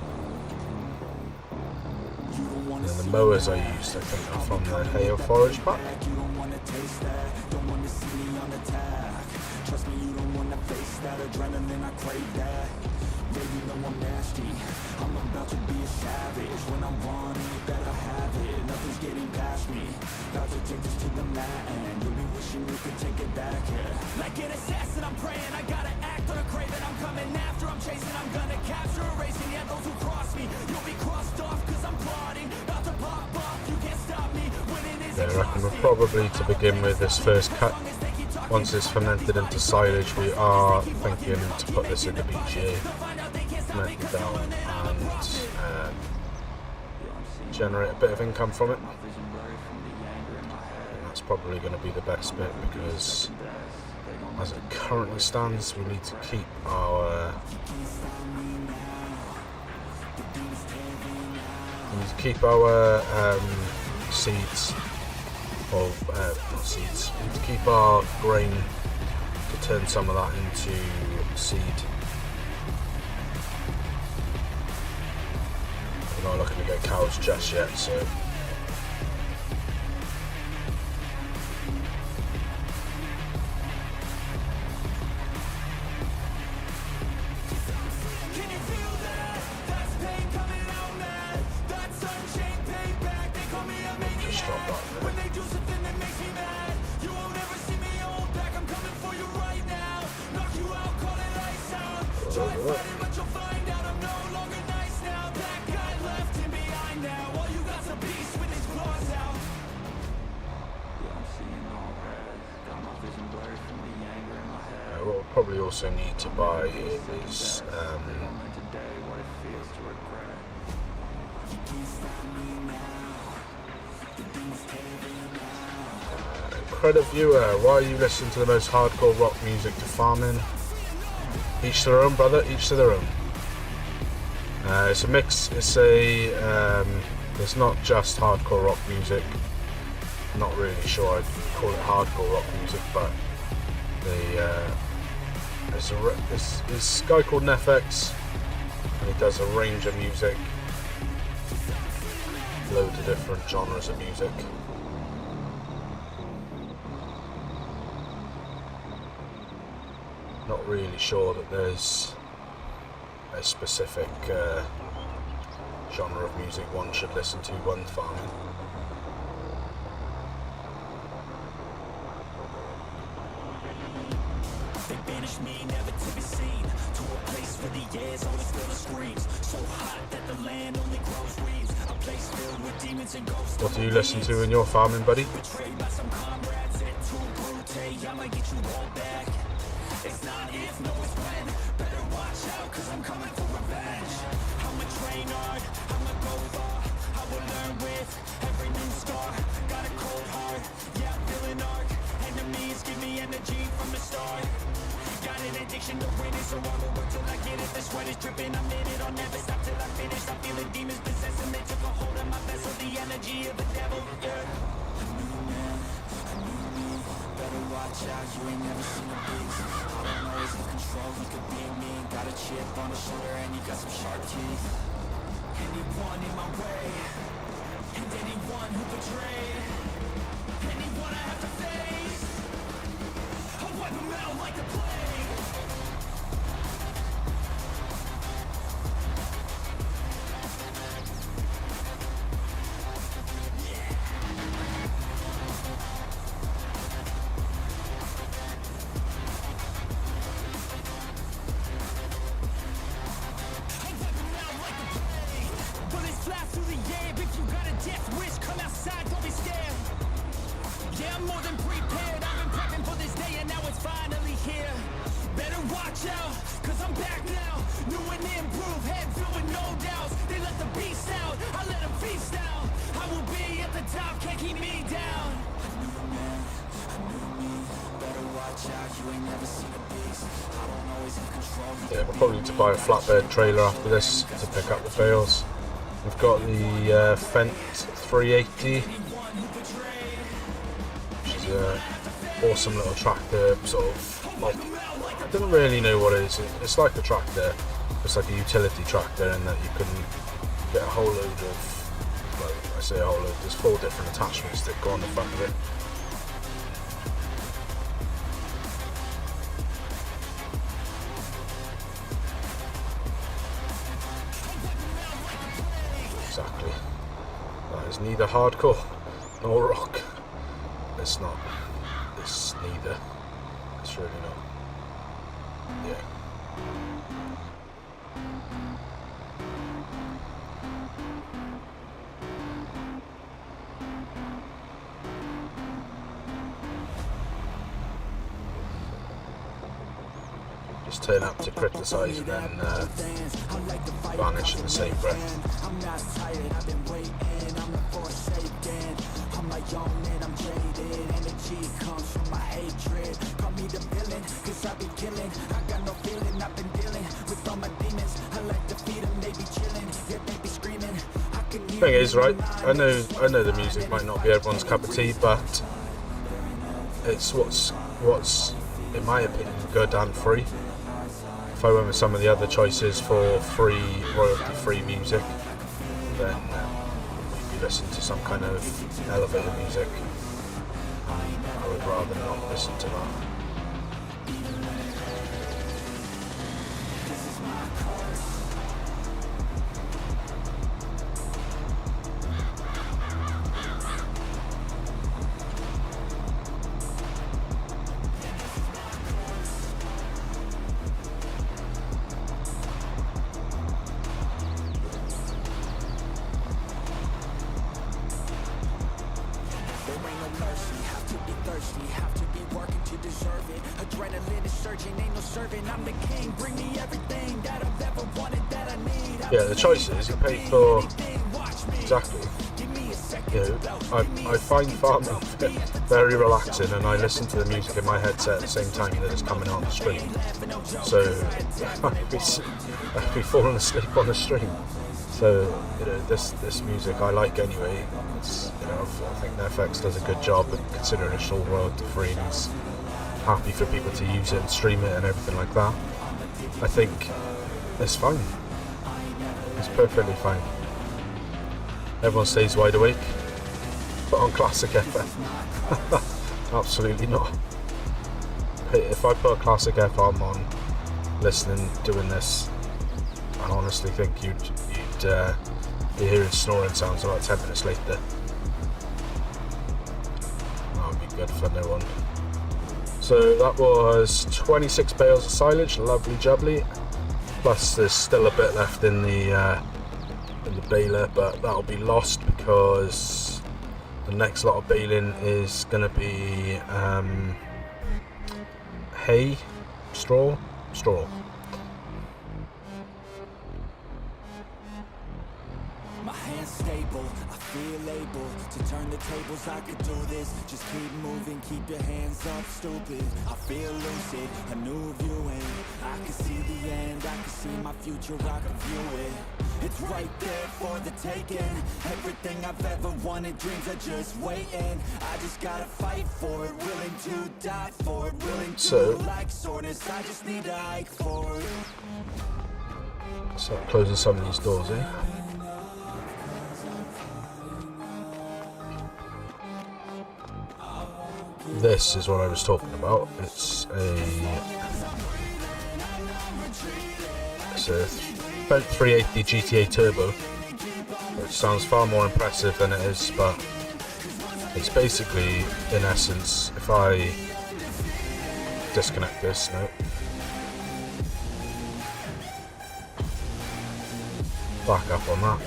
And then the mowers I used, I think, are from the hay or forage pack. You don't wanna taste that, don't wanna see me on attack. Trust me, you don't wanna face that adrenaline, I crave that. Yeah, you know I'm nasty, I'm about to be a savage. When I want it, you better have it. Nothing's getting past me, about to take this to the mat, and you'll be wishing you could take it back, yeah. Like an assassin, I'm praying, I gotta act on a craving. I'm coming after, I'm chasing, I'm gonna capture, erasing. Yeah, those who cross me, you'll be crossed off, cause I'm plotting, about to pop off, you can't stop me. Winning is Yeah, I reckon we're probably, to begin with, this first cut, once it's fermented into silage, we are thinking to put this in the BGA, ferment it down, and generate a bit of income from it. And that's probably going to be the best bit, because as it currently stands, we need to keep our seeds, or not seeds, we need to keep our grain to turn some of that into seed. We're not looking to get cows just yet, so just drop that there. What we'll probably also need to buy is credit viewer, why are you listening to the most hardcore rock music to farming? Each to their own, brother, each to their own. It's a mix, it's it's not just hardcore rock music. I'm not really sure I'd call it hardcore rock music, but there's this guy called Nefx, and he does a range of music. loads of different genres of music. Not really sure that there's a specific genre of music one should listen to when farming. They banish me, never to be seen, to a place where the air's always filled with screams, so hot that the land only grows weeds, a place filled with demons and ghosts. What do you listen to in your farming, buddy? Betrayed by some comrades, et tu brute, I might get you all back. It's not if, no it's when. Better watch out, cause I'm coming for revenge. I'ma train hard, I'ma go far, I will learn with every new scar. Got a cold heart, yeah, I'm feeling arc. Enemies give me energy from the start. Got an addiction to winning, so I will work till I get it. The sweat is dripping, I'm in it, I'll never stop till I finish. I feel the demons possessing, they took a hold of my vessel. The energy of the devil, yeah. A new man, a new me. Better watch out, you ain't never seen a beast. I don't always have control, he could be me. Got a chip on his shoulder and he got some sharp teeth. Anyone in my way, and anyone who betrayed, anyone I have to face, I'll wipe them out like the plague. Yeah, we'll probably need to buy a flatbed trailer after this to pick up the bales. We've got the Fent 380, which is an awesome little tractor, sort of, well, I don't really know what it is. It's like a tractor, it's like a utility tractor in that you can get a whole load of, well, I say a whole load, there's 4 different attachments that go on the front of it. Exactly. That is neither hardcore nor rock. It's not. It's neither. It's really not. Yeah. Just turn up to criticise and then vanish in the same breath. I'm not tired, I've been waiting, I'm the forsaken. I'm my own and I'm jaded. Energy comes from my hatred. Call me the villain, cause I be killing. I got no feeling, I've been dealing with all my demons. I like to feed them, they be chilling. Yeah, they be screaming. I can hear Thing is, right, I know the music might not be everyone's cup of tea, but it's what's in my opinion good and free. If I went with some of the other choices for free, royalty-free music, then we'd be listening to some kind of elevator music. I would rather not listen to that. Yeah, the choices you pay for exactly. You know, I find farming very relaxing, and I listen to the music in my headset at the same time that it's coming on the stream. So I'd be falling asleep on the stream. So you know, this music I like anyway. It's, you know, I think FX does a good job, and considering it's all royalty free, and he's happy for people to use it and stream it and everything like that. I think it's fine. It's perfectly fine. everyone stays wide awake. But on Classic FM, absolutely not. If I put a Classic FM on, listening, doing this, I honestly think you'd be hearing snoring sounds about 10 minutes later. That would be good for no one. So that was 26 bales of silage, lovely jubbly. Plus there's still a bit left in the baler, but that'll be lost because the next lot of baling is going to be hay, straw. My hands stable, I feel able to turn the tables. I could do this, just keep moving, keep your hands up, stupid. I feel lucid, a new viewing. I can see the end, I can see my future, I can view it. It's right there for the taking. Everything I've ever wanted, dreams are just waiting. I just gotta fight for it, willing to die for it, willing to like soreness. I just need to hike for it. Start closing some of these doors, eh? This is what I was talking about. It's about 380 GTA Turbo, which sounds far more impressive than it is, but it's basically, in essence, if I disconnect this, back up on that,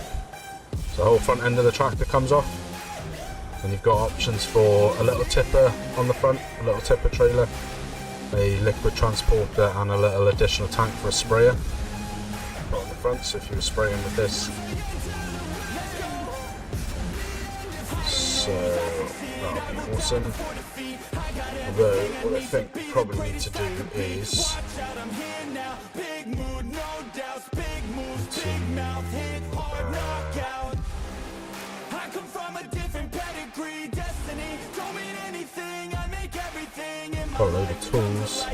so the whole front end of the tractor comes off. And you've got options for a little tipper on the front, a little tipper trailer, a liquid transporter, and a little additional tank for a sprayer. Put on the front, so if you were spraying with this. So that'll be awesome. Although what I think we probably need to do is got a load of tools.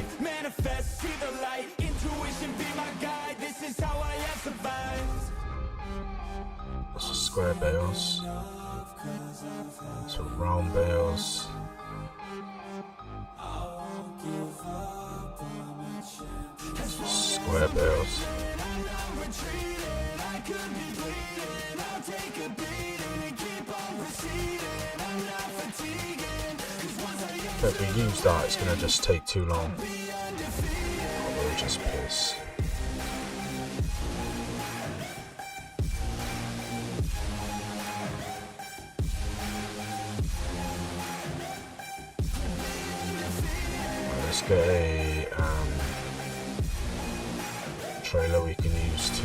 That's for square bales. That's for round bales. Square bales. If we use that, it's going to just take too long. We'll just piss. Let's get a trailer we can use to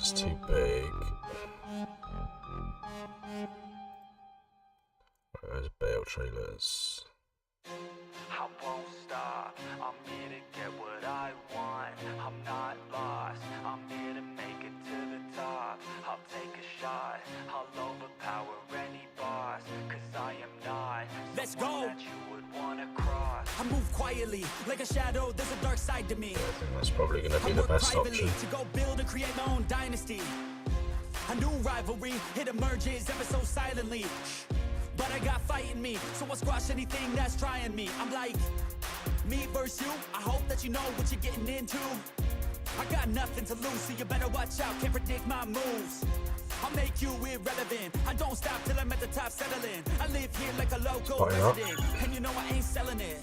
is too big. Those bale trailers. I won't stop, I'm here to get what I want. I'm not lost, I'm here to make it to the top. I'll take a shot, I'll overpower any boss. Cause I am not Let's go. that you would wanna cross. I move quietly, like a shadow, there's a dark side to me. I think that's probably going to be I the work best privately option. to go build and create my own dynasty. A new rivalry, it emerges ever so silently. But I got fight in me, so I'll squash anything that's trying me. I'm like, me versus you, I hope that you know what you're getting into. I got nothing to lose, so you better watch out, can't predict my moves. I'll make you irrelevant, I don't stop till I'm at the top settling. I live here like a local resident, and you know I ain't selling it.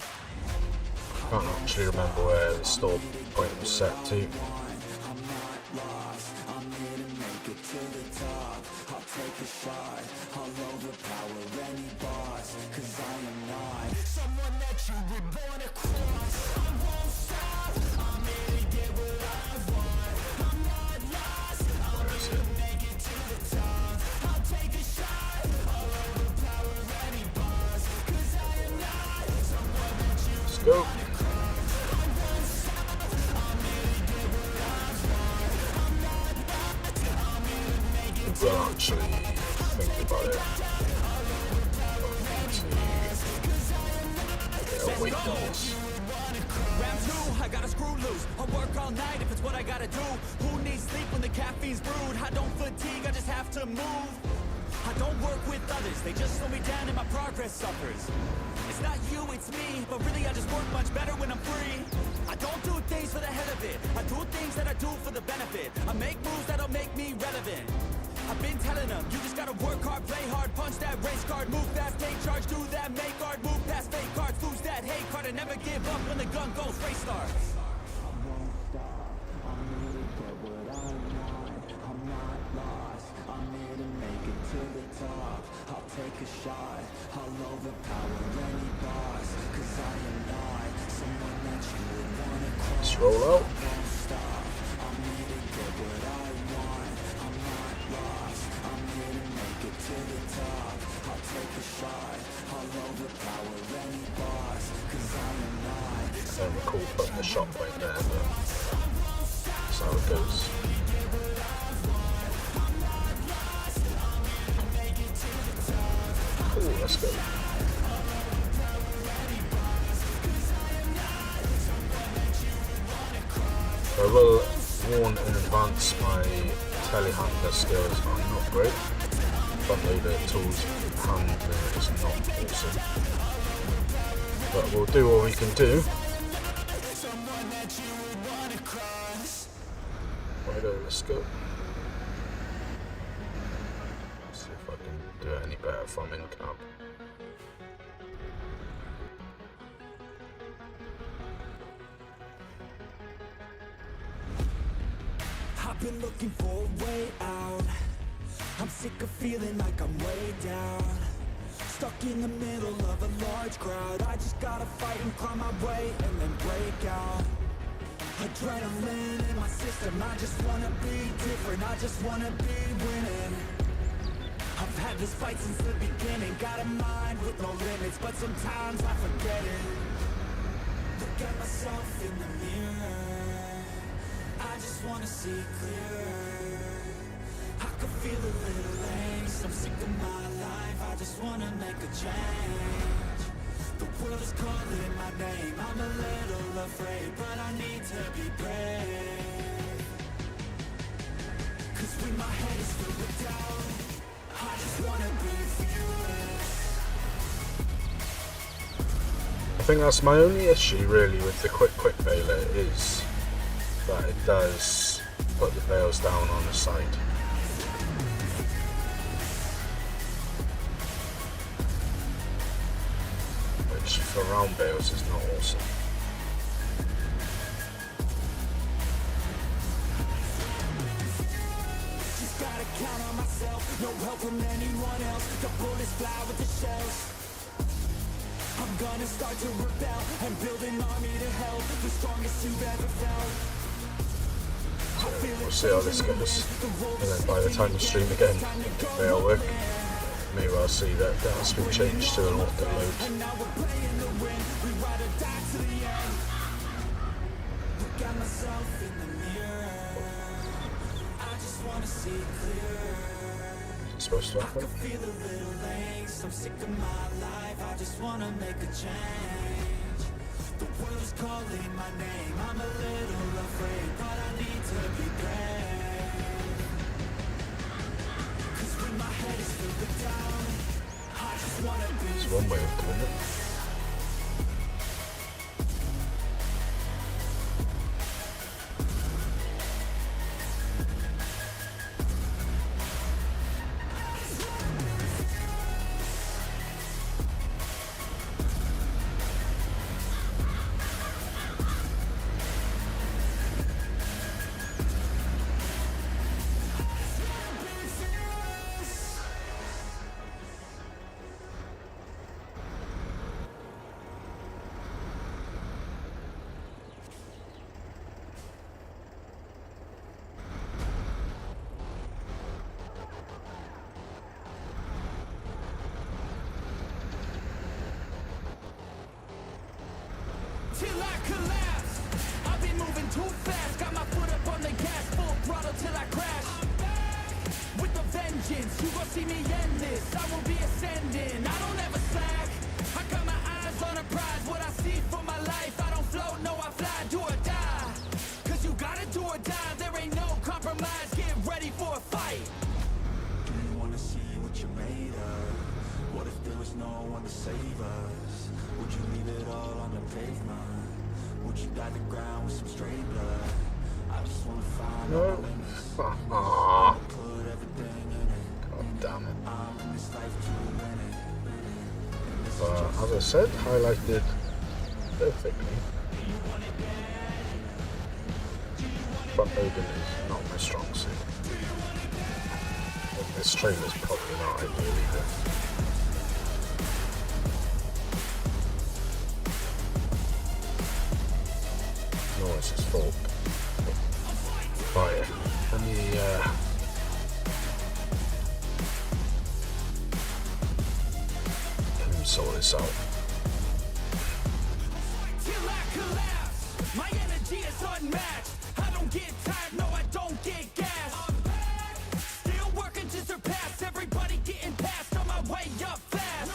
I can't actually remember where the store point was set to. Take a shot, I'll overpower any boss. Cause I am not someone that you would wanna cross. I won't stop, I'm here to get what I want. I'm not lost, I'm here to make it to the top. I'll take a shot, I'll overpower any boss. Cause I am not someone that you Let's go. Well, actually, about it. Yeah, weakness. Round two, I gotta screw loose. I work all night if it's what I gotta do. Who needs sleep when the caffeine's brewed? I don't fatigue, I just have to move. I don't work with others, they just slow me down and my progress suffers. It's not you, it's me, but really I just work much better when I'm free. I don't do things for the head of it, I do things that I do for the benefit. I make moves that'll make me relevant. I've been telling them, you just gotta work hard, play hard, punch that race card, move fast, take charge, do that, make art, move past fake cards, lose that hate card, and never give up when the gun goes, race starts. I won't stop, I'm here to get what I want. I'm not lost, I'm here to make it to the top. I'll take a shot, I'll overpower any boss. Cause I am not someone that you would wanna cross. Let's roll out. I won't stop, I'm here to get what I want. I'm not lost, I'm here to make it to the top. I'll take a shot, I'll overpower any boss. Cause I am not. I don't recall putting the shot point there, but that's how it goes. Cool, let's go. I will warn in advance my telehandler skills are not great. Front loader tools handling is not awesome. But we'll do what we can do. Righto, let's go. See if I can do it any better from in cab. I've been looking for a way out. I'm sick of feeling like I'm way down. Stuck in the middle of a large crowd. I just gotta fight and climb my way and then break out. Adrenaline in my system. I just wanna be different. I just wanna be winning. I've had this fight since the beginning. Got a mind with no limits, but sometimes I forget it. Look at myself in the mirror. I just wanna see clearer. I could feel a little angst. I'm sick of my life. I just wanna make a change. The world is calling my name. I'm a little afraid, but I need to be brave. Cause when my head is filled with doubt, I just wanna be fearless. I think that's my only issue really with the quick baler is that it does put the bales down on the side. Which for round bales is not awesome. Just gotta count on myself, no help from anyone else. The bullets fly with the shells. I'm gonna start to rebel and build an army to help. The strongest you've ever felt. We'll see how this goes, and then by the time you stream again, they'll work. Maybe I'll see that that has been changed to an auto load. And now we're playing to win. We ride or die to the end. Look at myself in the mirror. I just wanna see clearer. Is it supposed to I happen? can feel a little angst. I'm sick of my life. I just wanna make a change. The world is calling my name. I'm a little afraid, but I need to be brave. Cause when my head is filled with doubt, I just wanna be It's one way of doing it. Till I collapse, I've been moving too fast. Got my foot up on the gas, full throttle till I crash. With a vengeance, You gon' see me endless, I will be ascending. I don't ever slack, I got my eyes on a prize. What I see for my life, I don't float, no I fly, do or die. Cause you gotta do or die, there ain't no compromise. Get ready for a fight. Do you wanna see what you're made of? What if there was no one to save us? Would you leave it all on the pavement? Would you dye the ground with some straight blood? I just wanna find all the limits. Put everything in it. God damn it. I'm in this life to win it. As I said, highlighted perfectly. Front loading is not my strong suit. And this trailer's probably not ideal either. Nor is his fault. Right, let me sort this out. Till I collapse, my energy is unmatched. I don't get tired, no I don't get gas. Still working to surpass, everybody getting past, on my way up fast.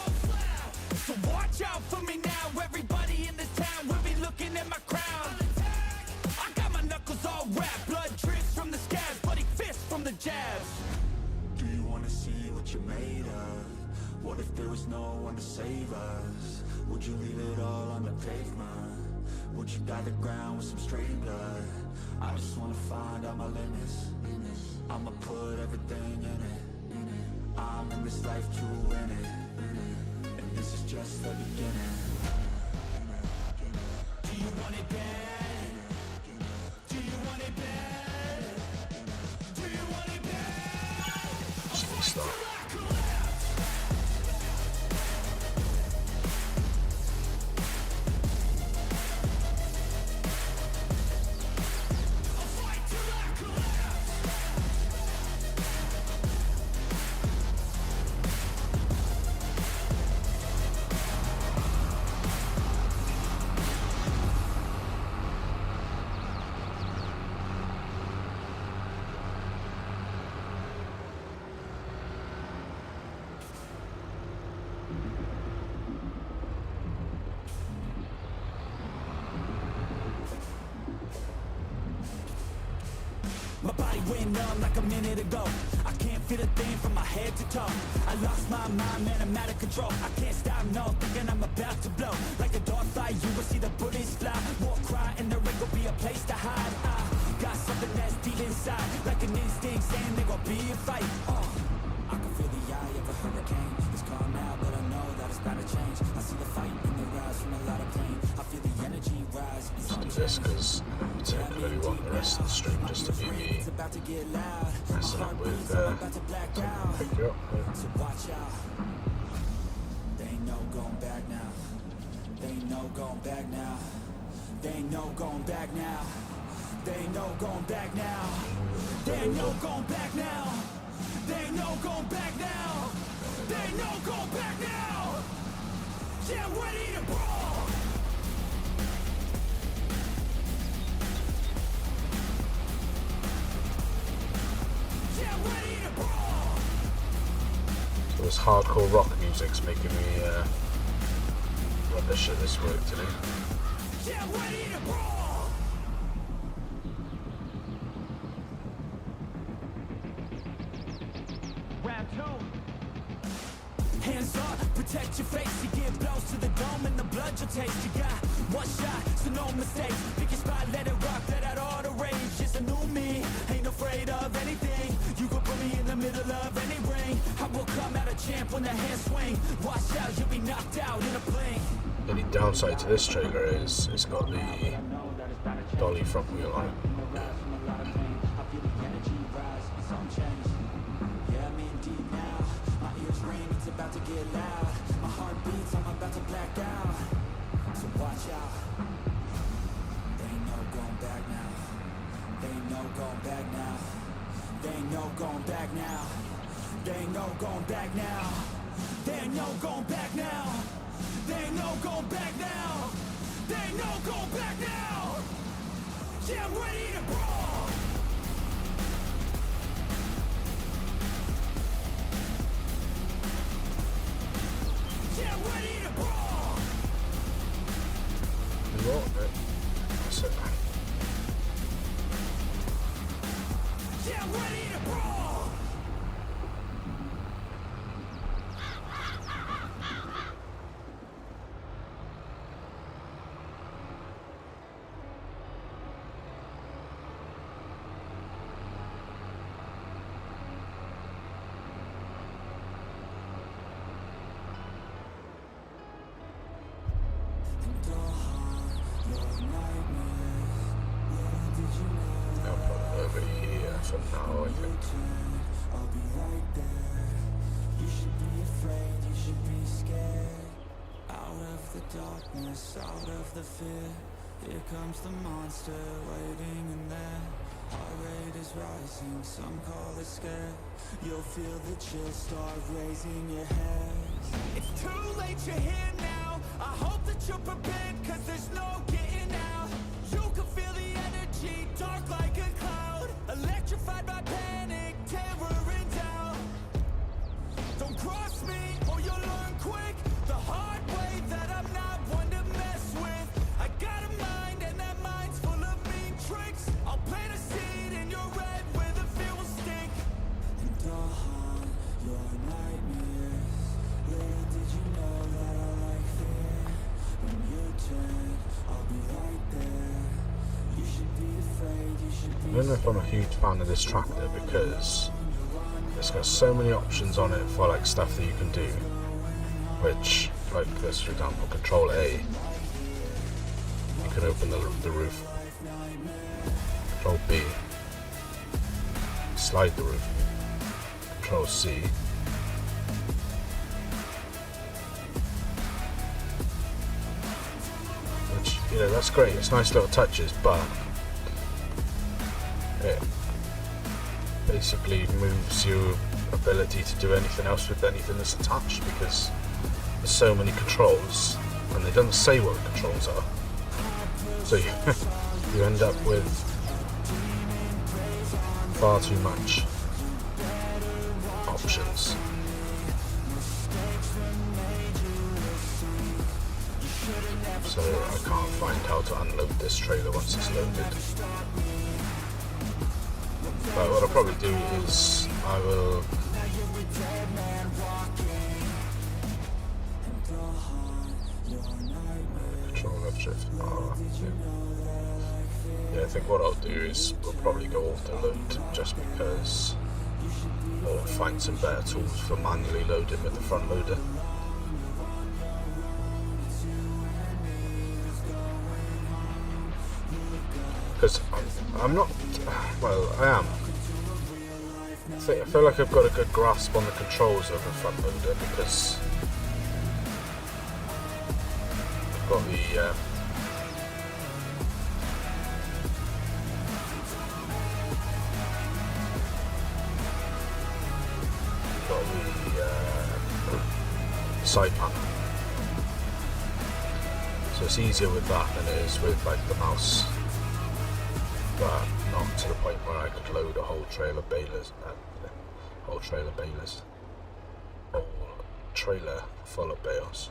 So watch out for me now, everybody in this town will be looking at my crown. I got my knuckles all wrapped, blood drips from the scabs, bloody fists from the jabs. Do you wanna see what you're made of? What if there was no one to save us? Would you leave it all on the pavement? Would you dye the ground with some straight blood? I just wanna find out my limits. I'ma put everything in it. I'm in this life to win it. And this is just the beginning. Do you want it bad? Do you want it bad? Do you want it bad? Just restart. My body went numb like a minute ago. I can't feel a thing from my head to toe. I lost my mind, man, I'm out of control. I can't stop, no, thinking I'm about to blow. Like a dog fight, you will see the bullets fly. War cry, and there ain't gonna be a place to hide. I got something that's deep inside, like an instinct saying there gonna be a fight. I can feel the eye of a hurricane. It's calm now, but I know that it's about to change. I see the fight in the rise from a lot of pain. I feel the energy rise. Let's do this because I don't really want the rest of the stream just to be me messing up with pick you up. So watch out. There ain't no going back now. There ain't no going back now. There ain't no going back now. There ain't no going back now. There ain't no going back now. There ain't no going back now. There ain't no going back now. Yeah, I'm ready to brawl. Yeah, I'm ready to brawl. This hardcore rock music's making me rubbish at this work today. Yeah, I'm ready to brawl. Round two. Hands up, protect your face. You give blows to the dome and the blood you'll taste. You got one shot, so no mistakes. Pick your spot, let it rock, let out all the rage. It's a new me, ain't afraid of anything. You can put me in the middle of any ring. I will come out a champ when the hands swing. Watch out, you'll be knocked out in a blink. The only downside to this trailer is it's got the dolly front wheel on it. About to get loud, my heart beats, I'm about to black out. So watch out. There ain't no going back now. There ain't no going back now. There ain't no going back now. There ain't no going back now. There ain't no going back now. There ain't no going back now. There ain't no going back now. Yeah, I'm ready to brawl. I'll put it over here for now, I think. I'll be right there. You should be afraid, you should be scared. Out of the darkness, out of the fear. Here comes the monster waiting in there. Heart rate is rising, some call it scared. You'll feel the chill start raising your hairs. It's too late, you're here now. I hope that you're prepared, cause there's no getting out. You can feel the energy, dark like a cloud. Electrified by panic, terror and doubt. Don't cross me, or you'll learn quick the hard way that I'm not one to mess with. I got a mind, and that mind's full of mean tricks. I'll plant a seed in your head where the fear will stick. And I'll haunt your nightmares. Little did you know that I like fear. When you turn, I'll be right there. You should be afraid, you should be I don't know if I'm a huge fan of this tractor because it's got so many options on it for like stuff that you can do, which, like this for example, Control A, you can open the roof. Control B, slide the roof. Control C, which, you know, that's great, it's nice little touches, but it basically moves your ability to do anything else with anything that's attached, because there's so many controls and they don't say what the controls are, so you end up with far too much options. So I can't find how to unload this trailer once it's loaded. But what I'll probably do is I will control F shift R. Yeah, I think what I'll do is we'll probably go auto load just because, or find some better tools for manually loading with the front loader. Because I'm not, well, I am. I feel like I've got a good grasp on the controls of the front loader because I've got the side panel, so it's easier with that than it is with like the mouse, but not to the point where I could load a whole trailer balers, whole trailer full of bales.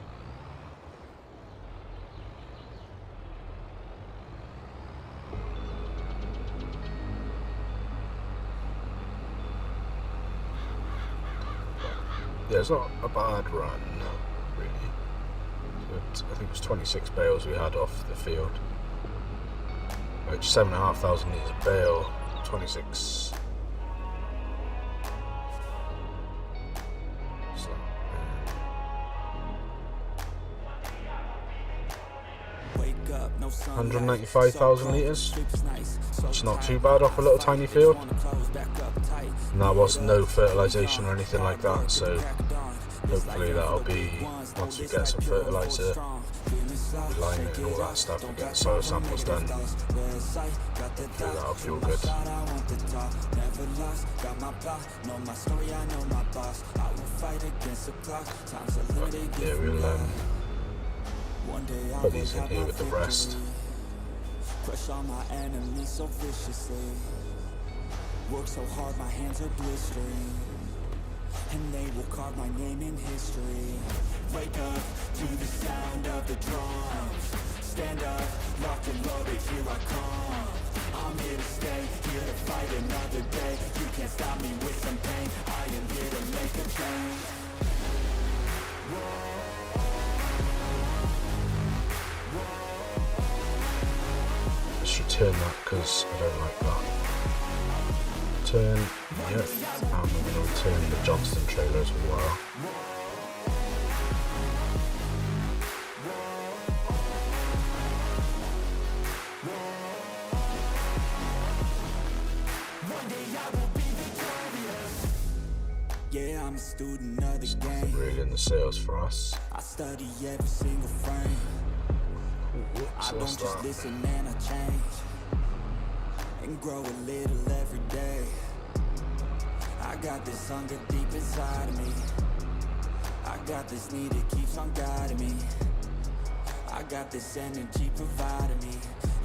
Yeah, it's not a bad run, really. But I think it was 26 bales we had off the field, which 7,500 litres a bale, 26. So, 195,000 litres, which is not too bad off a little tiny field. And that was no fertilisation or anything like that, so hopefully that'll be, once we get some fertiliser, line it and all that stuff and get the soil samples done, hopefully that'll be all good. But yeah, we'll put these in here with the rest. Crush all my enemies so viciously. Work so hard my hands are blistering, and they will carve my name in history. Wake up to the sound of the drums. Stand up, locked and loaded, here I come. I'm here to stay, here to fight another day. You can't stop me with some pain, I am here to make a change. Let's return that because I don't like that. Return, yep, and I'm going to return the Johnston trailer as well. I'm a student of the game. Really in the sales for us. I study every single frame. I don't just listen and I change, and grow a little every day. I got this hunger deep inside of me. I got this need, it keeps on guiding me. I got this energy providing me.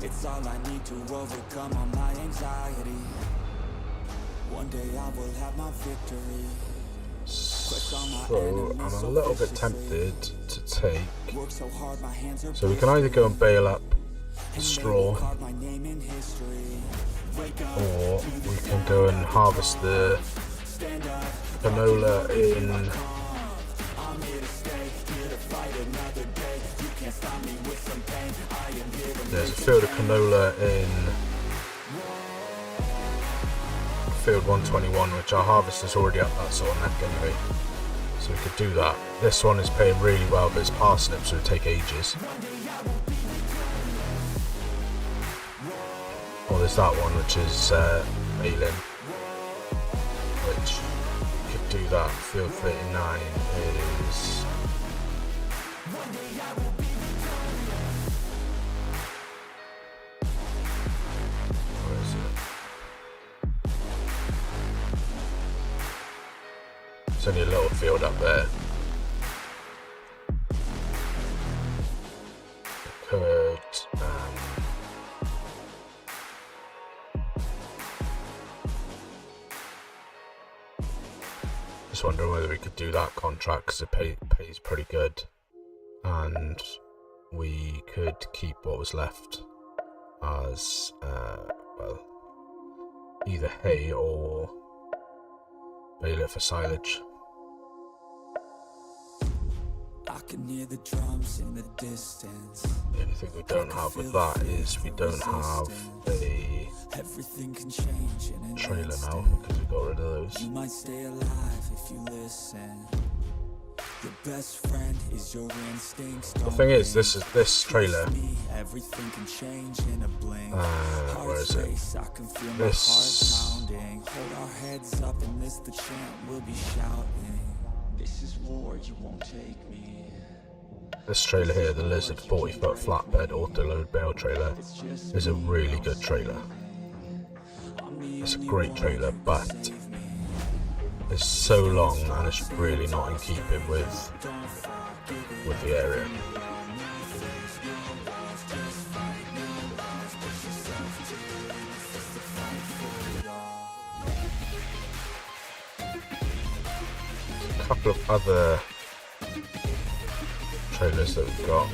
It's all I need to overcome all my anxiety. One day I will have my victory. So I'm a little bit tempted to take. So we can either go and bail up straw, or we can go and harvest the canola in. There's a field of canola in field 121, which our harvest is already up that sort of neck anyway, so we could do that. This one is paying really well, but it's parsnips, so it would take ages. Or there's that one, which is Malin, which could do that. Field 39 is. It's only a little field up there. Could just wondering whether we could do that contract, because it pays pretty good, and we could keep what was left as well, either hay or bale it for silage. I can hear the drums in the distance. The only thing we don't have with that is we don't have a Everything can change in an trailer now, instant. because we got rid of those. You might stay alive if you listen. Your best friend is your instincts. The thing is, this trailer. Everything can change in a blink. Where is it? I can feel This. my heart pounding. Hold our heads up and this the chant we'll be shouting. This is war, you won't take me. This trailer here, the Lizard 40-foot flatbed auto-load bale trailer, is a really good trailer. It's a great trailer, but it's so long and it's really not in keeping with the area. A couple of other trailers that we've got.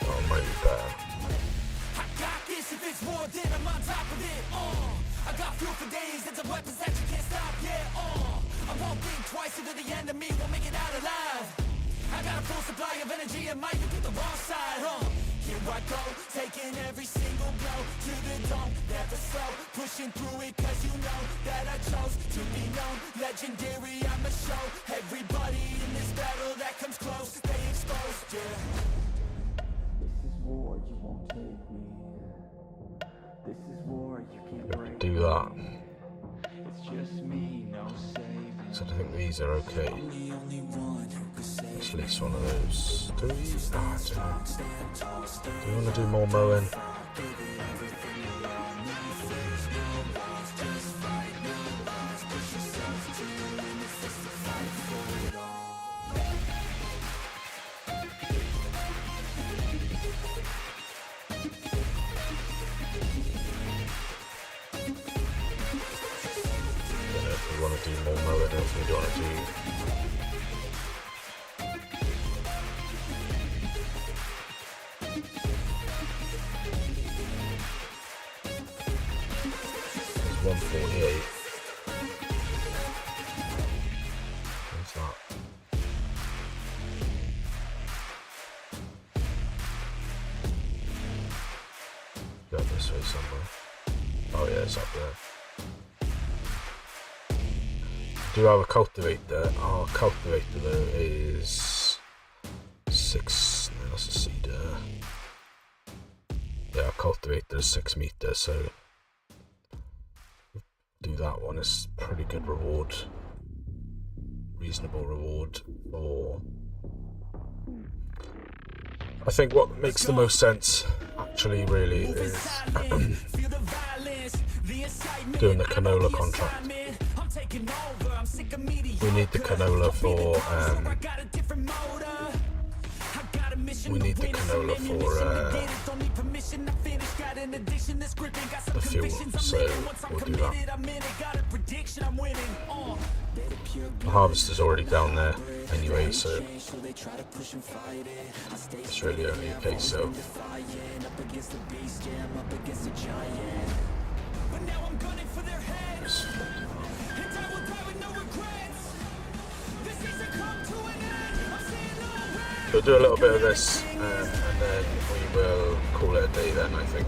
Oh, might be better. I got this, if it's war, then I'm on top of it, I got fuel for days, it's a weapons that you can't stop, yeah, I won't think twice, either the enemy won't make it out alive. I got a full supply of energy and might pick the wrong side, Here I go, taking every single blow to the dome, never slow, pushing through it cause you know that I chose to be known, legendary, I'ma show everybody in this battle that comes close, stay exposed, yeah. This is war, you won't take me. This is war, you can't break. Do that. It's just me, no saving. So I think these are okay. I'm the only one who can save. Let's lease one of those. Do we? I don't know. Do we want to do more mowing? Want to do more mowing, or if we want to do it's 148. What's that? Go this way somewhere. Oh yeah, it's up there. do have a cultivator. Our cultivator though is 6. No, that's a cedar. Yeah, our cultivator is 6 meters, so do that one. It's pretty good reward, reasonable reward for. I think what makes the most sense, actually, really, is doing the canola contract. We need the canola for the fuel, so we'll do that. The harvester's already down there anyway, so it's really only a case of we'll do a little bit of this and then we will call it a day then, I think.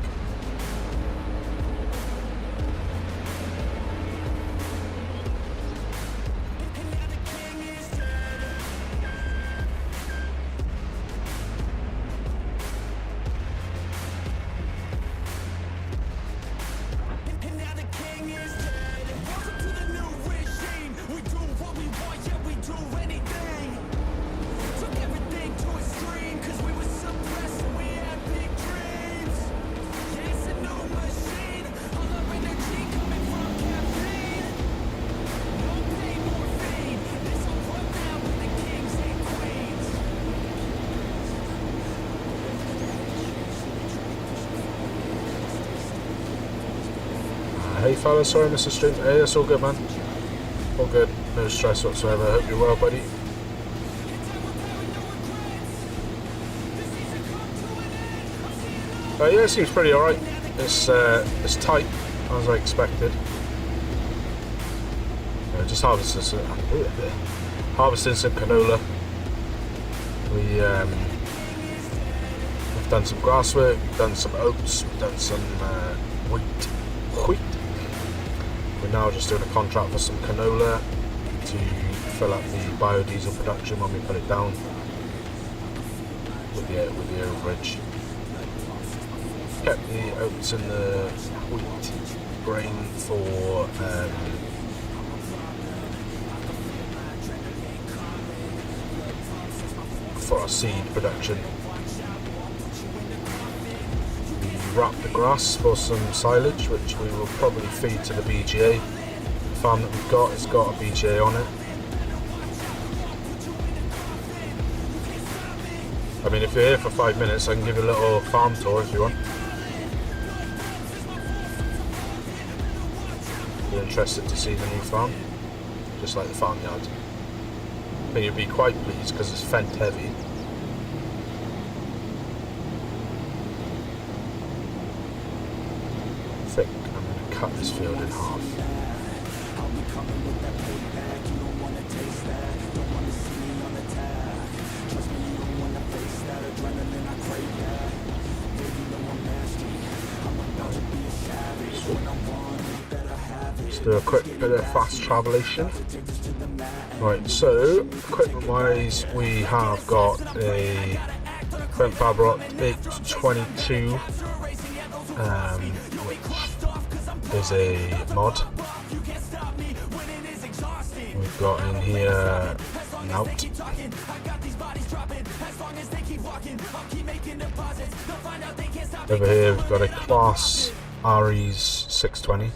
Hey fellas, sorry I missed the stream. Hey, it's all good, man. All good, no stress whatsoever. Hope you're well, buddy. Yeah, it seems pretty alright. It's tight, as I expected. Just harvesting some canola. We've done some grass work, we've done some oats, we've done some wheat. We're now just doing a contract for some canola to fill up the biodiesel production when we put it down with the overage. Kept the oats and the wheat grain for our seed production. Wrap the grass for some silage, which we will probably feed to the BGA. The farm that we've got has got a BGA on it. I mean, if you're here for 5 minutes, I can give you a little farm tour if you want. If you're interested to see the new farm, just like the farmyard. I think you'd be quite pleased because it's fent heavy. I think I'm going to cut this field in half. Let's do a quick bit of fast travelation. Right, so equipment wise, we have got a Fent Fabrot 822. Which is a mod. We've got in here Nout. Over here we've got a Class RE's 620.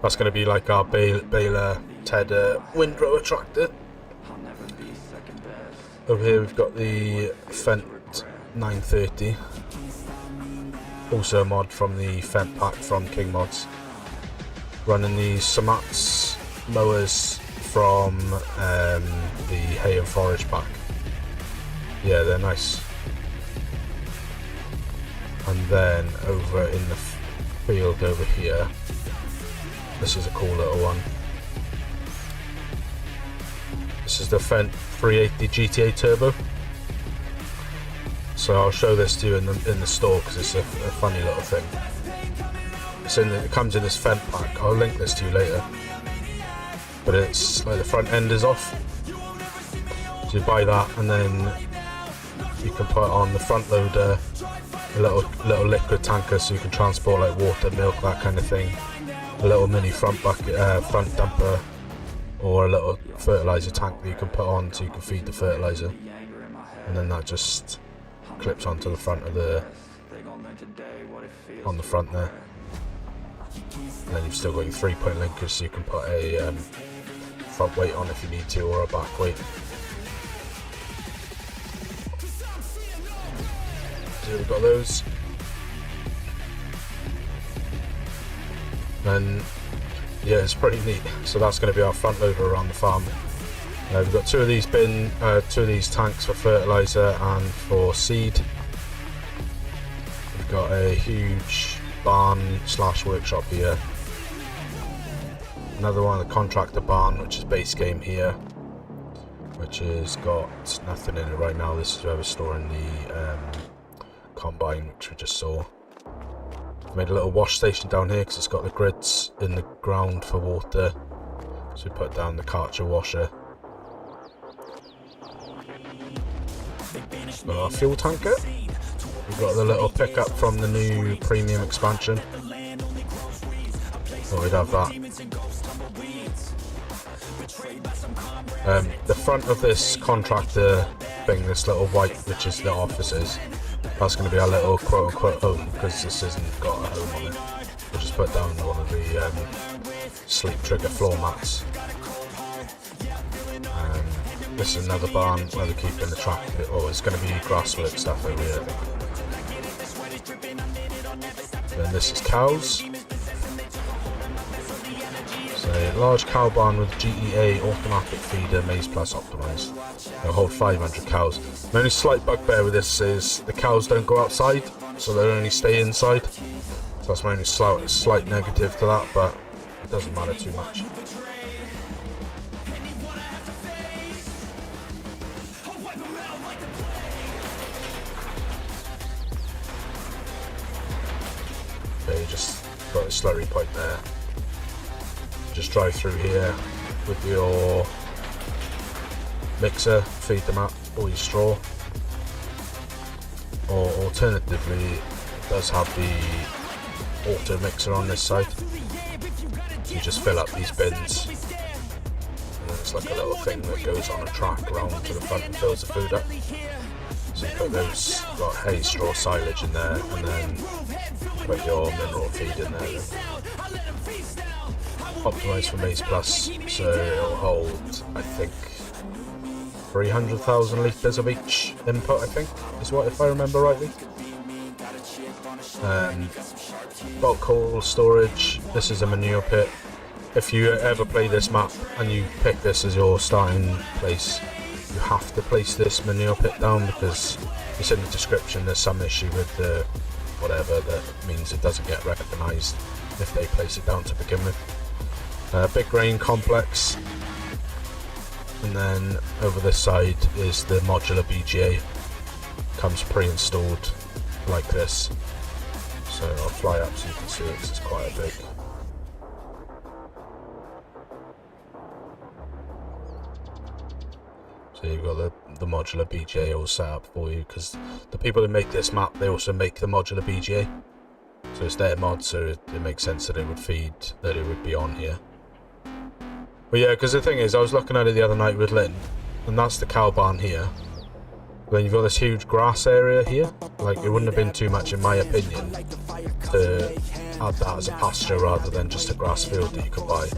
That's going to be like our baler Tedder windrower tractor. Over here we've got the Fent 930. Also a mod from the Fent pack from King Mods. Running the Samats mowers from the Hay and Forage pack. Yeah, they're nice. And then over in the field over here, this is a cool little one. This is the Fent 380 GTA Turbo. So I'll show this to you in the store because it's a funny little thing. It comes in this Fent pack. I'll link this to you later. but it's like the front end is off. So you buy that, and then you can put on the front loader a little liquid tanker, so you can transport like water, milk, that kind of thing. A little mini front bucket, front dumper, or a little fertilizer tank that you can put on so you can feed the fertilizer, and then that just clips onto the front of on the front there. And then you've still got your 3-point linkers, so you can put a front weight on if you need to, or a back weight. So we've got those. And yeah, it's pretty neat. So that's going to be our front loader around the farm. We've got two of these tanks for fertilizer and for seed. We've got a huge barn / workshop here. Another one, the contractor barn, which is base game here, which has got nothing in it right now. This is where we're storing the combine, which we just saw. Made a little wash station down here because it's got the grids in the ground for water, so we put down the Karcher washer. Got our fuel tanker. We've got the little pickup from the new premium expansion. Thought we'd have that. The front of this contractor thing, this little white, which is the offices, that's going to be our little quote-unquote home, because this hasn't got a home on it. We'll just put down one of the sleep trigger floor mats. This is another barn where they're keeping the track. Oh, it's going to be grasswork stuff over here, I think. Then this is cows. So a large cow barn with GEA automatic feeder, Maize Plus optimised. It'll hold 500 cows. The only slight bugbear with this is the cows don't go outside, so they only stay inside. So that's my only slight negative to that, but it doesn't matter too much. Okay, you just got a slurry pipe there. Just drive through here with your mixer, feed them up, or your straw. Or alternatively, it does have the auto mixer on this side. You just fill up these bins, and then it's like a little thing that goes on a track around to the front and fills the food up. So you put those, got hay, straw, silage in there, and then put your mineral feed in there. Optimised for Maize Plus, so it'll hold, I think, 300,000 litres of each input, I think, is what, if I remember rightly. Bulk coal storage. This is a manure pit. If you ever play this map and you pick this as your starting place, you have to place this manure pit down, because it's in the description. There's some issue with the whatever that means it doesn't get recognised if they place it down to begin with. Big grain complex, and then over this side is the modular BGA. Comes pre-installed like this, so I'll fly up so you can see it, 'cause it's quite a big. So you've got the modular BGA all set up for you, because the people that make this map, they also make the modular BGA, so it's their mod, so it makes sense that it would be on here. But yeah, because the thing is, I was looking at it the other night with Lynn, and that's the cow barn here. Then you've got this huge grass area here. Like, it wouldn't have been too much, in my opinion, to add that as a pasture rather than just a grass field that you can buy.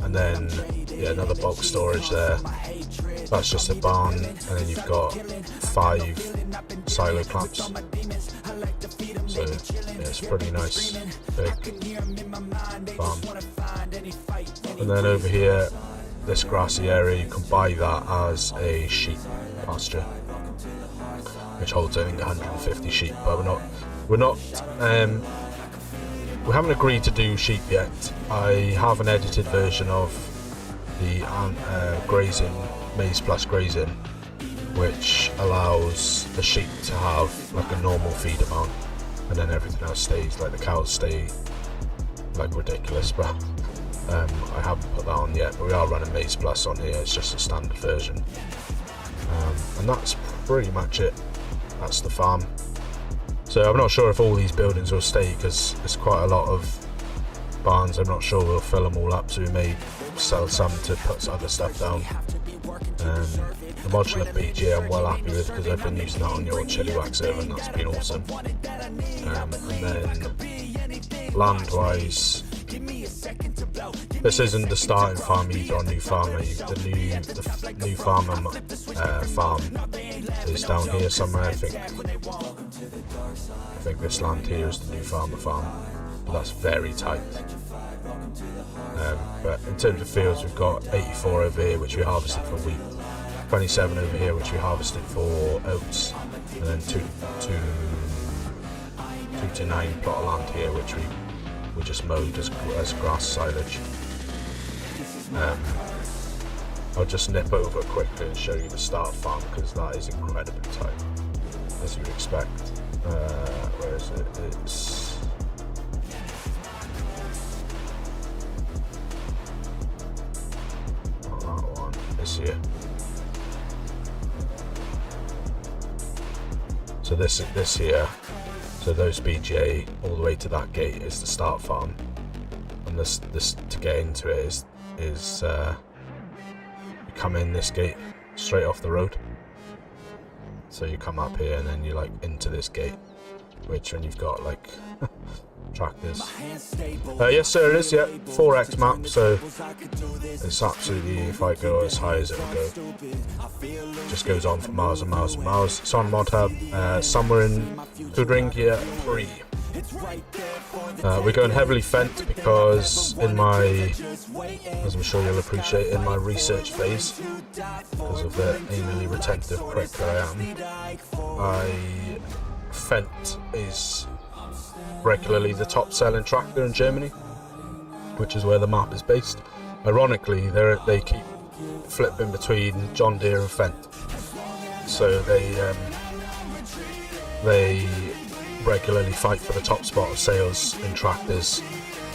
And then, yeah, another bulk storage there. That's just a barn, and then you've got 5 silo clamps. So, yeah, it's pretty nice, big farm. And then over here, this grassy area, you can buy that as a sheep pasture, which holds, I think, 150 sheep. But we haven't agreed to do sheep yet. I have an edited version of the grazing, Maize Plus grazing, which allows the sheep to have like a normal feed amount, and then everything else stays, like the cows stay like ridiculous, but I haven't put that on yet, but we are running Maze Plus on here. It's just a standard version, and that's pretty much it. That's the farm. So I'm not sure if all these buildings will stay, because there's quite a lot of barns. I'm not sure we'll fill them all up, so we may sell some to put other stuff down. The modular BG I'm well happy with, because I've been using that on your Chilliwack server, and that's been awesome. And then land wise, this isn't the starting farm either on New Farmer. The new farmer farm is down here somewhere. I think this land here is the new farmer farm, but that's very tight. But in terms of fields, we've got 84 over here, which we harvested for wheat, 27 over here, which we harvested for oats, and then 2 to 9 plot of land here, which we just mowed as grass silage. I'll just nip over quickly and show you the start farm, because that is incredibly tight, as you'd expect. Where is it? It's not that one. It's here. So this here. So those BGA all the way to that gate is the start farm, and this to get into it is you come in this gate straight off the road. So you come up here and then you like into this gate, which when you've got like tractors. Yes sir, it is, yeah, 4x map, so it's absolutely, if I go as high as it'll go, it just goes on for miles and miles and miles. It's on Mod Hub, somewhere in Thuringia 3. We're going heavily Fent because in my, as I'm sure you'll appreciate, in my research phase, because of the anally retentive prick that I am, Fent is regularly the top selling tractor in Germany, which is where the map is based. Ironically, they keep flipping between John Deere and Fent, so they regularly fight for the top spot of sales in tractors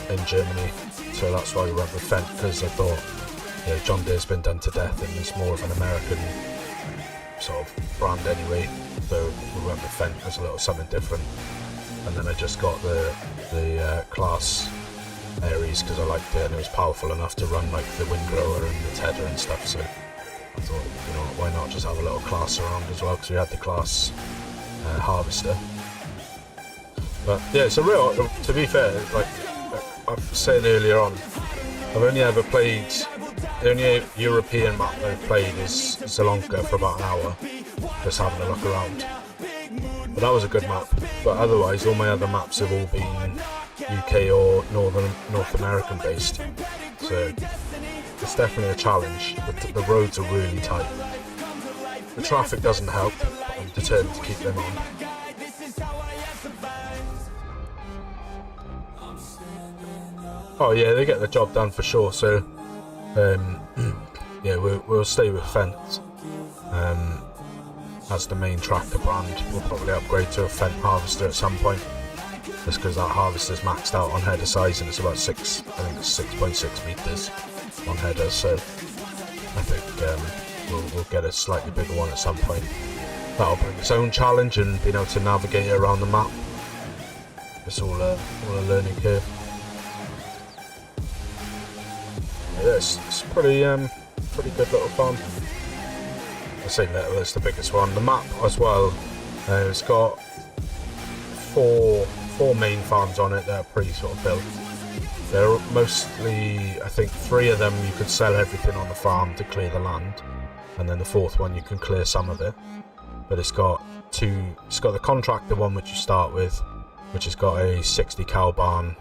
in Germany. So that's why we went with Fent, because I thought, you know, John Deere's been done to death and it's more of an American sort of brand anyway, so we went with Fent as a little something different. And then I just got the Class Aries because I liked it and it was powerful enough to run like the windgrower and the tedder and stuff, so I thought, you know, why not just have a little Class around as well, because we had the Class harvester. But yeah, it's a real, to be fair, like I was saying earlier on, I've only ever played, the only European map I've played is Sri Lanka for about an hour, just having a look around. But that was a good map, but otherwise all my other maps have all been UK or North American based, so it's definitely a challenge. The roads are really tight. The traffic doesn't help, but I'm determined to keep them on. Oh yeah, they get the job done for sure, so yeah, we'll stay with Fent as the main tractor brand. We'll probably upgrade to a Fent harvester at some point, just because that harvester's maxed out on header size and it's about 6.6 meters on header, so I think we'll get a slightly bigger one at some point. That'll bring its own challenge and being able to navigate around the map. It's all a learning curve. Yeah, it's pretty good little farm. I say little, it's the biggest one. The map as well, it's got four main farms on it that are pretty sort of built. They're mostly, I think 3 of them you could sell everything on the farm to clear the land, and then the 4th one you can clear some of it. But it's got the contractor one which you start with, which has got a 60 cow barn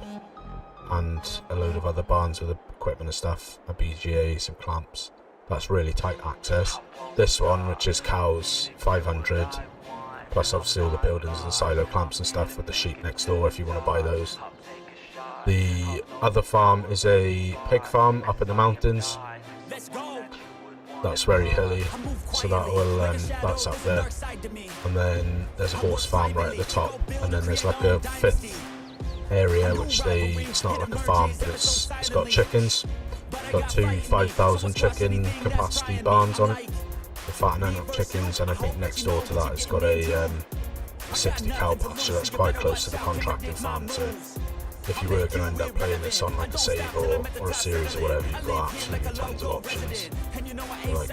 and a load of other barns with equipment and stuff, a BGA, some clamps. That's really tight access. This one, which is cows, 500, plus obviously all the buildings and silo clamps and stuff with the sheep next door if you want to buy those. The other farm is a pig farm up in the mountains. That's very hilly, so that's up there. And then there's a horse farm right at the top, and then there's like a area, which it's not like a farm, but it's got chickens. It's got two 5,000 chicken capacity barns on it, for fattening up chickens, and I think next door to that it's got a 60 cow pasture that's quite close to the contracted farm. So if you were going to end up playing this on like a save or a series or whatever, you've got absolutely tons of options to like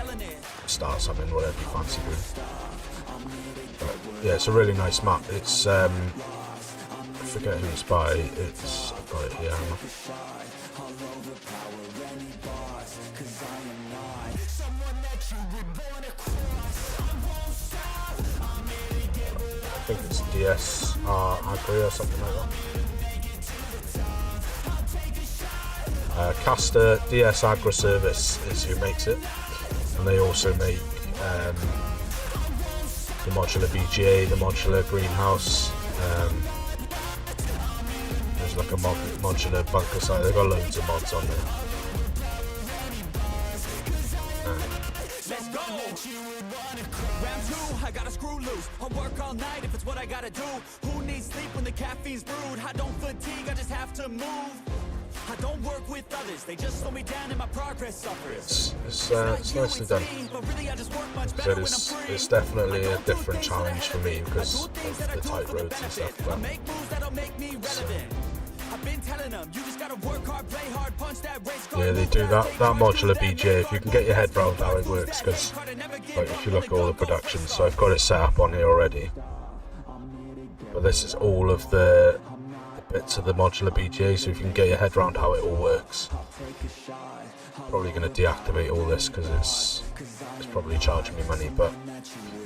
start something, whatever you fancy doing. But yeah, it's a really nice map. It's I forget who it's by. I've got it here. I think it's DSR Agri or something like that. Caster DS Agri Service is who makes it, and they also make the modular BGA, the modular greenhouse. There's like a modular bunker site. They've got loads of mods on there. Round two, I gotta screw loose. I'll work all night if it's what I gotta do. Who needs sleep when the caffeine's brewed? I don't fatigue, I just have to move. I don't work with others, they just slow me down and my progress suffers. It's nicely done. But it's definitely a different challenge for me because of the tight roads and stuff. But yeah, they do that modular BGA. If you can get your head around how it works, because like if you look at all the productions, so I've got it set up on here already. But this is all of the bits of the modular BGA, so if you can get your head around how it all works. Probably going to deactivate all this because it's probably charging me money, but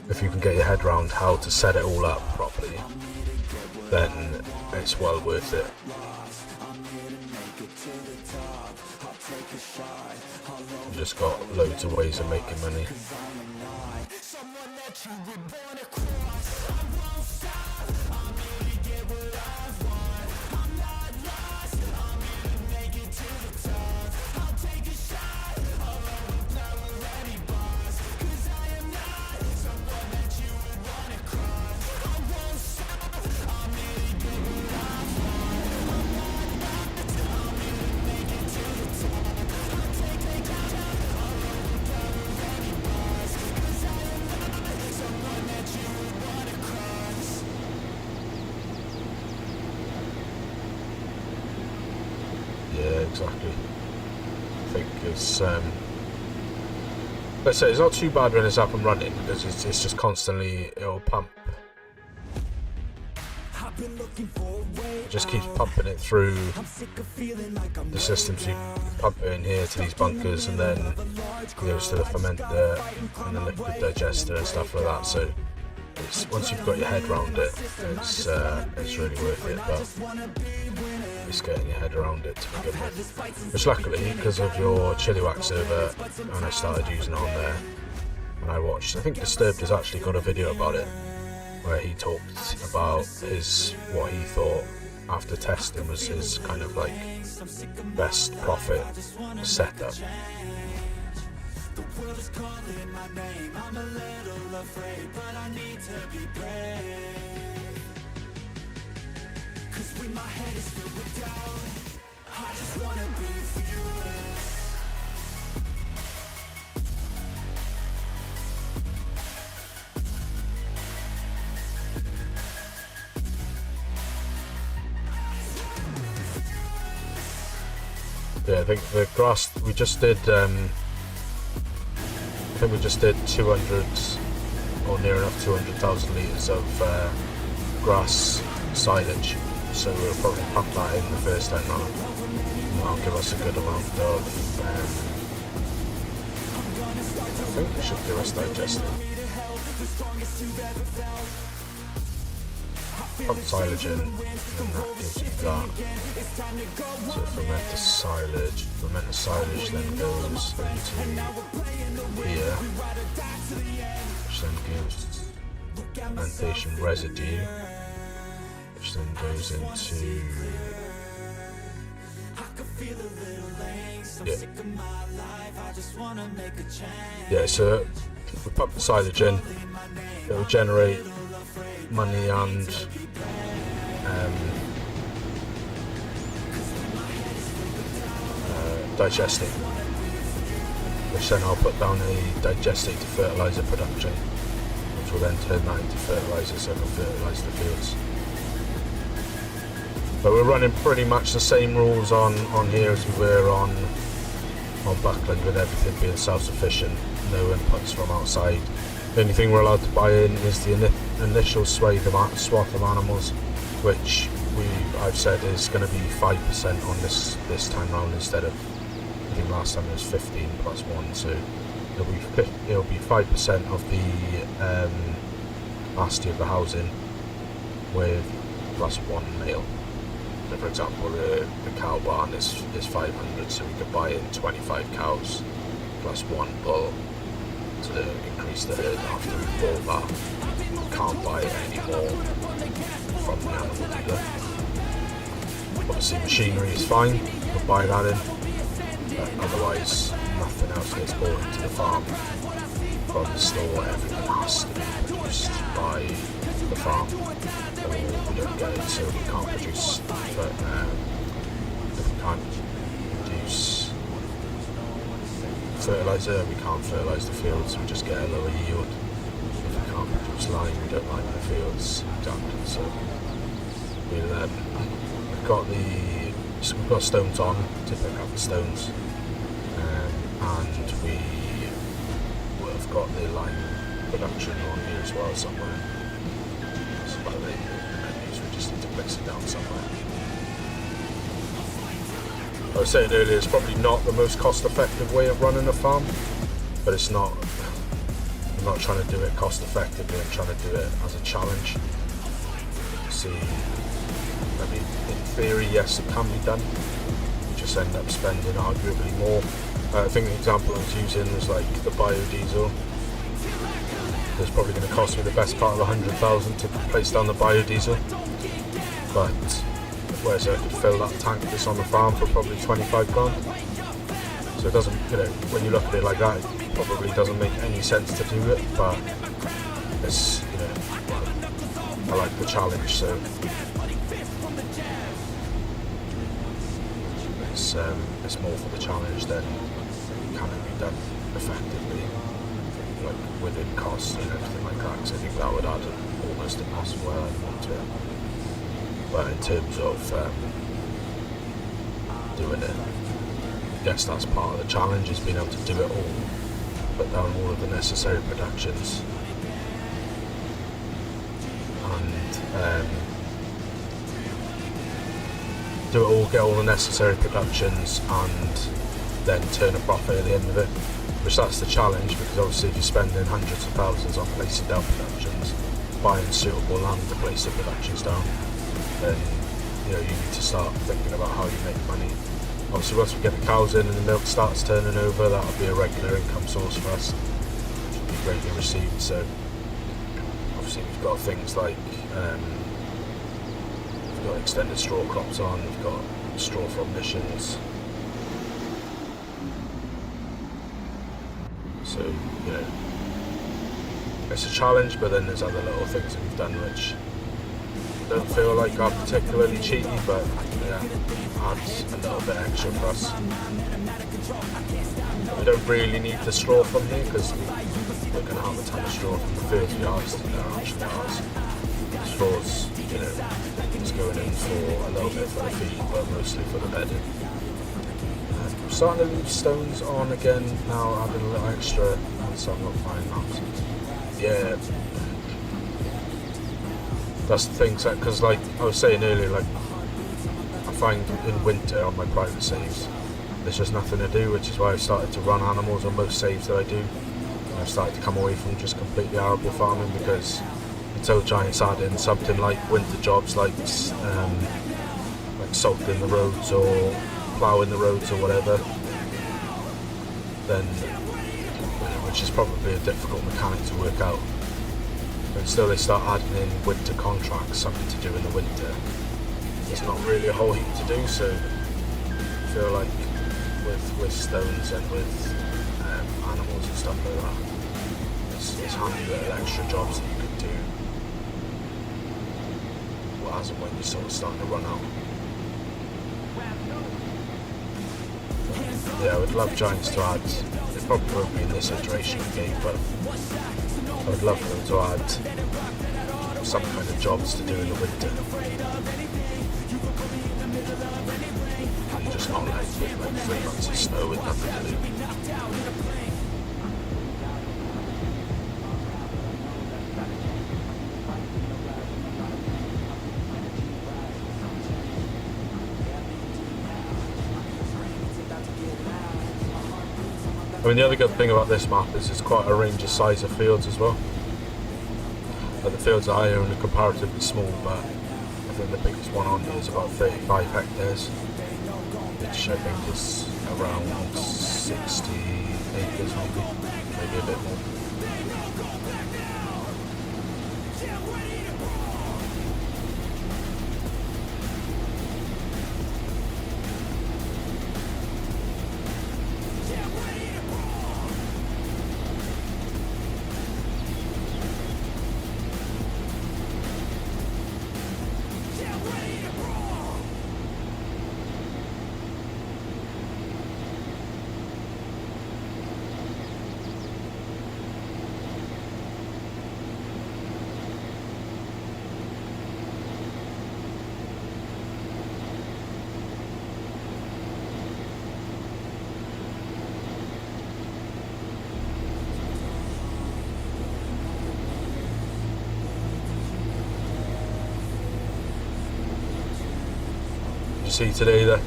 if you can get your head around how to set it all up properly, then it's well worth it. You've just got loads of ways of making money. Exactly. I think it's let's say it's not too bad when it's up and running because it's just constantly, it'll pump. It just keeps pumping it through the system, so you pump it in here to these bunkers and then it goes to the fermenter and the liquid digester and stuff like that. So once you've got your head around it, it's really worth it. But it's getting your head around it to begin with. Which luckily, because of your Chilliwack server, and I started using it on there, and I watched, I think Disturbed has actually got a video about it, where he talked about what he thought after testing was his kind of like best profit setup. Yeah, I think the grass we just did. I think we just did 200 or near enough 200,000 litres of grass silage. So we'll probably pump that in the first time round. That'll give us a good amount of. I think it should give us digesting. Pump silage in, and that gives you that. So ferment the silage. Ferment the silage then goes into here, which then gives fermentation residue, which then goes into yeah. So we pump the silage in, it will generate money and digesting, which then I'll put down a digestate to fertiliser production, which will then turn that into fertiliser so I can fertilise the fields. But we're running pretty much the same rules on here as we were on Buckland, with everything being self-sufficient, no inputs from outside. The only thing we're allowed to buy in is the initial swath of animals, which I've said is going to be 5% on this time round instead of, I think last time it was 15 plus 1, so it'll be 5% of the capacity of the housing with plus 1 male. So for example, the cow barn is 500, so we could buy in 25 cows plus 1 bull to increase the herd after we bought that. We can't buy any more from the animal dealer. Obviously machinery is fine, we'll buy that in, but otherwise nothing else gets bought into the farm from the store. Everything has to be produced by the farm, or we don't get it, so we can't produce. But if we can't produce fertiliser, we can't fertilise the fields, we just get a lower yield. If we can't produce lime, we don't lime the fields, exactly. So we've got stones on to pick up the stones, and we have got the lime production on here as well somewhere. That's about it. We just need to place it down somewhere. I was saying earlier, it's probably not the most cost-effective way of running a farm, but I'm not trying to do it cost-effectively. I'm trying to do it as a challenge. See, I mean, in theory, yes, it can be done. You just end up spending arguably more. I think the example I was using was like the biodiesel. It's probably going to cost me the best part of 100,000 to place down the biodiesel, but whereas I could fill that tank that's on the farm for probably 25 grand. So it doesn't, when you look at it like that, it probably doesn't make any sense to do it, but it's, I like the challenge, so it's more for the challenge than can it be done effectively, like within costs and everything like that, because I think that would add almost impossible element to it. But in terms of doing it, I guess that's part of the challenge, is being able to do it all, put down all of the necessary productions, and do it all, get all the necessary productions, and then turn a profit at the end of it. Which that's the challenge, because obviously if you're spending hundreds of thousands on placing down productions, buying suitable land to place the productions down, then you need to start thinking about how you make money. Obviously once we get the cows in and the milk starts turning over, that'll be a regular income source for us, which will be greatly received. So obviously we've got things like we've got extended straw crops on, we've got straw from missions. So, it's a challenge, but then there's other little things that we've done which don't feel like are particularly cheeky, but adds a little bit extra for us. We don't really need the straw from here, because we're going to have a ton of straw from the field yards that are actually ours. Straw's, it's going in for a little bit for the feed, but mostly for the bedding. I'm starting to leave stones on again now, adding a little extra, so I'm not finding that. Yeah, that's the thing, because like I was saying earlier, like I find in winter on my private saves, there's just nothing to do, which is why I've started to run animals on most saves that I do. And I've started to come away from just completely arable farming, because until Giants add in something like winter jobs, like salting the roads or ploughing the roads or whatever, then which is probably a difficult mechanic to work out. But until they start adding in winter contracts, something to do in the winter, there's not really a whole heap to do. So I feel like with stones and with animals and stuff like that, it's handy little extra jobs that you could do as and when you're sort of starting to run out. Yeah, I would love Giants to add. It probably won't be in this iteration of the game, but I would love for them to add some kind of jobs to do in the winter. And just not like with like 3 months of snow with nothing to do. I mean, the other good thing about this map is it's quite a range of size of fields as well. Like the fields that I own are comparatively small, but I think the biggest one on here is about 35 hectares, which I think is around 60 acres maybe a bit more. See today that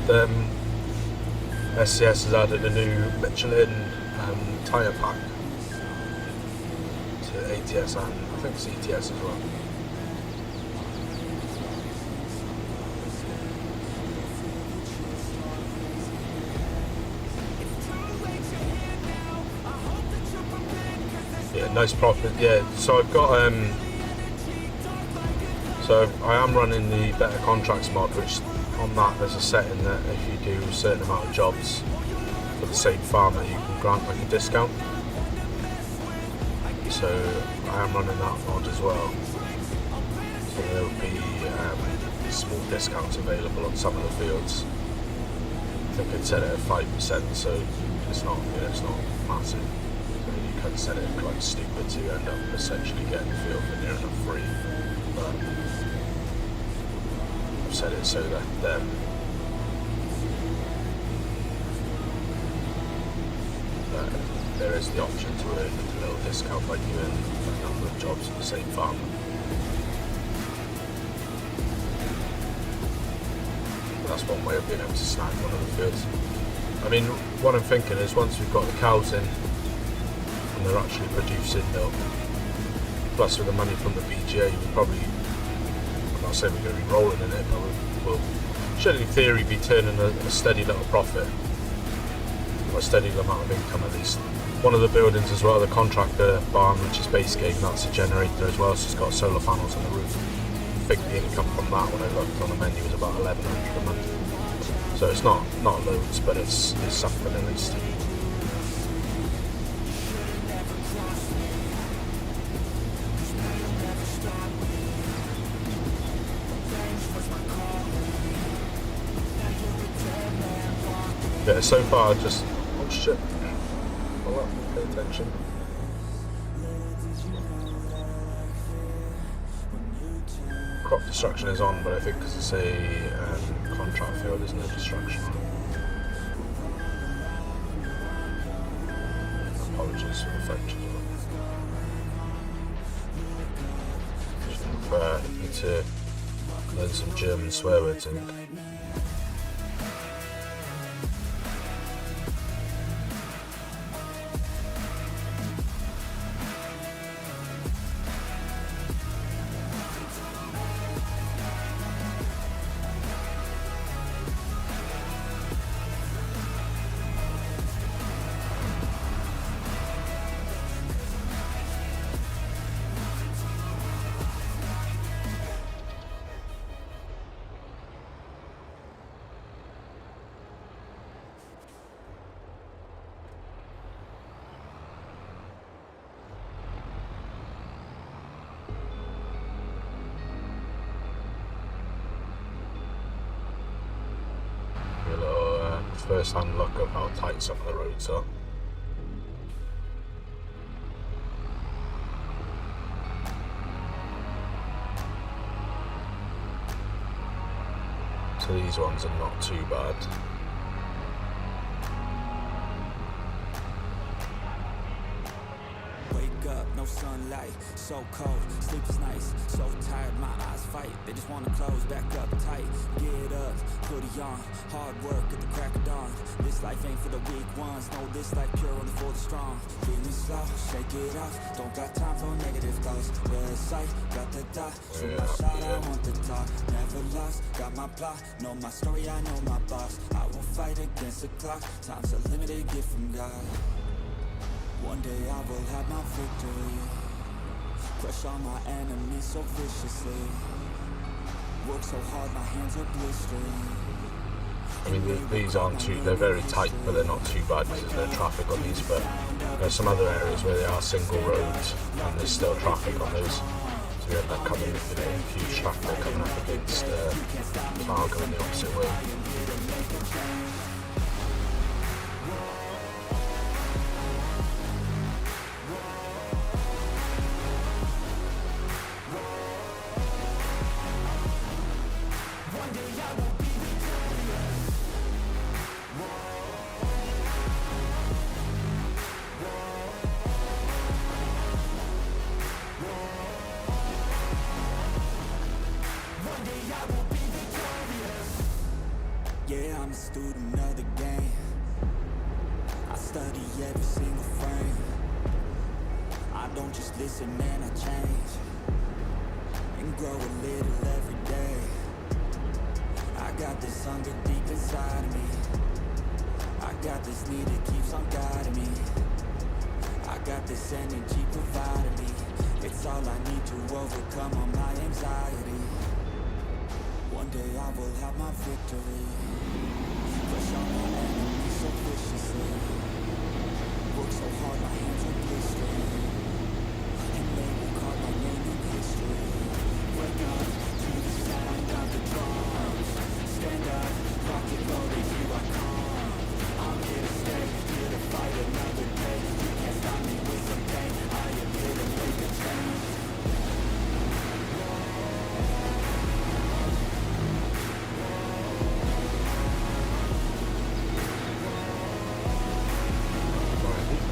SCS has added a new Michelin tyre pack to ATS and I think it's ETS as well. Yeah, nice profit. Yeah, so I've got so I am running the Better Contracts mod, which on that there's a setting that if you do a certain amount of jobs for the same farmer you can grant like a discount. So I am running that mod as well. So there will be small discounts available on some of the fields. I think I'd set it at 5%, so it's not, you know, it's not massive. So you can set it quite stupid to end up essentially getting the field for near enough free. But I've set it so that there is the option to earn a little discount by doing a number of jobs at the same farm. That's one way of being able to snag one of the fields. I mean, what I'm thinking is once we've got the cows in and they're actually producing milk, plus with the money from the BGA, we probably, I'm not saying we're going to be rolling in it, but we'll should in theory be turning a steady little profit, or a steady amount of income at least. One of the buildings as well, the contractor barn, which is base game, that's a generator as well, so it's got solar panels on the roof. I think the income from that when I looked on the menu was about 1,100 a month. So it's not loads, but it's something at least. Yeah, so far just, oh shit, hold up, pay attention. Crop destruction is on, but I think because it's a contract field, there's no destruction on it. Apologies for the French as well. I need to learn some German swear words, I think. first-hand look of how tight some of the roads are. So these ones are not too bad. Wake up, no sunlight, so cold, sleep is nice, so tired, my eyes fight, they just wanna close, back up tight, get up, hoodie on, hard work at the crack of dawn, this life ain't for the weak ones, no, this life pure only for the strong, feeling slow, shake it off, don't got time for negative thoughts, red sight, got the dot, shoot my shot, I want the top, never lost, got my plot, know my story, I know my boss, I will fight against the clock, time's a limited gift from God. One day I will have my victory, crush all my enemies so viciously, work so hard my hands are blistering. I mean, these aren't too, they're very tight, but they're not too bad because there's no traffic on these, but there's some other areas where they are single roads and there's still traffic on those. So we have that coming, huge traffic coming up against car going the opposite way. Yeah, I'm a student of the game, I study every single frame, I don't just listen and I change, and grow a little every day. I got this hunger deep inside of me, I got this need that keeps on guiding me, I got this energy providing me, it's all I need to overcome all my anxiety. One day I will have my victory, crush all my enemies so viciously, work so hard my hands are blistering, and they will call my name in history. Wake up to the sound of the drums, stand up, rock and roll, here I come, I'm here to stay, here to fight another day, you can't stop me with some pain, I am here to make a change.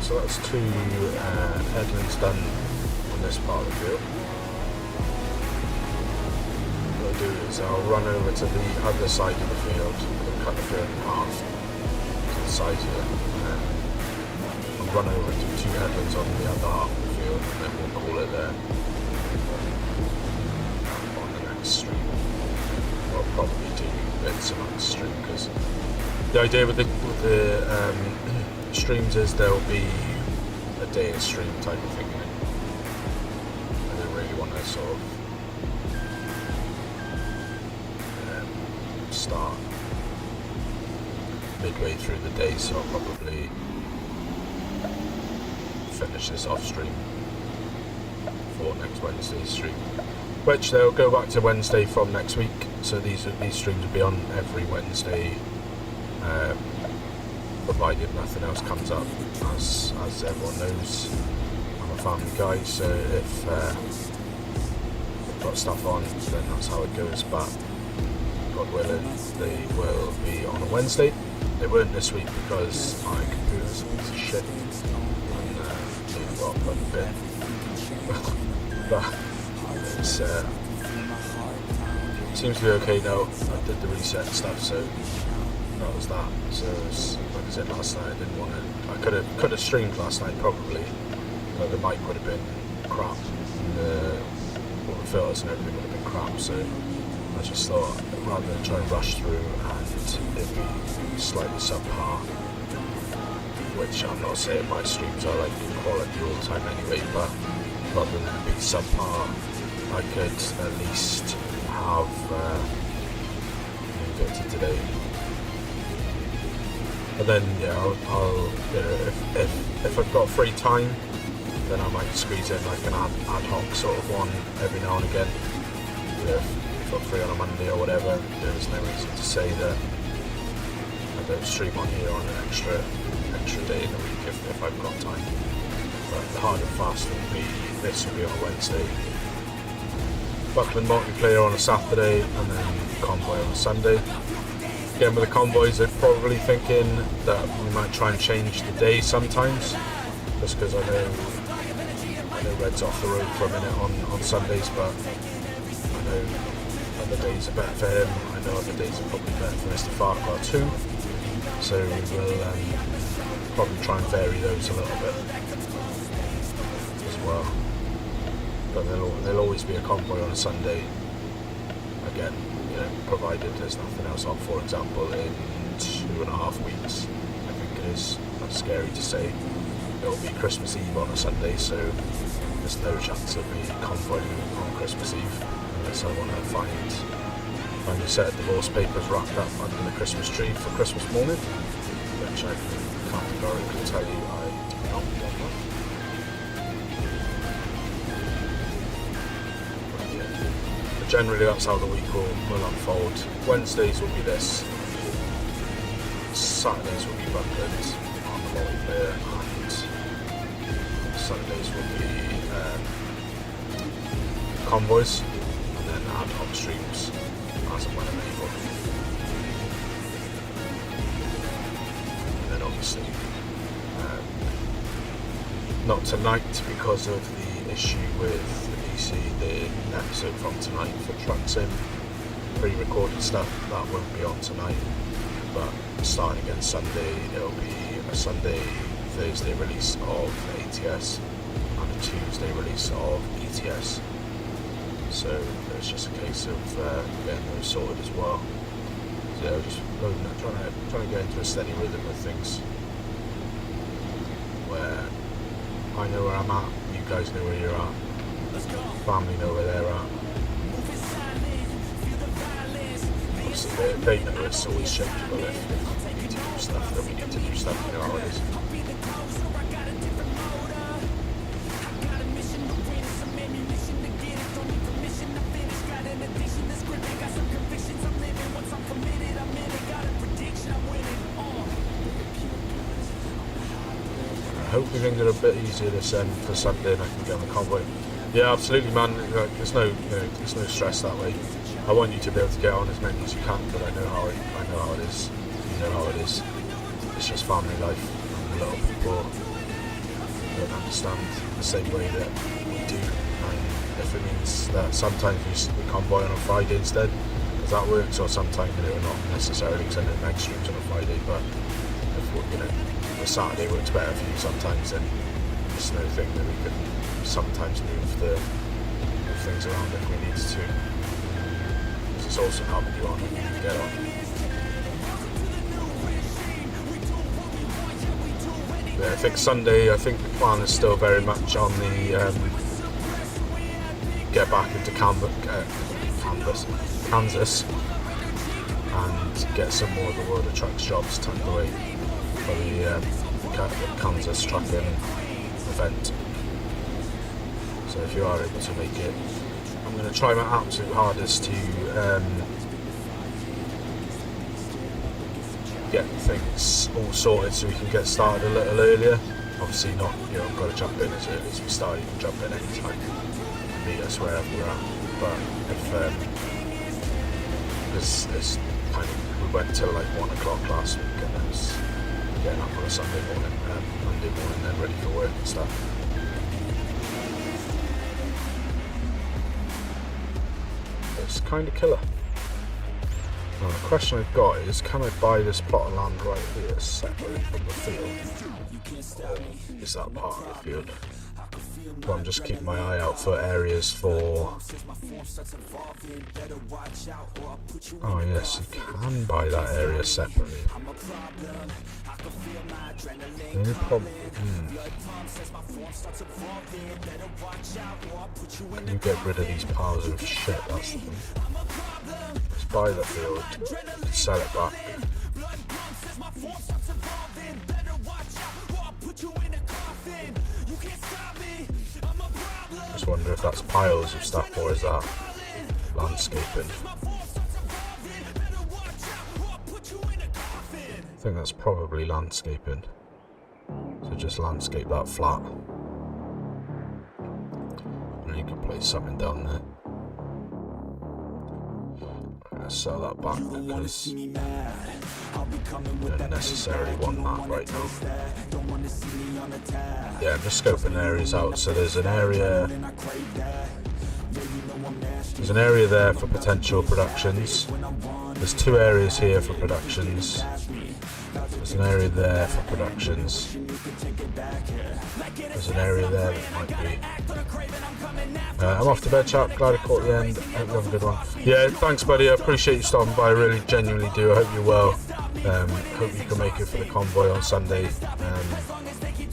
So that's two headlands done on this part of the field. What I'll do is I'll run over to the other side of the field and cut the field in half to the side here. I'll run over to two headlands on the other half of the field and then we'll call it there. On the next stream. I'll probably do bits on the stream because the idea with the streams is there'll be a day of stream type of thing in it. I don't really want to sort of start midway through the day, so I'll probably finish this off stream for next Wednesday's stream, which they'll go back to Wednesday from next week. So these streams will be on every Wednesday, provided nothing else comes up. As everyone knows, I'm a family guy, so if I've got stuff on, then that's how it goes. But God willing, they will be on a Wednesday. They weren't this week because my computer's a piece of shit and maybe got quite a bit. But it's seems to be okay now. I did the reset stuff, so that was that. So like I said last night, I didn't want to. I could have streamed last night probably, but the mic would have been crap, and all the filters and everything would have been crap. So I just thought, rather than try and rush through and it be slightly subpar, which I'm not saying my streams are like good quality all the time anyway, but rather than it be subpar, I could at least have go to today. And then yeah, I'll you know, if I've got free time, then I might squeeze in like an ad hoc sort of one every now and again. You know, if I'm free on a Monday or whatever, there's no reason to say that I stream on here on an extra day in the week if I've got time. But the hard and fast will be, this will be on a Wednesday, Buckland multiplayer on a Saturday, and then Convoy on a Sunday. Again, with the Convoys, I'm probably thinking that we might try and change the day sometimes, just because I know Red's off the road for a minute on Sundays, but I know other days are better for him. I know other days are probably better for Mr. Farquhar too, so we will probably try and vary those a little bit as well. But there'll always be a Convoy on a Sunday, again, you know, provided there's nothing else on. For example, in 2.5 weeks, I think it is, that's scary to say, it'll be Christmas Eve on a Sunday, so there's no chance of me Convoying on Christmas Eve unless I want to find a set of divorce papers wrapped up under the Christmas tree for Christmas morning, which I can categorically tell you I do not want that. But yeah. But generally that's how the week will unfold. Wednesdays will be this, Saturdays will be Buckland on the multiplayer, and Sundays will be Convoys, and then ad hoc streams as and when I'm able. And then obviously not tonight because of the issue with the PC, the episode from tonight for Truck Sim, pre-recorded stuff, that won't be on tonight, but starting again Sunday, it'll be a Sunday, Thursday release of ATS and a Tuesday release of ETS. So it's just a case of getting those sorted as well. So yeah, just loading it, trying to get into a steady rhythm with things where I know where I'm at, you guys know where you're at, family know where they're at. Obviously they know it's always changeable. If we need to do stuff, then we need to do stuff, you know how it is. I hope we can get a bit easier this end for Sunday and I can get on the Convoy. Yeah, absolutely, man. Like, there's no stress that way. I want you to be able to get on as many as you can, but I know how it is. You know how it is. It's just family life, and a lot of people don't understand the same way that we do. And if it means that sometimes we Convoy on a Friday instead, because that works, or sometimes not necessarily sending mega streams on a Friday, but if a Saturday works better for you sometimes, then it's no thing that we can sometimes move things around if we need to. Because it's also helping you on when you get on. Yeah, I think Sunday, the plan is still very much on the get back into Kansas and get some more of the World of Trucks jobs tucked away for the Kansas trucking event. So if you are able to make it, I'm going to try my absolute hardest to get things all sorted so we can get started a little earlier. Obviously not, I've got to jump in as early as we start. You can jump in any time and meet us wherever we're at. But if it's kind of, we went till like 1 o'clock last week, and it was getting up on a Sunday morning, Monday morning, then ready for work and stuff. It's kind of killer. Now, the question I've got is, can I buy this plot of land right here separate from the field? Or is that part of the field? Well, I'm just keeping my eye out for areas for... Oh yes, you can buy that area separately. The only problem... Can you get rid of these piles of shit? That's the thing. Let's buy the field and sell it back. Just wonder if that's piles of stuff or is that landscaping. I think that's probably landscaping. So just landscape that flat. And you can place something down there. I'm going to sell that back because you don't necessarily want that right now. Yeah, I'm just scoping areas out. So there's an area there for potential productions. There's 2 areas here for productions. There's an area there for productions. There's an area there that might be. I'm off to bed, chap. Glad I caught the end. Hope you have a good one. Yeah, thanks, buddy. I appreciate you stopping by. I really genuinely do. I hope you're well. Hope you can make it for the convoy on Sunday.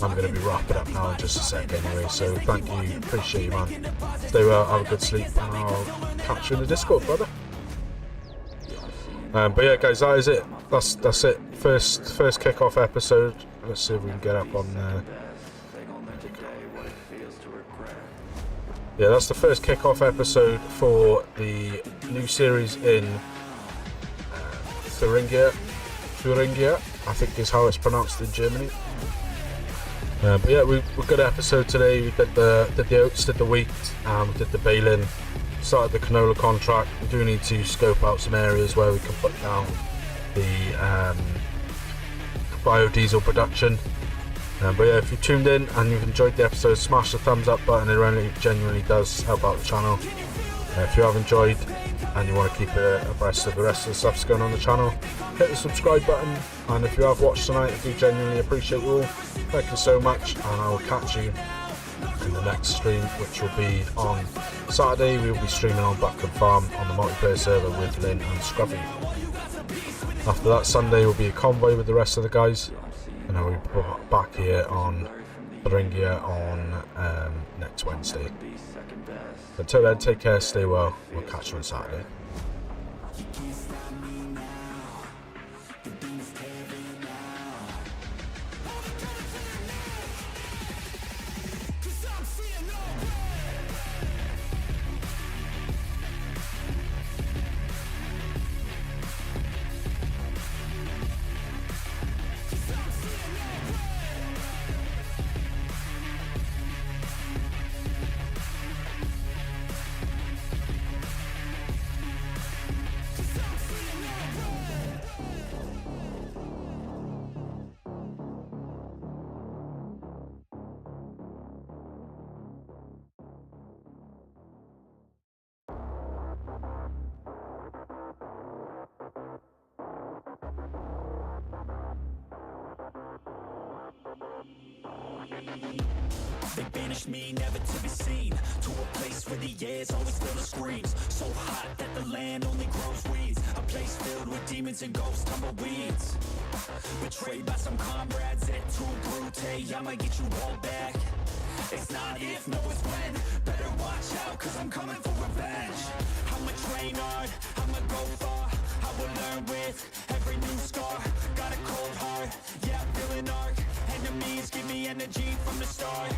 I'm going to be wrapping up now in just a sec anyway. So thank you. Appreciate you, man. Stay well. Have a good sleep. And I'll catch you in the Discord, brother. But yeah, guys, that is it. That's it. First kick-off episode. Let's see if we can get up on there. Yeah, that's the first kick-off episode for the new series in Thuringia, I think is how it's pronounced in Germany. But yeah, we've got an episode today. We did the oats, did the wheat, we did the baling, started the canola contract. We do need to scope out some areas where we can put down the biodiesel production. But yeah, if you tuned in and you've enjoyed the episode, smash the thumbs up button. It really genuinely does help out the channel. If you have enjoyed and you want to keep abreast of the rest of the stuff going on the channel, hit the subscribe button. And if you have watched tonight, I do genuinely appreciate you all. Thank you so much, and I will catch you in the next stream, which will be on Saturday. We will be streaming on Buckham Farm on the multiplayer server with Lynn and Scruffy. After that, Sunday will be a convoy with the rest of the guys, and I will be back here on Thuringia on next Wednesday. Until then, take care, stay well. We'll catch you on Saturday. They banished me, never to be seen, to a place where the air's always filled with screams. So hot that the land only grows weeds. A place filled with demons and ghosts, tumbleweeds. Betrayed by some comrades at too brute. I might get you all back. It's not if, no it's when. Better watch out, cause I'm coming for revenge. I'ma train hard, I'ma go far. I will learn with every new scar. Got a cold heart, yeah, I'm feeling arc. Enemies give me energy from the start.